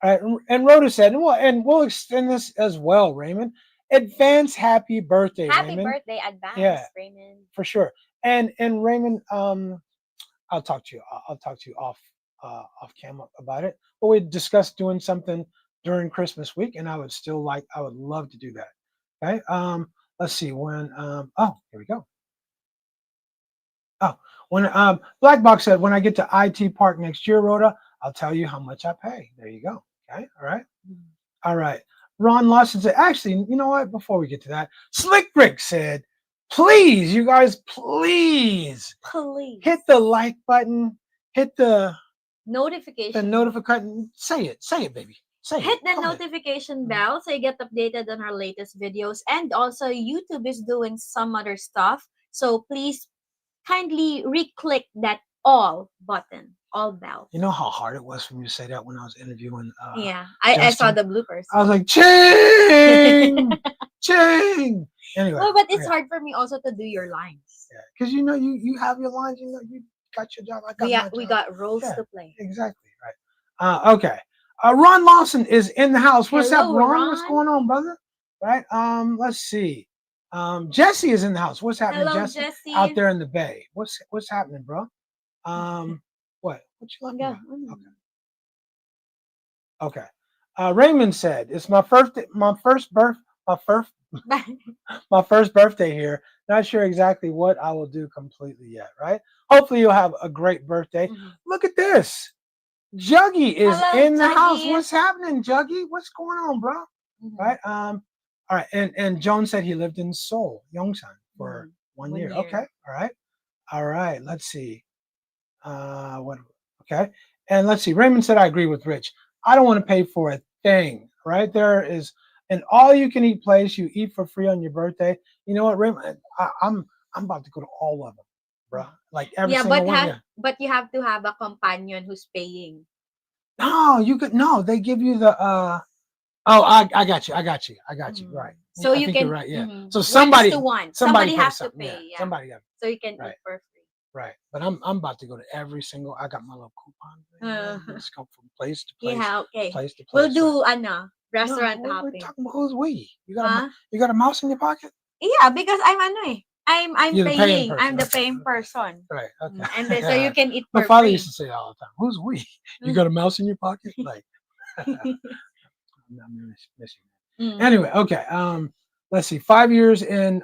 Speaker 1: Right, and Rhoda said, and we'll extend this as well, Raymond. Advance happy birthday,
Speaker 2: Happy
Speaker 1: Raymond.
Speaker 2: birthday, advance,
Speaker 1: Yeah,
Speaker 2: Raymond.
Speaker 1: for sure. And Raymond, I'll talk to you. I'll talk to you off camera about it. But we discussed doing something during Christmas week, and I would love to do that. Okay. Let's see when. Oh, here we go. Oh, when Black Box said, when I get to IT Park next year, Rhoda, I'll tell you how much I pay. There you go. Okay. All right. All right. Ron Lawson said, actually, you know what? Before we get to that, Slick Rick said, please, you guys, please hit the like button, hit the notification. Say it, baby. Say
Speaker 2: hit
Speaker 1: it.
Speaker 2: the notification bell so you get updated on our latest videos. And also, YouTube is doing some other stuff. So please kindly re-click that all button, all bell.
Speaker 1: You know how hard it was for me to say that when I was interviewing
Speaker 2: yeah, I saw the bloopers.
Speaker 1: I was like, Cheng! Cheng! Anyway.
Speaker 2: Well, but it's hard for me also to do your lines.
Speaker 1: Yeah, because you have your lines, you got your job. I got my job.
Speaker 2: We got roles to play.
Speaker 1: Exactly, right. Okay. Ron Lawson is in the house. What's up, Ron? What's going on, brother? Right. Let's see. Jesse is in the house. What's happening, Jesse? Out there in the bay. What's happening, bro? What you like?
Speaker 2: Yeah.
Speaker 1: Okay. Raymond said, "It's my first birthday here. Not sure exactly what I will do completely yet. Right? Hopefully, you'll have a great birthday. Look at this. Juggy is in the house. What's happening, Juggy? What's going on, bro? Right? All right. And Joan said he lived in Seoul, Yongsan, for 1 year. Okay. All right. Let's see. What? Okay. And let's see. Raymond said, I agree with Rich. I don't want to pay for a thing. Right? There is an all-you-can-eat place. You eat for free on your birthday. You know what, Raymond? I'm about to go to all of them, bro. Like every single one.
Speaker 2: But you have to have a companion who's paying.
Speaker 1: No, you could. No, they give you the Oh, I got you. I got you. Right.
Speaker 2: So
Speaker 1: I
Speaker 2: you
Speaker 1: think
Speaker 2: can.
Speaker 1: you're right. Yeah.
Speaker 2: Mhm.
Speaker 1: So
Speaker 2: 1:1. Somebody
Speaker 1: pays
Speaker 2: has to
Speaker 1: something.
Speaker 2: pay.
Speaker 1: Yeah.
Speaker 2: Yeah.
Speaker 1: Somebody got.
Speaker 2: So you can
Speaker 1: Right.
Speaker 2: eat for free.
Speaker 1: Right. But I'm about to go to every single. I got my little coupon thing. Just go from place to place.
Speaker 2: Yeah. Okay.
Speaker 1: Place to place.
Speaker 2: We'll do
Speaker 1: No,
Speaker 2: restaurant
Speaker 1: we're
Speaker 2: hopping.
Speaker 1: talking about who's we.
Speaker 2: Huh?
Speaker 1: You got a mouse in your pocket?
Speaker 2: Yeah, because I'm
Speaker 1: You're the paying
Speaker 2: paying.
Speaker 1: person.
Speaker 2: I'm the
Speaker 1: Okay,
Speaker 2: paying
Speaker 1: okay.
Speaker 2: person.
Speaker 1: Right. Okay.
Speaker 2: And then, so you can eat
Speaker 1: My
Speaker 2: for
Speaker 1: father
Speaker 2: free.
Speaker 1: used to say all the time, "Who's we? You got a mouse in your pocket?" Like, I'm missing that. Anyway, okay. Let's see. 5 years in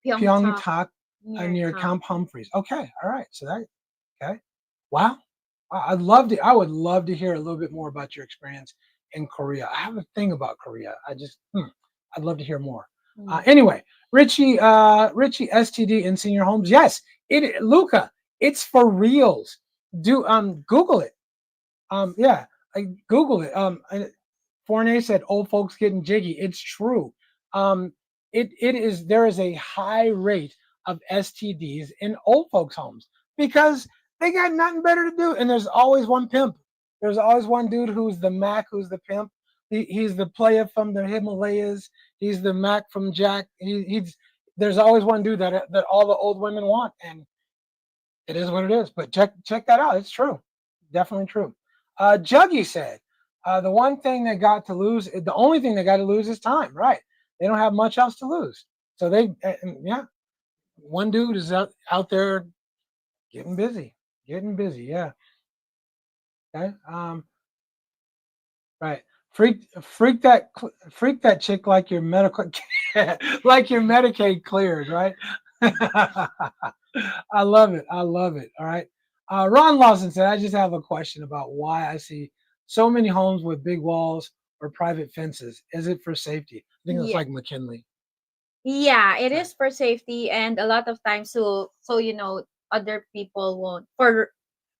Speaker 1: Pyeongtaek near Camp Humphreys. Okay. All right. So that. Okay. Wow. I would love to hear a little bit more about your experience in Korea. I have a thing about Korea. I'd love to hear more. Anyway, Richie STD in senior homes. Yes, Luca, it's for reals. Do Google it. Yeah, Google it. Fournier said old folks getting jiggy. It's true. Um, it is there is a high rate of STDs in old folks homes because they got nothing better to do. And there's always one pimp. There's always one dude who's the Mac, who's the pimp. He's the player from the Himalayas. He's the Mac from Jack. There's always one dude that all the old women want, and it is what it is. But check that out. It's true, definitely true. Juggy said, the only thing they got to lose is time. Right? They don't have much else to lose. So one dude is out there getting busy. Yeah. Okay. Right. Freak that chick like your medical like your Medicaid cleared, right? I love it. All right. Ron Lawson said, I just have a question about why I see so many homes with big walls or private fences. Is it for safety? I think it's like McKinley.
Speaker 2: Yeah, it is for safety, and a lot of times so other people won't for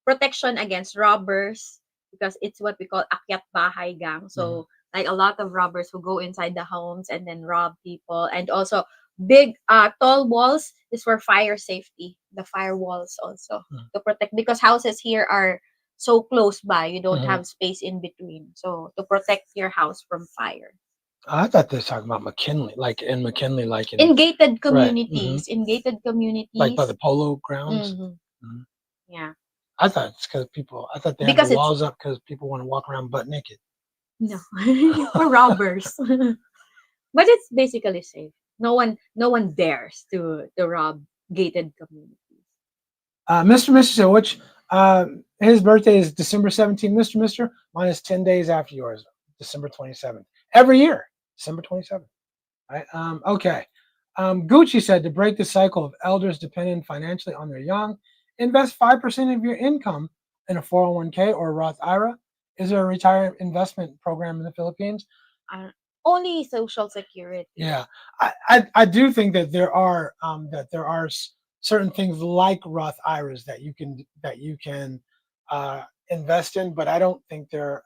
Speaker 2: protection against robbers, because it's what we call akyat bahay gang. So like a lot of robbers who go inside the homes and then rob people, and also big tall walls is for fire safety. The fire walls also to protect, because houses here are so close by, you don't have space in between. So to protect your house from fire.
Speaker 1: I thought they were talking about McKinley, like in McKinley, like
Speaker 2: in gated communities,
Speaker 1: like by the polo grounds.
Speaker 2: Yeah.
Speaker 1: I thought it's because I thought they had the walls up because people want to walk around butt naked.
Speaker 2: No, for robbers. But it's basically safe. No one dares to rob gated communities.
Speaker 1: Mr. said, which his birthday is December 17th. Mr. Mine is 10 days after yours, December 27th. Every year, December 27th. Right? Okay. Gucci said, to break the cycle of elders dependent financially on their young, invest 5% of your income in a 401k or a Roth IRA. Is there a retirement investment program in the Philippines?
Speaker 2: Only Social Security.
Speaker 1: Yeah, I do think that there are certain things like Roth IRAs that you can invest in, but I don't think they're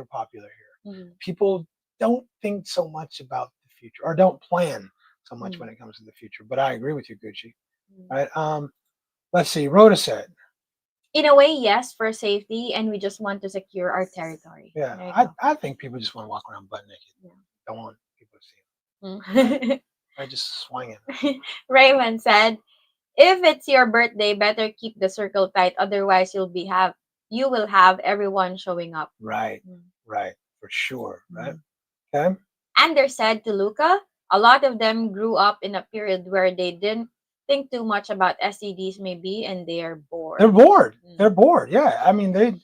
Speaker 1: popular here. People don't think so much about the future, or don't plan so much when it comes to the future. But I agree with you, Gucci. Right? Let's see. Rhoda said,
Speaker 2: in a way, yes, for safety, and we just want to secure our territory.
Speaker 1: Yeah, I think people just want to walk around butt naked. Yeah. Don't want people to see them. I just swinging.
Speaker 2: Raymond said, if it's your birthday, better keep the circle tight, otherwise you will have everyone showing up.
Speaker 1: Right, for sure. Right. Okay.
Speaker 2: Anders said to Luca, a lot of them grew up in a period where they didn't think too much about STDs maybe, and they are bored.
Speaker 1: They're bored. Yeah. I mean, they're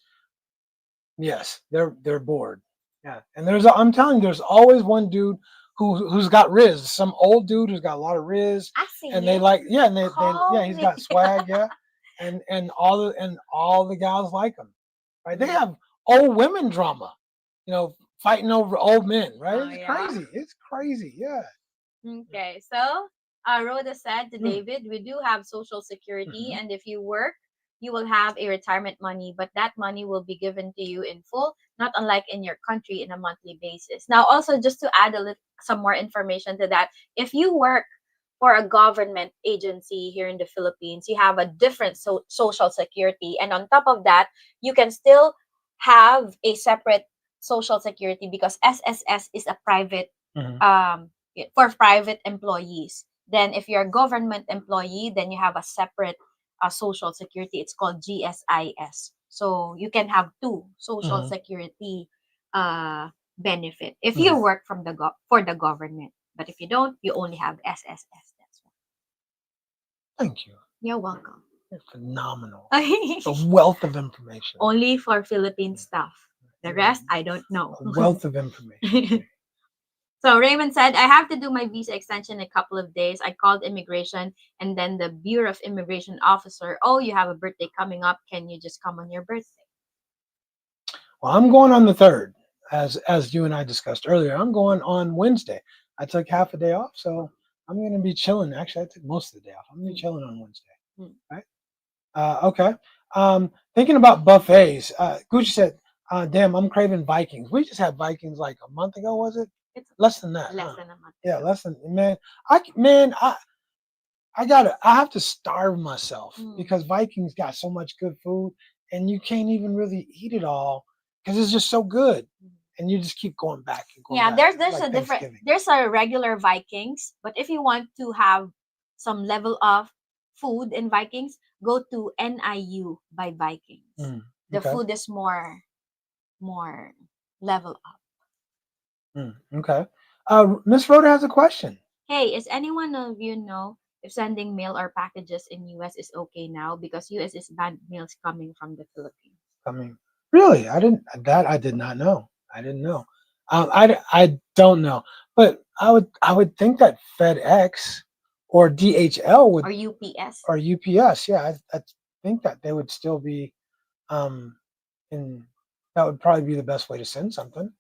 Speaker 1: bored. Yeah. And I'm telling you, there's always one dude who's got riz, some old dude who's got a lot of riz, and they like, he's got swag, yeah, and all the gals like him, right? They have old women drama, fighting over old men, right? It's crazy, yeah.
Speaker 2: Okay, so Rhoda said to David, we do have Social Security, and if you work, you will have a retirement money, but that money will be given to you in full, not unlike in your country in a monthly basis. Now, also, just to add some more information to that, if you work for a government agency here in the Philippines, you have a different Social Security, and on top of that, you can still have a separate Social Security because SSS is a private
Speaker 1: Mhm.
Speaker 2: for private employees. Then if you're a government employee, then you have a separate Social Security. It's called GSIS. So you can have two Social
Speaker 1: Mhm.
Speaker 2: Security benefit if you work from for the government. But if you don't, you only have SSS. That's why.
Speaker 1: Thank you.
Speaker 2: You're welcome.
Speaker 1: You're phenomenal. A wealth of information.
Speaker 2: Only for Philippine stuff. The rest, I don't know.
Speaker 1: A wealth of information.
Speaker 2: So Raymond said, I have to do my visa extension in a couple of days. I called immigration and then the Bureau of Immigration officer, oh, you have a birthday coming up. Can you just come on your birthday?
Speaker 1: Well, I'm going on the 3rd, as you and I discussed earlier. I'm going on Wednesday. I took half a day off, so I'm going to be chilling. Actually, I took most of the day off. I'm going to be chilling on Wednesday. Right? Okay. Thinking about buffets. Gucci said, damn, I'm craving Vikings. We just had Vikings like a month ago, was it?
Speaker 2: It's
Speaker 1: less than that.
Speaker 2: Less than a month.
Speaker 1: Yeah, less than, man. I have to starve myself because Vikings got so much good food and you can't even really eat it all because it's just so good. And you just keep going back and going back.
Speaker 2: There's
Speaker 1: like
Speaker 2: a different, there's a regular Vikings, but if you want to have some level of food in Vikings, go to NIU by Vikings. The food is more level up.
Speaker 1: Okay. Miss Rhoda has a question.
Speaker 2: Hey, is anyone of you know if sending mail or packages in US is okay now because US is banned mails coming from the Philippines?
Speaker 1: Really? I did not know. I didn't know. I don't know, but I would think that FedEx or DHL would,
Speaker 2: or
Speaker 1: UPS. Yeah, I think that they would still be, in that would probably be the best way to send something.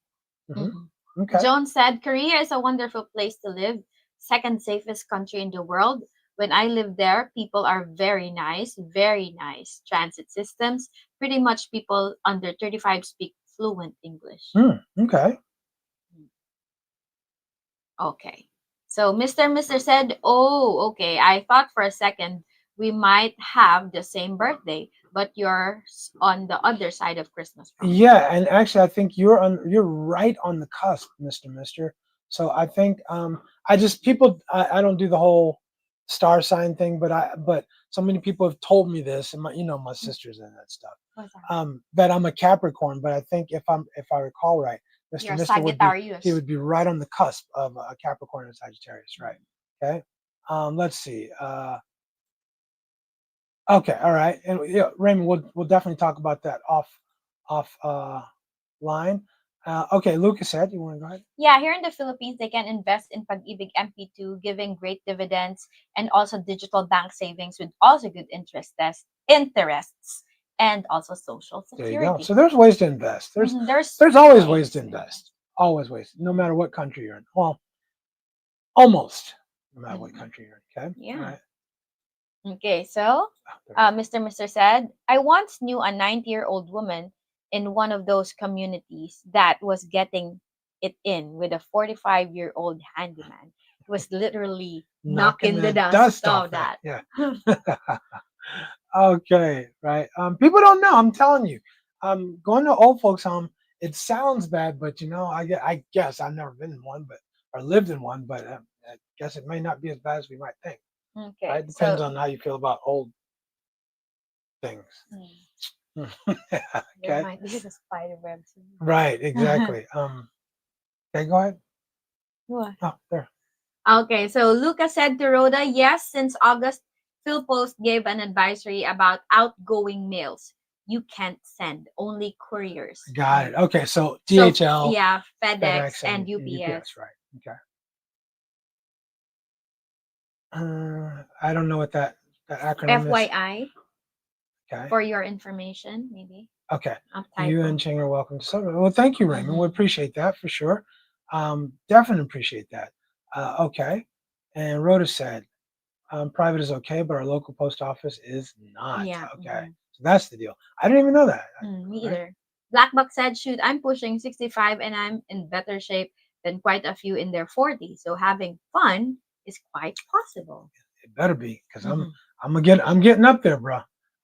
Speaker 1: Okay.
Speaker 2: Joan said, Korea is a wonderful place to live, second safest country in the world. When I lived there, people are very nice, very nice. Transit systems, pretty much people under 35 speak fluent English.
Speaker 1: Okay.
Speaker 2: Okay. So Mr. said, oh, okay. I thought for a second we might have the same birthday, but you're on the other side of Christmas.
Speaker 1: Yeah, and actually, I think you're right on the cusp, Mister. So I think I don't do the whole star sign thing, but so many people have told me this, and my sisters and that stuff. That I'm a Capricorn, but I think if I recall right, Mister he would be right on the cusp of a Capricorn and Sagittarius, right? Okay. Let's see. Okay, all right, and yeah, Raymond, we'll definitely talk about that off line. Okay, Lucas said, you want to go ahead?
Speaker 2: Yeah, here in the Philippines, they can invest in Pag-ibig MP2, giving great dividends, and also digital bank savings with also good interests, and also Social Security.
Speaker 1: There you go. So there's ways to invest. There's always ways to invest. Always ways, no matter what country you're in. Well, almost no matter what country you're in. Okay.
Speaker 2: Yeah.
Speaker 1: All right.
Speaker 2: Okay, so Mr. said, I once knew a 90-year-old woman in one of those communities that was getting it in with a 45-year-old handyman. It was literally knocking the dust off that.
Speaker 1: Yeah. Okay, right. People don't know. I'm telling you, going to old folks' home. It sounds bad, but I guess I've never been in one, or lived in one, but I guess it may not be as bad as we might think.
Speaker 2: Okay.
Speaker 1: Right? It depends on how you feel about old things.
Speaker 2: Okay. There might be the spider webs.
Speaker 1: Right, exactly. Okay, go ahead.
Speaker 2: What?
Speaker 1: Oh, there.
Speaker 2: Okay, so Lucas said to Rhoda, yes, since August, PhilPost gave an advisory about outgoing mails. You can't send, only couriers.
Speaker 1: Got it. Okay, so DHL.
Speaker 2: So, yeah, FedEx and UPS.
Speaker 1: Right. Okay. I don't know what that acronym
Speaker 2: FYI.
Speaker 1: is. Okay.
Speaker 2: For your information, maybe.
Speaker 1: Okay. You and Cheng are welcome to something. Well, thank you, Raymond. We appreciate that for sure. Definitely appreciate that. Okay. And Rhoda said, private is okay, but our local post office is not.
Speaker 2: Yeah.
Speaker 1: Okay. So that's the deal. I didn't even know that.
Speaker 2: Me either. Blackbuck said, shoot, I'm pushing 65 and I'm in better shape than quite a few in their 40s. So having fun is quite possible.
Speaker 1: It better be, because I'm getting up there, bro.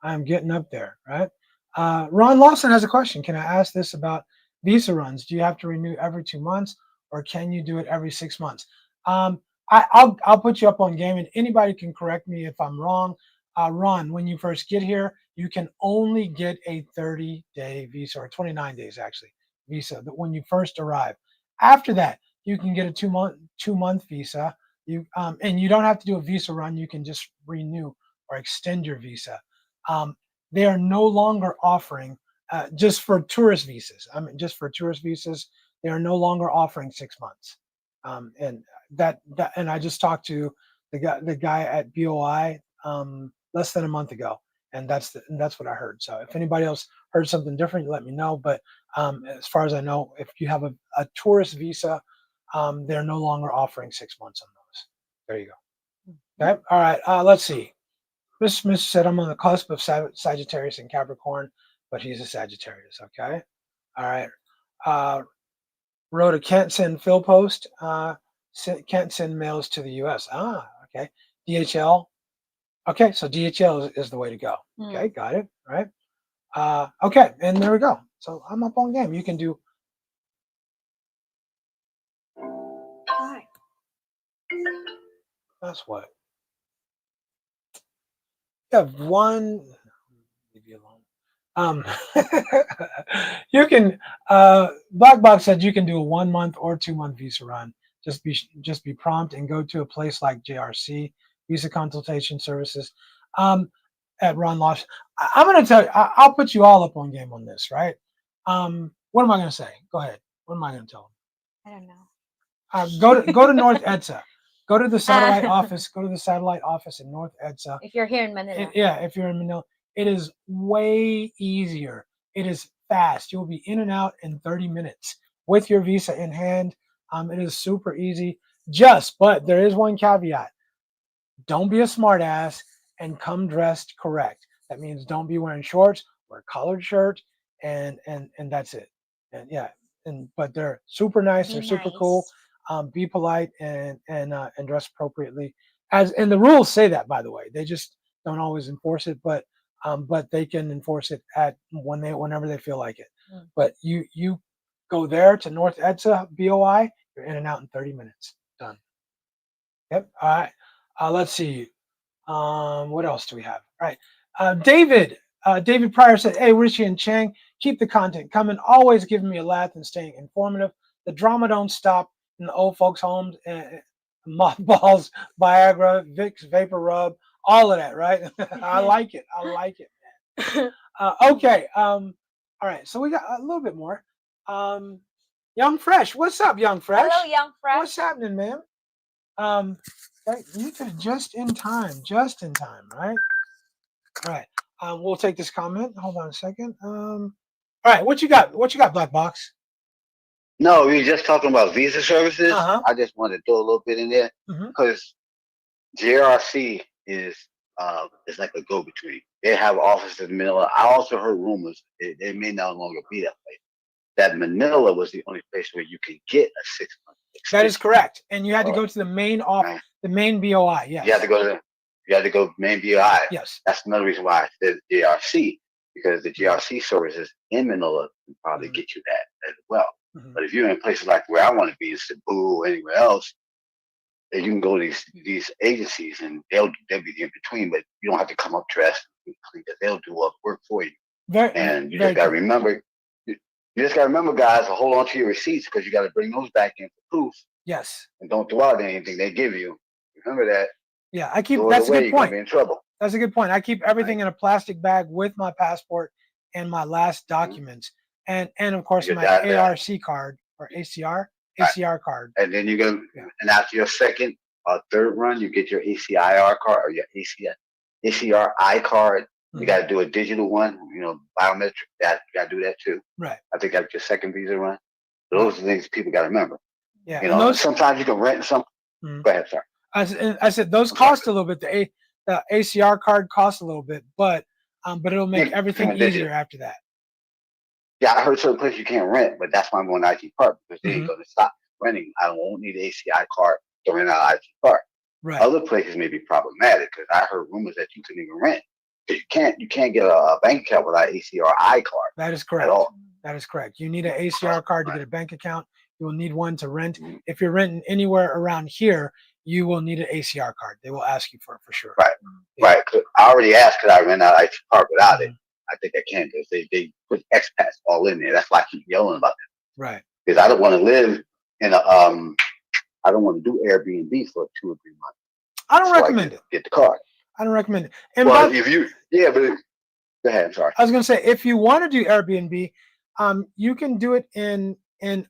Speaker 1: I'm getting up there, right? Ron Lawson has a question. Can I ask this about visa runs? Do you have to renew every 2 months, or can you do it every 6 months? I'll put you up on game, and anybody can correct me if I'm wrong. Ron, when you first get here, you can only get a 30-day visa, or 29 days actually, visa when you first arrive. After that, you can get a 2-month visa. And you don't have to do a visa run. You can just renew or extend your visa. They are no longer offering just for tourist visas. Just for tourist visas, they are no longer offering 6 months. And and I just talked to the guy at BOI less than a month ago, and that's what I heard. So if anybody else heard something different, let me know. But as far as I know, if you have a tourist visa, they're no longer offering 6 months on those. There you go. Okay. All right. Let's see. Miss said I'm on the cusp of Sagittarius and Capricorn, but he's a Sagittarius. Okay. All right. Rhoda can't send Phil Post. Can't send mails to the U.S. Okay. DHL. Okay, so DHL is the way to go. Okay, got it. All right. Okay, and there we go. So I'm up on game. You can do.
Speaker 2: Hi.
Speaker 1: That's what. You have one. Leave you alone. You can. Black Box said you can do a 1 month or 2 month visa run. Just be prompt and go to a place like JRC, Visa Consultation Services. At Ron Losh. I'm going to tell you, I'll put you all up on game on this, right? What am I going to say? Go ahead. What am I going to tell them?
Speaker 2: I don't know.
Speaker 1: Go to North EDSA. Go to the satellite office. Go to the satellite office in North EDSA.
Speaker 2: If you're here in Manila.
Speaker 1: If you're in Manila. It is way easier. It is fast. You'll be in and out in 30 minutes with your visa in hand. It is super easy. But there is one caveat. Don't be a smartass and come dressed correct. That means don't be wearing shorts, wear a collared shirt, and that's it. And yeah, but they're super nice. They're super cool. Be polite and dress appropriately. And the rules say that, by the way. They just don't always enforce it, but they can enforce it whenever they feel like it. But you go there to North EDSA BOI, you're in and out in 30 minutes. Done. Yep. All right. Let's see. What else do we have? All right. David Pryor said, "Hey, Richie and Cheng, keep the content coming. Always giving me a laugh and staying informative. The drama don't stop in the old folks' homes. Mothballs, Viagra, Vicks, Vapor Rub, all of that, right? I like it. Man. Okay. All right. So we got a little bit more. Young Fresh. What's up, Young Fresh?
Speaker 2: Hello, Young Fresh.
Speaker 1: What's happening, man? You did just in time, right? All right. We'll take this comment. Hold on a second. All right. What you got, Black Box?
Speaker 3: No, we were just talking about visa services.
Speaker 1: Uh-huh.
Speaker 3: I just wanted to throw a little bit in there because JRC is like a go-between. They have offices in Manila. I also heard rumors it may no longer be that place. That Manila was the only place where you could get a 6 month.
Speaker 1: That is correct. And you had to go to the main office, the main BOI. Yes.
Speaker 3: You had to go to main BOI.
Speaker 1: Yes.
Speaker 3: That's another reason why I said JRC, because the JRC services in Manila can probably get you that as well. But if you're in places like where I want to be in Cebu or anywhere else, then you can go to these agencies and they'll be in between, but you don't have to come up dressed. They'll do work for you. You just got to remember. You just got to remember, guys, to hold on to your receipts because you got to bring those back in for proof.
Speaker 1: Yes.
Speaker 3: And don't throw out anything they give you. Remember that.
Speaker 1: Yeah, I keep. That's a good point.
Speaker 3: Be in trouble.
Speaker 1: That's a good point. I keep everything in a plastic bag with my passport and my last documents, and of course my ARC card or ACR card.
Speaker 3: And then you go, and after your second or third run, you get your ACIR card or your ACRI card. You got to do a digital one, biometric. That you got to do that too.
Speaker 1: Right.
Speaker 3: I think that's your second visa run. Those are the things people got to remember.
Speaker 1: Yeah.
Speaker 3: Sometimes you can rent some. Go ahead, sir.
Speaker 1: I said those cost a little bit. The ACR card costs a little bit, but it'll make everything easier after that.
Speaker 3: Yeah, I heard certain places you can't rent, but that's why I'm going to IT Park because they ain't going to stop renting. I won't need an ACI card to rent out IT Park.
Speaker 1: Right.
Speaker 3: Other places may be problematic because I heard rumors that you couldn't even rent. You can't get a bank account without ACRI card.
Speaker 1: That is correct.
Speaker 3: At all.
Speaker 1: That is correct. You need an ACR card to get a bank account. You will need one to rent. If you're renting anywhere around here, you will need an ACR card. They will ask you for it for sure.
Speaker 3: Right.
Speaker 1: Yeah.
Speaker 3: Right. I already asked because I ran out of card without it. I think I can because they put expats all in there. That's why I keep yelling about that.
Speaker 1: Right.
Speaker 3: Because I don't want to live in a I don't want to do Airbnb for 2 or 3 months.
Speaker 1: I don't recommend it.
Speaker 3: Get the card.
Speaker 1: I don't recommend it. And
Speaker 3: well, if you but go ahead. I'm sorry.
Speaker 1: I was gonna say if you want to do Airbnb, you can do it in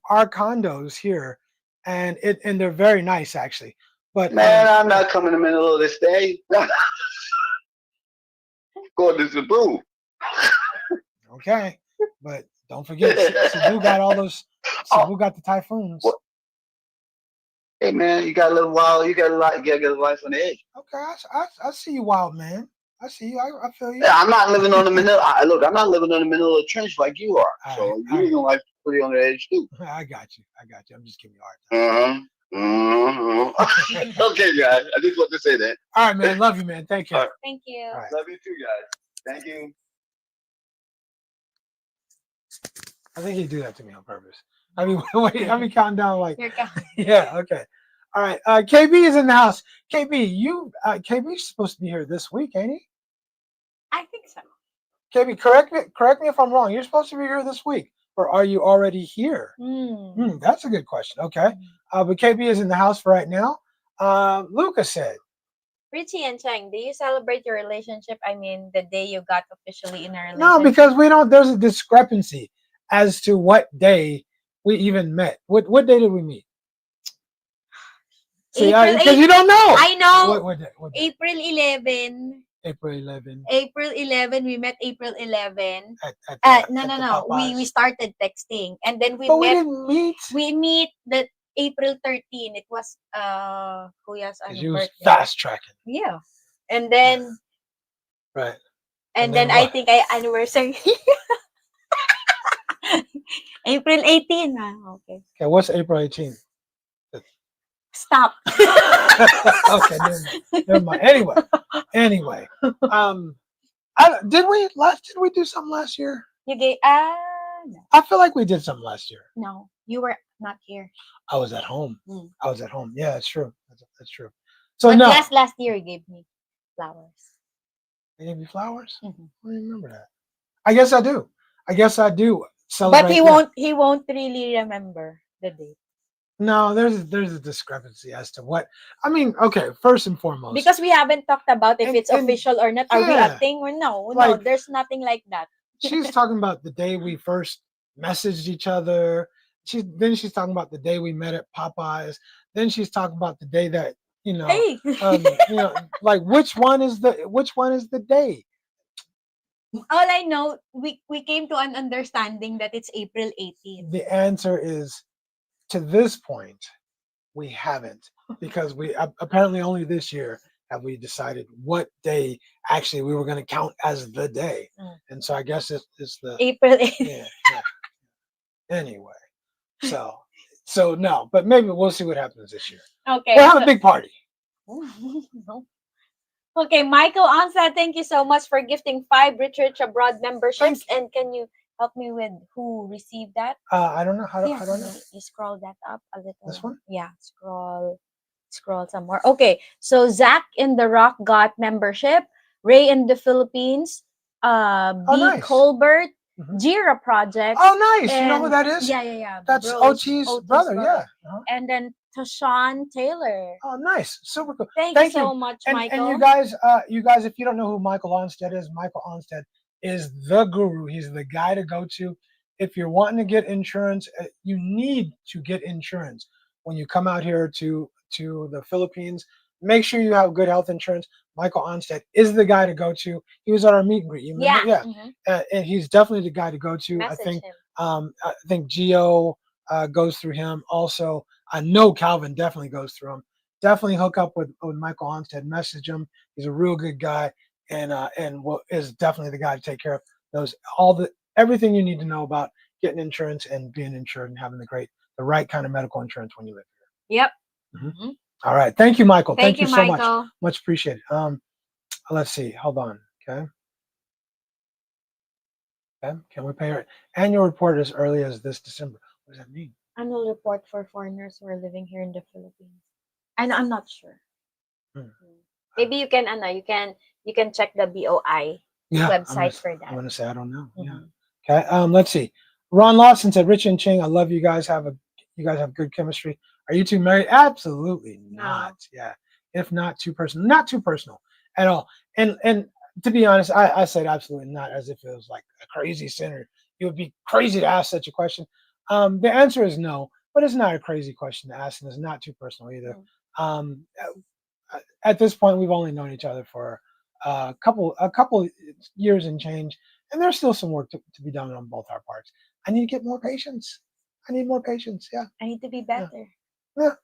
Speaker 1: our condos here, and they're very nice actually. But
Speaker 3: man, I'm not coming in the middle of this day. Going to Cebu.
Speaker 1: Okay, but don't forget, Cebu got all those. Cebu got the typhoons.
Speaker 3: What? Hey man, you got a little wild. You got to get a life on the edge.
Speaker 1: Okay, I see you, wild man. I see you. I feel you.
Speaker 3: Yeah, I'm not living on the middle. Look, I'm not living in the middle of the trench like you are.
Speaker 1: All
Speaker 3: so
Speaker 1: right,
Speaker 3: you're living life pretty on the edge too.
Speaker 1: I got you. I'm just giving you a hard time.
Speaker 3: Okay, guys. I just want to say that.
Speaker 1: All right, man. Love you, man. Thank you.
Speaker 2: Thank you.
Speaker 1: All right.
Speaker 3: Love you too, guys. Thank you.
Speaker 1: I think he'd do that to me on purpose. I mean, wait, I mean, counting down like,
Speaker 2: You're counting.
Speaker 1: yeah, okay. All right, KB is in the house. KB, KB's supposed to be here this week, ain't he?
Speaker 2: I think so.
Speaker 1: KB, correct me if I'm wrong. You're supposed to be here this week, or are you already here? That's a good question. Okay, but KB is in the house for right now. Lucas said,
Speaker 2: Richie and Cheng, do you celebrate your relationship? I mean, the day you got officially in a relationship?
Speaker 1: no, because we don't. There's a discrepancy as to what day we even met. What day did we meet? See, because you don't know.
Speaker 2: I know.
Speaker 1: What day?
Speaker 2: April 11.
Speaker 1: April 11.
Speaker 2: April 11. We met April 11. No. We started texting, and then we
Speaker 1: didn't meet.
Speaker 2: We meet the April 13. It was Kuya's
Speaker 1: You was
Speaker 2: birthday.
Speaker 1: fast tracking.
Speaker 2: Yeah, and then
Speaker 1: right.
Speaker 2: And then I think I anniversary. April 18. Okay.
Speaker 1: Okay, what's April 18th?
Speaker 2: Stop.
Speaker 1: Okay, never mind. Anyway. Did we do something last year?
Speaker 2: You gave no.
Speaker 1: I feel like we did something last year.
Speaker 2: No, you were not here.
Speaker 1: I was at home. I was at home. Yeah, that's true. That's true.
Speaker 2: So but no. Last year you gave me flowers.
Speaker 1: I gave you flowers?
Speaker 2: Mm-hmm.
Speaker 1: I don't remember that. I guess I do. Celebrate
Speaker 2: but he won't really remember the date.
Speaker 1: No, there's a discrepancy as to what I mean. Okay, first and foremost,
Speaker 2: because we haven't talked about if it's official or not. Are we a thing or no? No, there's nothing like that.
Speaker 1: She's talking about the day we first messaged each other. Then she's talking about the day we met at Popeyes. Then she's talking about the day that
Speaker 2: hey.
Speaker 1: Like which one is the day?
Speaker 2: All I know, we came to an understanding that it's April 18th.
Speaker 1: The answer is, to this point, we haven't, because we apparently only this year have we decided what day actually we were going to count as the day. And so I guess it's the
Speaker 2: April 8th.
Speaker 1: Yeah. Anyway, so no, but maybe we'll see what happens this year.
Speaker 2: Okay.
Speaker 1: We'll have a big party.
Speaker 2: No. Okay, Michael Onsa, thank you so much for gifting 5 Richie Rich Abroad memberships. And can you help me with who received that?
Speaker 1: I don't know. How do I know?
Speaker 2: You scroll that up a little.
Speaker 1: This one?
Speaker 2: Yeah, scroll some more. Okay, so Zach in the Rock got membership. Ray in the Philippines.
Speaker 1: Nice.
Speaker 2: Colbert. Jira Project.
Speaker 1: Oh, nice. You know who that is?
Speaker 2: Yeah.
Speaker 1: That's OT's brother. Yeah.
Speaker 2: And then Tashawn Taylor.
Speaker 1: Oh, nice. Super cool.
Speaker 2: Thank you so much, Michael.
Speaker 1: And you guys, if you don't know who Michael Onstead is, Michael Onstead is the guru. He's the guy to go to. If you're wanting to get insurance, you need to get insurance when you come out here to the Philippines. Make sure you have good health insurance. Michael Onstead is the guy to go to. He was at our meet and greet. You remember? Yeah. Mm-hmm. And he's definitely the guy to go to.
Speaker 2: Message him.
Speaker 1: I think Gio goes through him. Also, I know Calvin definitely goes through him. Definitely hook up with Michael Onstead. Message him. He's a real good guy, and is definitely the guy to take care of those everything you need to know about getting insurance and being insured and having the right kind of medical insurance when you live here.
Speaker 2: Yep.
Speaker 1: Mm-hmm. Mm-hmm. All right. Thank you, Michael. Thank you so
Speaker 2: Michael.
Speaker 1: much. Much appreciated. Let's see. Hold on. Okay. Okay. Can we pay our annual report as early as this December? What does that mean?
Speaker 2: Annual report for foreigners who are living here in the Philippines. I'm not sure.
Speaker 1: Hmm.
Speaker 2: Maybe you can you can check the BOI website for
Speaker 1: I'm
Speaker 2: that.
Speaker 1: gonna say I don't know. Yeah.
Speaker 2: Mhm.
Speaker 1: Okay. Let's see. Ron Lawson said, "Rich and Cheng, I love you guys. You guys have good chemistry. Are you two married? Absolutely not.
Speaker 2: No.
Speaker 1: Yeah. If not too personal, not too personal at all. And to be honest, I said absolutely not, as if it was like a crazy sinner. It would be crazy to ask such a question. The answer is no, but it's not a crazy question to ask, and it's not too personal either. Um, at this point, we've only known each other for a couple years and change, and there's still some work to be done on both our parts. I need to get more patience. I need more patience. Yeah,
Speaker 2: I need to be
Speaker 1: yeah,
Speaker 2: better.
Speaker 1: yeah.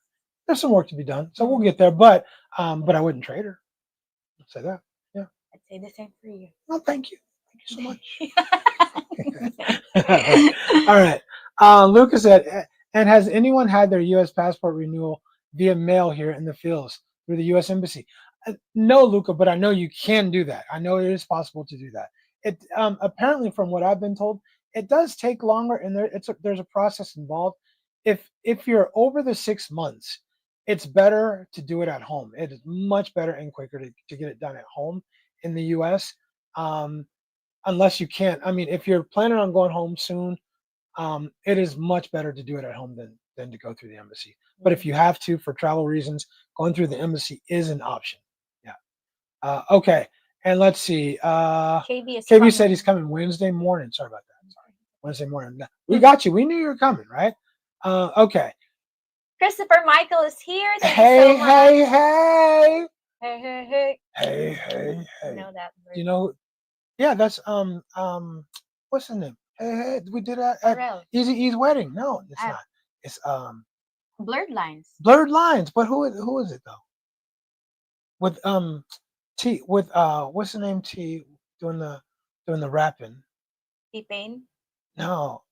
Speaker 1: There's some work to be done, so we'll get there. But I wouldn't trade her. I'll say that. Yeah.
Speaker 2: I'd say the same for you.
Speaker 1: Well, thank you. Thank you so much. All right. Lucas said, and has anyone had their U.S. passport renewal via mail here in the fields through the U.S. Embassy? No, Luca, but I know you can do that. I know it is possible to do that. It apparently, from what I've been told, it does take longer, and there's a process involved. If you're over the 6 months, it's better to do it at home. It is much better and quicker to get it done at home in the U.S. Unless you can't. I mean, if you're planning on going home soon, it is much better to do it at home than to go through the embassy. But if you have to for travel reasons, going through the embassy is an option. Yeah. Okay. And let's see. KB said he's coming Wednesday morning. Sorry about that. Sorry. Wednesday morning. We got you. We knew you were coming, right? Okay.
Speaker 2: Christopher Michael is here. Thank
Speaker 1: Hey,
Speaker 2: you so much.
Speaker 1: hey, hey.
Speaker 2: Hey, hey, hey.
Speaker 1: Hey, hey,
Speaker 2: I
Speaker 1: hey.
Speaker 2: know that.
Speaker 1: You know, yeah, that's what's his name? Hey, hey, we did that at
Speaker 2: Pharrell.
Speaker 1: Easy E's wedding. No, it's not. It's
Speaker 2: Blurred Lines.
Speaker 1: Blurred Lines. But who is it though? With T with what's the name T doing the rapping?
Speaker 2: T-Pain.
Speaker 1: No.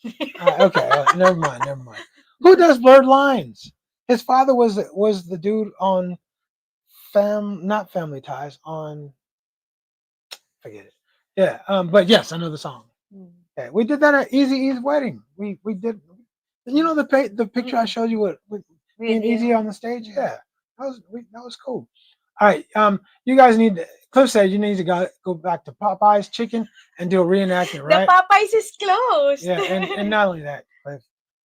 Speaker 1: Okay, never mind. Who does Blurred Lines? His father was the dude on not Family Ties, on forget it. Yeah, but yes, I know the song. Okay, we did that at Easy E's wedding. We did, you know, the picture I showed you with me and Easy on the stage. Yeah, that was cool. All right, you guys need Cliff said you need to go back to Popeye's Chicken and do a reenactment, right?
Speaker 2: The Popeyes is closed.
Speaker 1: Yeah, and not only that, Cliff,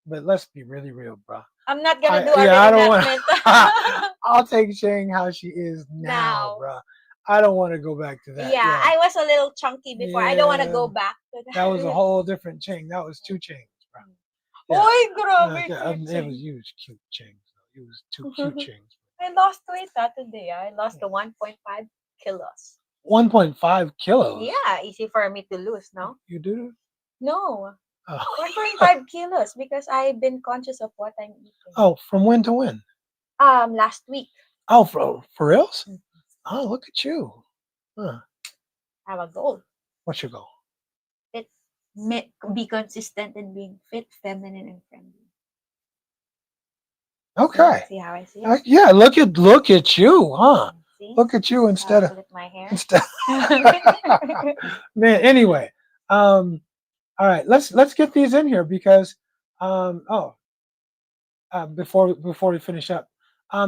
Speaker 1: but let's be really real, bro.
Speaker 2: I'm not gonna do a
Speaker 1: reenactment. I don't
Speaker 2: want.
Speaker 1: I'll take Cheng how she is now, bro. I don't want to go back to that.
Speaker 2: Yeah, I was a little chunky before. I don't want to go back to that.
Speaker 1: That was a whole different Cheng. That was two Chengs, bro.
Speaker 2: Yeah. Oy, grabe,
Speaker 1: it was huge, cute Chengs. It was two cute Chengs.
Speaker 2: I lost weight today. I lost the 1.5 kilos.
Speaker 1: 1.5 kilos?
Speaker 2: Yeah, easy for me to lose, no?
Speaker 1: You do?
Speaker 2: No. 1.5 kilos because I've been conscious of what I'm eating.
Speaker 1: Oh, from when to when?
Speaker 2: Last week.
Speaker 1: Oh, for reals? Mm-hmm. Oh, look at you. Huh.
Speaker 2: I have a goal.
Speaker 1: What's your goal?
Speaker 2: Be consistent in being fit, feminine, and friendly.
Speaker 1: Okay.
Speaker 2: See how I see it?
Speaker 1: Yeah, look at you, huh?
Speaker 2: See?
Speaker 1: Look at you instead of
Speaker 2: my hair.
Speaker 1: Man, anyway. All right, let's get these in here because before we finish up.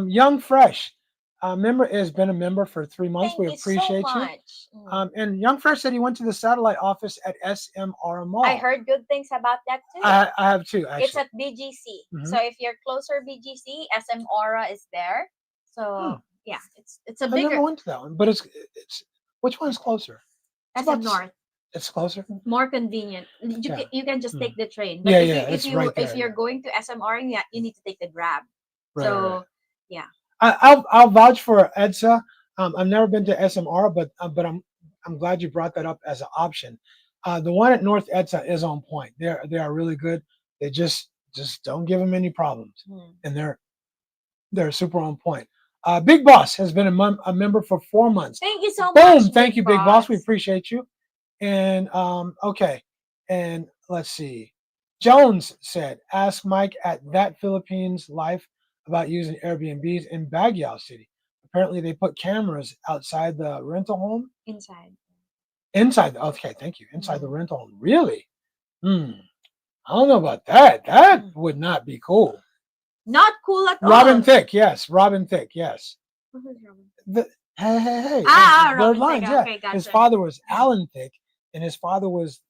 Speaker 1: Young Fresh. Member has been a member for 3 months. We appreciate you. And Young Fresh said he went to the satellite office at SMR Mall.
Speaker 2: I heard good things about that too.
Speaker 1: I have too, actually.
Speaker 2: It's at BGC. Mm-hmm. So if you're closer BGC, SM Aura is there. So yeah, it's a bigger.
Speaker 1: I never went to that one, but it's which one is closer?
Speaker 2: SM North.
Speaker 1: It's closer.
Speaker 2: More convenient. You can just take the train.
Speaker 1: But if
Speaker 2: you're going to SMR, you need to take the Grab.
Speaker 1: Right,
Speaker 2: so yeah.
Speaker 1: I'll vouch for EDSA. I've never been to SMR, but I'm glad you brought that up as an option. The one at North EDSA is on point. They are really good. They just don't give them any problems, and they're super on point. Big Boss has been a member for 4 months.
Speaker 2: Thank you so much.
Speaker 1: Boom! Thank you, Big Boss. We appreciate you. And okay, and let's see. Jones said, "Ask Mike at That Philippines Life about using Airbnbs in Baguio City. Apparently, they put cameras outside the rental home.
Speaker 2: Inside.
Speaker 1: Inside. Okay, thank you. Inside the rental home. Really? I don't know about that. That would not be cool.
Speaker 2: Not cool at all.
Speaker 1: Robin Thicke, yes. Robin Thicke, yes.
Speaker 2: Who's Robin?
Speaker 1: Hey.
Speaker 2: Blurred
Speaker 1: Robin
Speaker 2: Lines,
Speaker 1: Thicke, yeah.
Speaker 2: okay, gotcha.
Speaker 1: His father was Alan Thicke, and his father was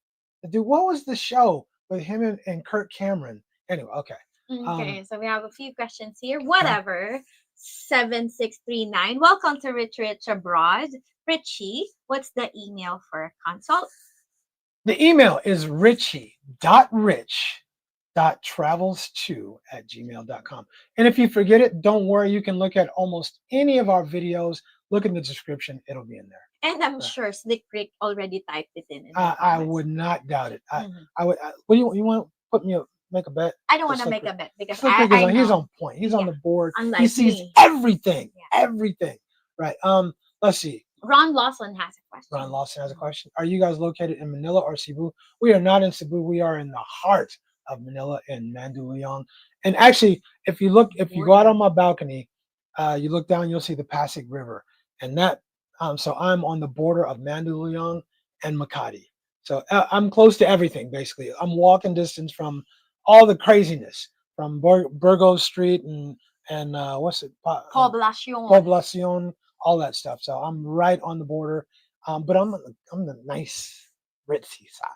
Speaker 1: the dude. What was the show with him and Kirk Cameron? Anyway, okay.
Speaker 2: Okay, so we have a few questions here. Whatever. 7639. Welcome to Rich Rich Abroad. Richie, what's the email for a consult?
Speaker 1: The email is richie.rich.travels2@gmail.com. And if you forget it, don't worry. You can look at almost any of our videos. Look in the description. It'll be in there.
Speaker 2: And I'm sure Slick Rick already typed it in.
Speaker 1: I would not doubt it. I would. What do you want to put me make a bet?
Speaker 2: I don't want to make a bet because
Speaker 1: he's on point. He's on the board.
Speaker 2: Unlike
Speaker 1: he sees
Speaker 2: me.
Speaker 1: everything. Everything. Right. Let's see.
Speaker 2: Ron Lawson has a question.
Speaker 1: Ron Lawson has a question. Are you guys located in Manila or Cebu? We are not in Cebu. We are in the heart of Manila in Mandaluyong. And actually, if you go out on my balcony, you look down, you'll see the Pasig River. And that, so I'm on the border of Mandaluyong and Makati. So I'm close to everything, basically. I'm walking distance from all the craziness, from Burgos Street and what's it? Poblacion, all that stuff. So I'm right on the border, but I'm the nice ritzy side.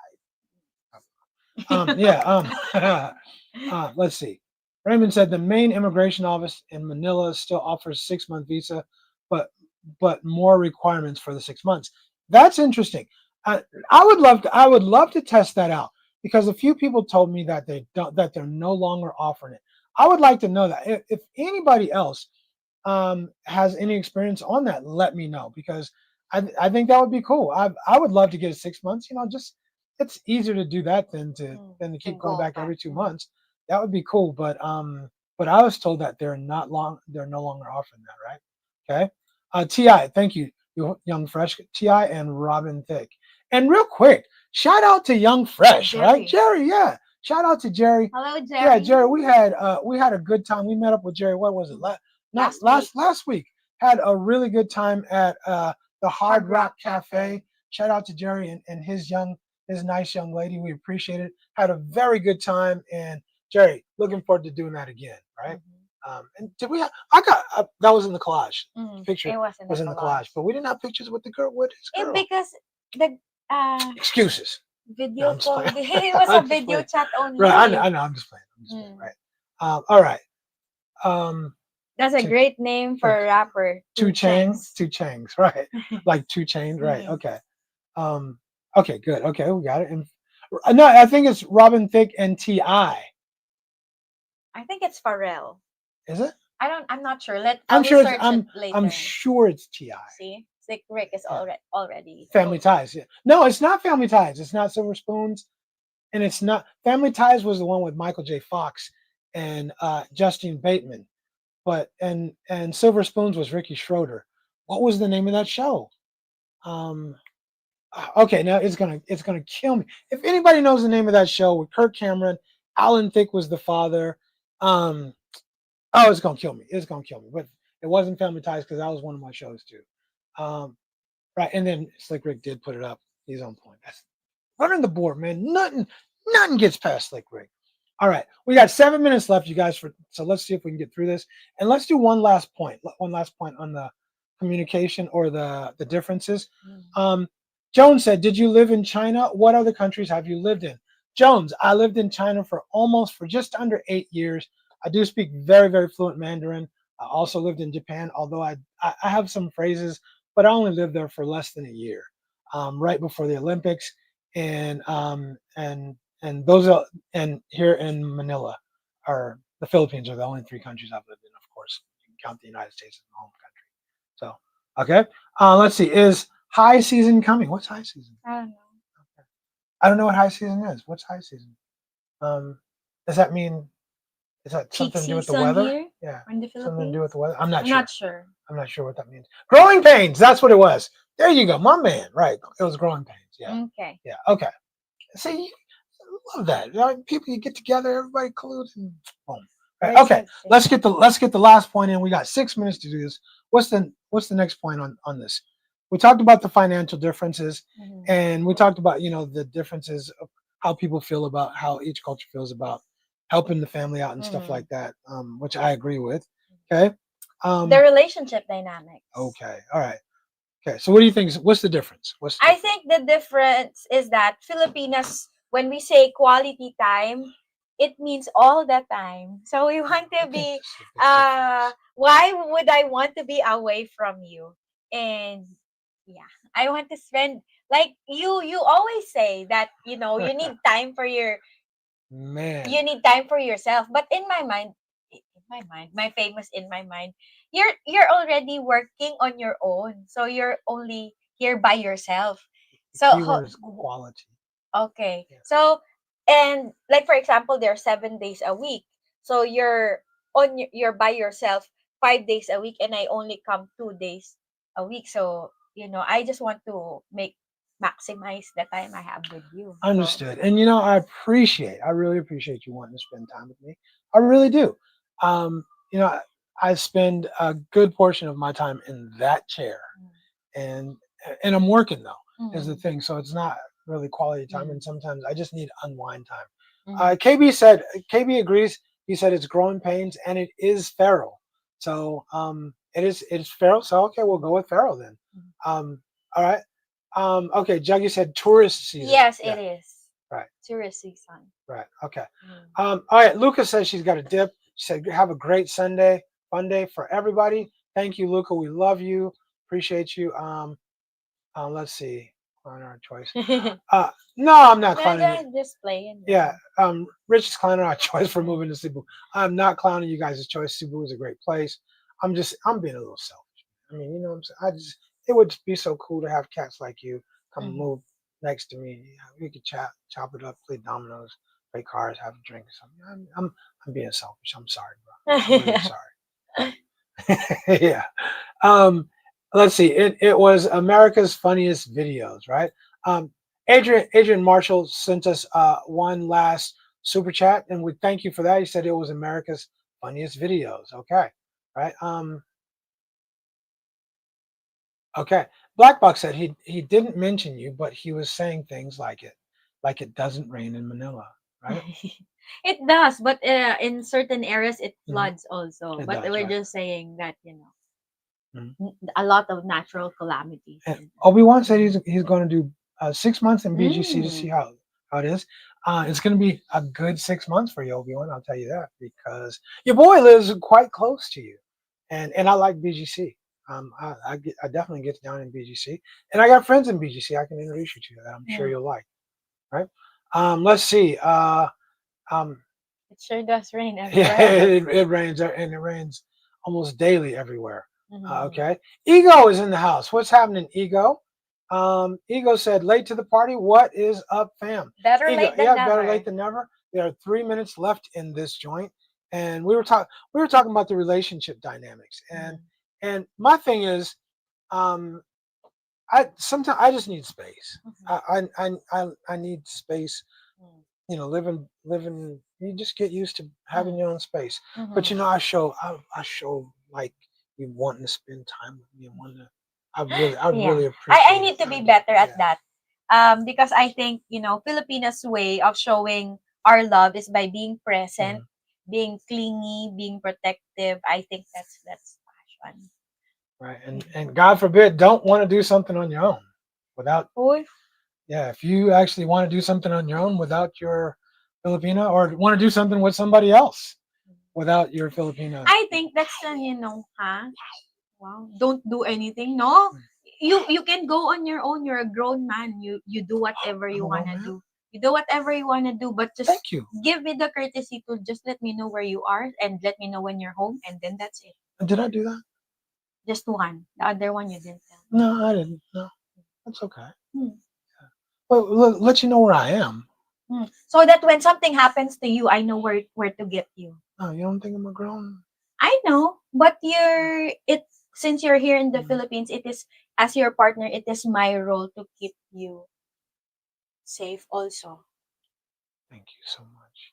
Speaker 1: Let's see. Raymond said the main immigration office in Manila still offers 6-month visa, but more requirements for the 6 months. That's interesting. I would love to test that out because a few people told me that they're no longer offering it. I would like to know that if anybody else has any experience on that, let me know because I think that would be cool. I would love to get 6 months. Just it's easier to do that than to keep going back every 2 months. That would be cool. But I was told that they're no longer offering that. Right? Okay. Ti, thank you, Young Fresh. Ti and Robin Thicke. And real quick, shout out to Young Fresh,
Speaker 2: Jerry.
Speaker 1: right? Jerry, yeah. Shout out to Jerry.
Speaker 2: Hello, Jerry.
Speaker 1: Yeah, Jerry. We had a good time. We met up with Jerry. What was it? Last week. Had a really good time at the Hard Rock Cafe. Shout out to Jerry and his nice young lady. We appreciate it. Had a very good time. And Jerry, looking forward to doing that again, right? And did we have? That was in the collage. The picture was in the collage, but we didn't have pictures with the girl. With his girl.
Speaker 2: Because the
Speaker 1: excuses.
Speaker 2: Video call. It was a video chat only.
Speaker 1: Right, I know. I'm just playing. Right. All right.
Speaker 2: That's a great name for a rapper.
Speaker 1: Two Chengs, right? Like 2 Chainz, right? Okay. Okay, good. Okay, we got it. And no, I think it's Robin Thicke and Ti.
Speaker 2: I think it's Pharrell.
Speaker 1: Is it?
Speaker 2: I'm not sure.
Speaker 1: I'm sure it's Ti.
Speaker 2: See, Slick Rick is already
Speaker 1: Family Ties. Yeah. No, it's not Family Ties. It's not Silver Spoons, and it's not Family Ties was the one with Michael J. Fox and Justine Bateman, but and Silver Spoons was Ricky Schroeder. What was the name of that show? Okay, now it's gonna kill me. If anybody knows the name of that show with Kirk Cameron, Alan Thicke was the father. It's gonna kill me. It's gonna kill me. But it wasn't Family Ties because that was one of my shows too. Right, and then Slick Rick did put it up. He's on point. That's running the board, man. Nothing gets past Slick Rick. All right, we got 7 minutes left, you guys. So let's see if we can get through this, and let's do one last point. One last point on the communication or the differences. Jones said, "Did you live in China? What other countries have you lived in?" Jones, I lived in China for just under 8 years. I do speak very, very fluent Mandarin. I also lived in Japan, although I have some phrases, but I only lived there for less than a year, right before the Olympics, and those are, and here in Manila, are the Philippines are the only 3 countries I've lived in. Of course, you can count the United States as the home country. So, okay, let's see. Is high season coming? What's high season?
Speaker 2: I don't know.
Speaker 1: Okay. I don't know what high season is. What's high season? Does that mean? Is that something to do with the weather?
Speaker 2: Here,
Speaker 1: yeah.
Speaker 2: in the Philippines?
Speaker 1: Something to do with the weather? I'm not sure. I'm not sure what that means. Growing pains. That's what it was. There you go. My man. Right. It was growing pains. Yeah.
Speaker 2: Okay.
Speaker 1: Yeah. Okay. See, I love that. People, you get together, everybody colludes, and boom. Right. Okay. Let's get the last point in. We got 6 minutes to do this. What's the next point on this? we talked about the financial differences,
Speaker 2: Mhm.
Speaker 1: and we talked about the differences of how people feel about how each culture feels about helping the family out and stuff
Speaker 2: Mhm.
Speaker 1: like that, which I agree with. Okay.
Speaker 2: The relationship dynamics.
Speaker 1: Okay. All right. Okay. So what do you think? What's the difference? What's the
Speaker 2: I
Speaker 1: difference?
Speaker 2: think the difference is that Filipinas, when we say quality time, it means all the time. So we want
Speaker 1: I
Speaker 2: to
Speaker 1: think
Speaker 2: be,
Speaker 1: this is a big difference.
Speaker 2: why would I want to be away from you? And yeah, I want to spend, like you always say that, you need time for
Speaker 1: Man.
Speaker 2: you need time for yourself. But my famous in my mind, you're already working on your own. So you're only here by yourself.
Speaker 1: The
Speaker 2: So
Speaker 1: key word is quality.
Speaker 2: okay.
Speaker 1: Yeah.
Speaker 2: So, and like for example, there are 7 days a week. So you're by yourself 5 days a week, and I only come 2 days a week. So I just want to maximize the time I have with you. So,
Speaker 1: Understood. And I really appreciate you wanting to spend time with me. I really do. Um, you know, I, I spend a good portion of my time in that chair, and and I'm working though is the
Speaker 2: mm,
Speaker 1: thing. So it's not really quality time,
Speaker 2: mm,
Speaker 1: and sometimes I just need unwind time.
Speaker 2: mm,
Speaker 1: KB agrees. He said it's growing pains and it is feral. So it's feral. So okay, we'll go with feral then.
Speaker 2: mm.
Speaker 1: All right. Okay, Juggy said tourist season.
Speaker 2: Yes,
Speaker 1: Yeah,
Speaker 2: it is.
Speaker 1: right,
Speaker 2: Tourist season.
Speaker 1: right. Okay.
Speaker 2: Mm.
Speaker 1: All right, Luca says she's got a dip. She said, have a great Sunday, fun day for everybody. Thank you, Luca. We love you. Appreciate you. Let's see. On our choice. No, I'm not clowning you.
Speaker 2: Just playing.
Speaker 1: Yeah, Rich is clowning our choice for moving to Cebu. I'm not clowning you guys' choice. Cebu is a great place. I'm being a little selfish. I mean, what I'm saying? It would be so cool to have cats like you come
Speaker 2: Mhm.
Speaker 1: move next to me. We could chop it up, play dominoes, play cards, have a drink or something. I'm being selfish. I'm sorry, bro. I'm really sorry. Yeah. Um, let's see. It was America's funniest videos, right? Um, Adrian Marshall sent us one last super chat, and we thank you for that. He said it was America's funniest videos. Okay, right. Okay. Black Box said he didn't mention you, but he was saying things like it doesn't rain in Manila, right?
Speaker 2: It does, but in certain areas it
Speaker 1: Mhm.
Speaker 2: floods also.
Speaker 1: It
Speaker 2: But
Speaker 1: does,
Speaker 2: we're
Speaker 1: right?
Speaker 2: just saying that
Speaker 1: Mhm.
Speaker 2: a lot of natural calamities.
Speaker 1: And Obi-Wan said he's going to do 6 months in BGC to see
Speaker 2: Mm.
Speaker 1: how it is. It's going to be a good 6 months for you, Obi-Wan. I'll tell you that because your boy lives quite close to you, and I like BGC. I definitely get down in BGC, and I got friends in BGC. I can introduce you to that. I'm sure
Speaker 2: Yeah.
Speaker 1: you'll like. Right? Let's see. Um,
Speaker 2: It sure does rain
Speaker 1: yeah,
Speaker 2: everywhere.
Speaker 1: it rains and it rains almost daily everywhere.
Speaker 2: Mhm.
Speaker 1: Okay. Ego is in the house. What's happening, Ego? Ego said, late to the party. What is up, fam?
Speaker 2: Better
Speaker 1: Ego,
Speaker 2: late than
Speaker 1: yeah, better
Speaker 2: never.
Speaker 1: late than never. There are 3 minutes left in this joint. And we were talking about the relationship dynamics. And my thing is, um, I sometimes I just need space.
Speaker 2: Mhm.
Speaker 1: I need space. Living. You just get used to having your own space. But
Speaker 2: Mhm.
Speaker 1: I show like you wanting to spend time with me and wanting to. I
Speaker 2: Yeah.
Speaker 1: really
Speaker 2: I
Speaker 1: appreciate
Speaker 2: need
Speaker 1: it.
Speaker 2: to
Speaker 1: I
Speaker 2: be
Speaker 1: do.
Speaker 2: better at
Speaker 1: Yeah.
Speaker 2: that. Because I think, Filipinas way of showing our love is by being present,
Speaker 1: Mhm.
Speaker 2: being clingy, being protective. I think that's passion.
Speaker 1: Right. And God forbid, don't want to do something on your own without.
Speaker 2: Uy.
Speaker 1: Yeah. If you actually want to do something on your own without your Filipina, or want to do something with somebody else without your Filipina.
Speaker 2: I think that's huh? Wow. Don't do anything. No. You can go on your own. You're a grown man. You do whatever
Speaker 1: I'm
Speaker 2: you
Speaker 1: a grown
Speaker 2: wanna
Speaker 1: man.
Speaker 2: do. You do whatever you wanna do, but just
Speaker 1: Thank you.
Speaker 2: give me the courtesy to just let me know where you are and let me know when you're home, and then that's it.
Speaker 1: Did I do that?
Speaker 2: Just one. The other one you didn't tell.
Speaker 1: No, I didn't. No, that's okay.
Speaker 2: Hmm.
Speaker 1: Well, let you know where I am.
Speaker 2: So that when something happens to you, I know where to get you.
Speaker 1: Oh, you don't think I'm a grown?
Speaker 2: I know, but since you're here in the
Speaker 1: Mm,
Speaker 2: Philippines, it is as your partner, it is my role to keep you safe also.
Speaker 1: thank you so much.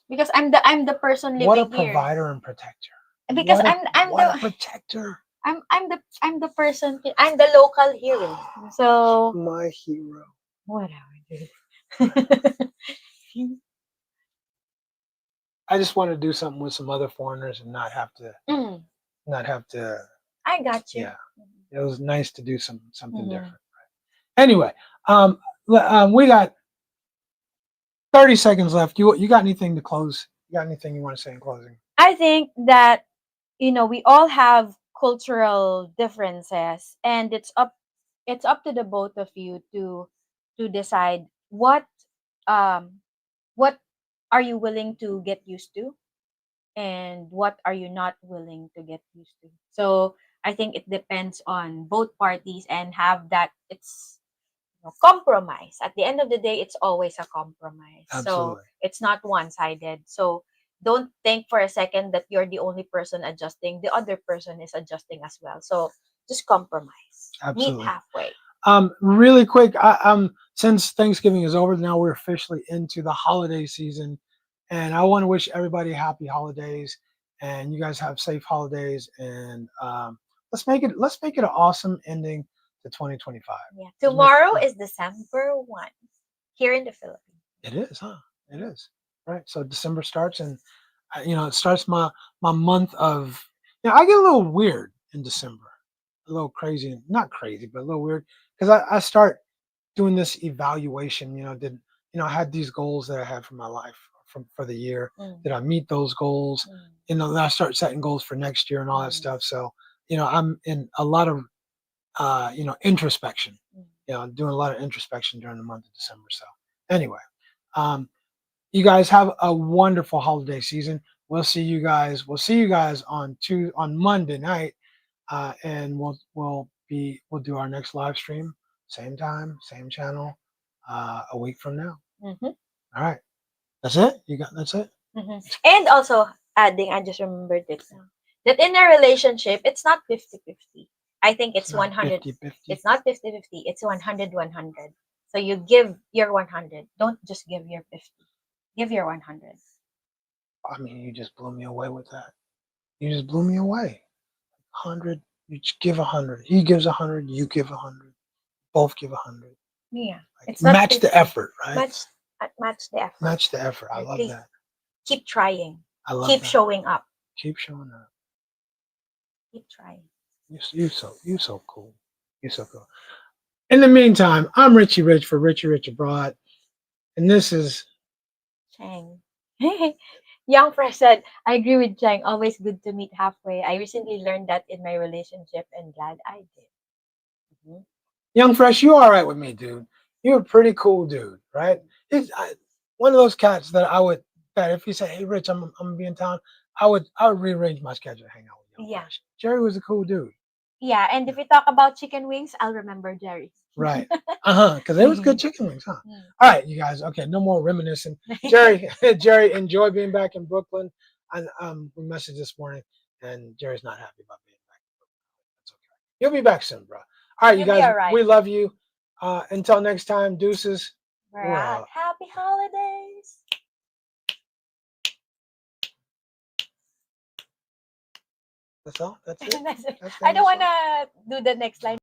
Speaker 2: Because I'm the person
Speaker 1: What a
Speaker 2: living here.
Speaker 1: provider and protector.
Speaker 2: Because I'm
Speaker 1: What a
Speaker 2: the
Speaker 1: protector.
Speaker 2: I'm the person. I'm the local hero. So
Speaker 1: My hero.
Speaker 2: whatever, dude.
Speaker 1: I just want to do something with some other foreigners and not have to.
Speaker 2: Mm, I got you.
Speaker 1: Yeah, it was nice to do something
Speaker 2: Mhm.
Speaker 1: different. Anyway, we got 30 seconds left. You got anything to close? You got anything you want to say in closing?
Speaker 2: I think that we all have cultural differences, and it's up to the both of you to decide um what are you willing to get used to, and what are you not willing to get used to. So I think it depends on both parties, and have that it's compromise. At the end of the day, it's always a compromise. So
Speaker 1: Absolutely.
Speaker 2: it's not one-sided. So don't think for a second that you're the only person adjusting. The other person is adjusting as well. So just compromise. Meet
Speaker 1: Absolutely.
Speaker 2: halfway.
Speaker 1: Really quick, since Thanksgiving is over, now we're officially into the holiday season, and I want to wish everybody happy holidays, and you guys have safe holidays, and let's make it an awesome ending to 2025.
Speaker 2: Yeah. Tomorrow is December 1 here in the Philippines.
Speaker 1: It is, huh? It is. Right. So December starts, and it starts my month of. I get a little weird in December, a little crazy, not crazy, but a little weird because I start doing this evaluation. I had these goals that I had for my life for the year. Did I meet those goals? Then I start setting goals for next year and all that stuff. So I'm in a lot of introspection. Doing a lot of introspection during the month of December. So anyway, you guys have a wonderful holiday season. We'll see you guys on Monday night, and we'll do our next live stream, same time, same channel, a week from now.
Speaker 2: Mm-hmm.
Speaker 1: All right, that's it. That's it.
Speaker 2: Mm-hmm. And also adding, I just remembered this now, that in a relationship, it's not 50-50. I think it's 100.
Speaker 1: 50-50.
Speaker 2: It's not 50-50. It's 100-100. So you give your 100. Don't just give your 50. Give your 100.
Speaker 1: I mean, you just blew me away with that. You just blew me away. 100. You give 100. He gives 100. You give 100. Both give 100.
Speaker 2: Yeah.
Speaker 1: It's match the effort, right?
Speaker 2: Match the effort.
Speaker 1: Match the effort. I love
Speaker 2: Please.
Speaker 1: that.
Speaker 2: Keep trying.
Speaker 1: I love
Speaker 2: Keep
Speaker 1: that.
Speaker 2: showing up.
Speaker 1: Keep showing up.
Speaker 2: Keep trying.
Speaker 1: You're so cool. You're so cool. In the meantime, I'm Richie Rich for Richie Rich Abroad, and this is
Speaker 2: Cheng. Young Fresh said, I agree with Cheng. Always good to meet halfway. I recently learned that in my relationship and glad I did. Mm-hmm.
Speaker 1: Young Fresh. You all right with me, dude? You're a pretty cool dude, right? One of those cats that if he said, "Hey, Rich, I'm gonna be in town," I would rearrange my schedule to hang out with Young Fresh. Jerry was a cool dude.
Speaker 2: Yeah, and if we talk about chicken wings, I'll remember Jerry.
Speaker 1: Right. Because it was good chicken wings, huh? All right, you guys. Okay, no more reminiscing. Jerry, enjoy being back in Brooklyn. And we messaged this morning, and Jerry's not happy about being back in Brooklyn. That's okay. You'll be back soon, bro. All right, you guys. We love you. Until next time, deuces.
Speaker 2: We're out. Happy holidays.
Speaker 1: That's all. That's it.
Speaker 2: That's it. I don't want to do the next line.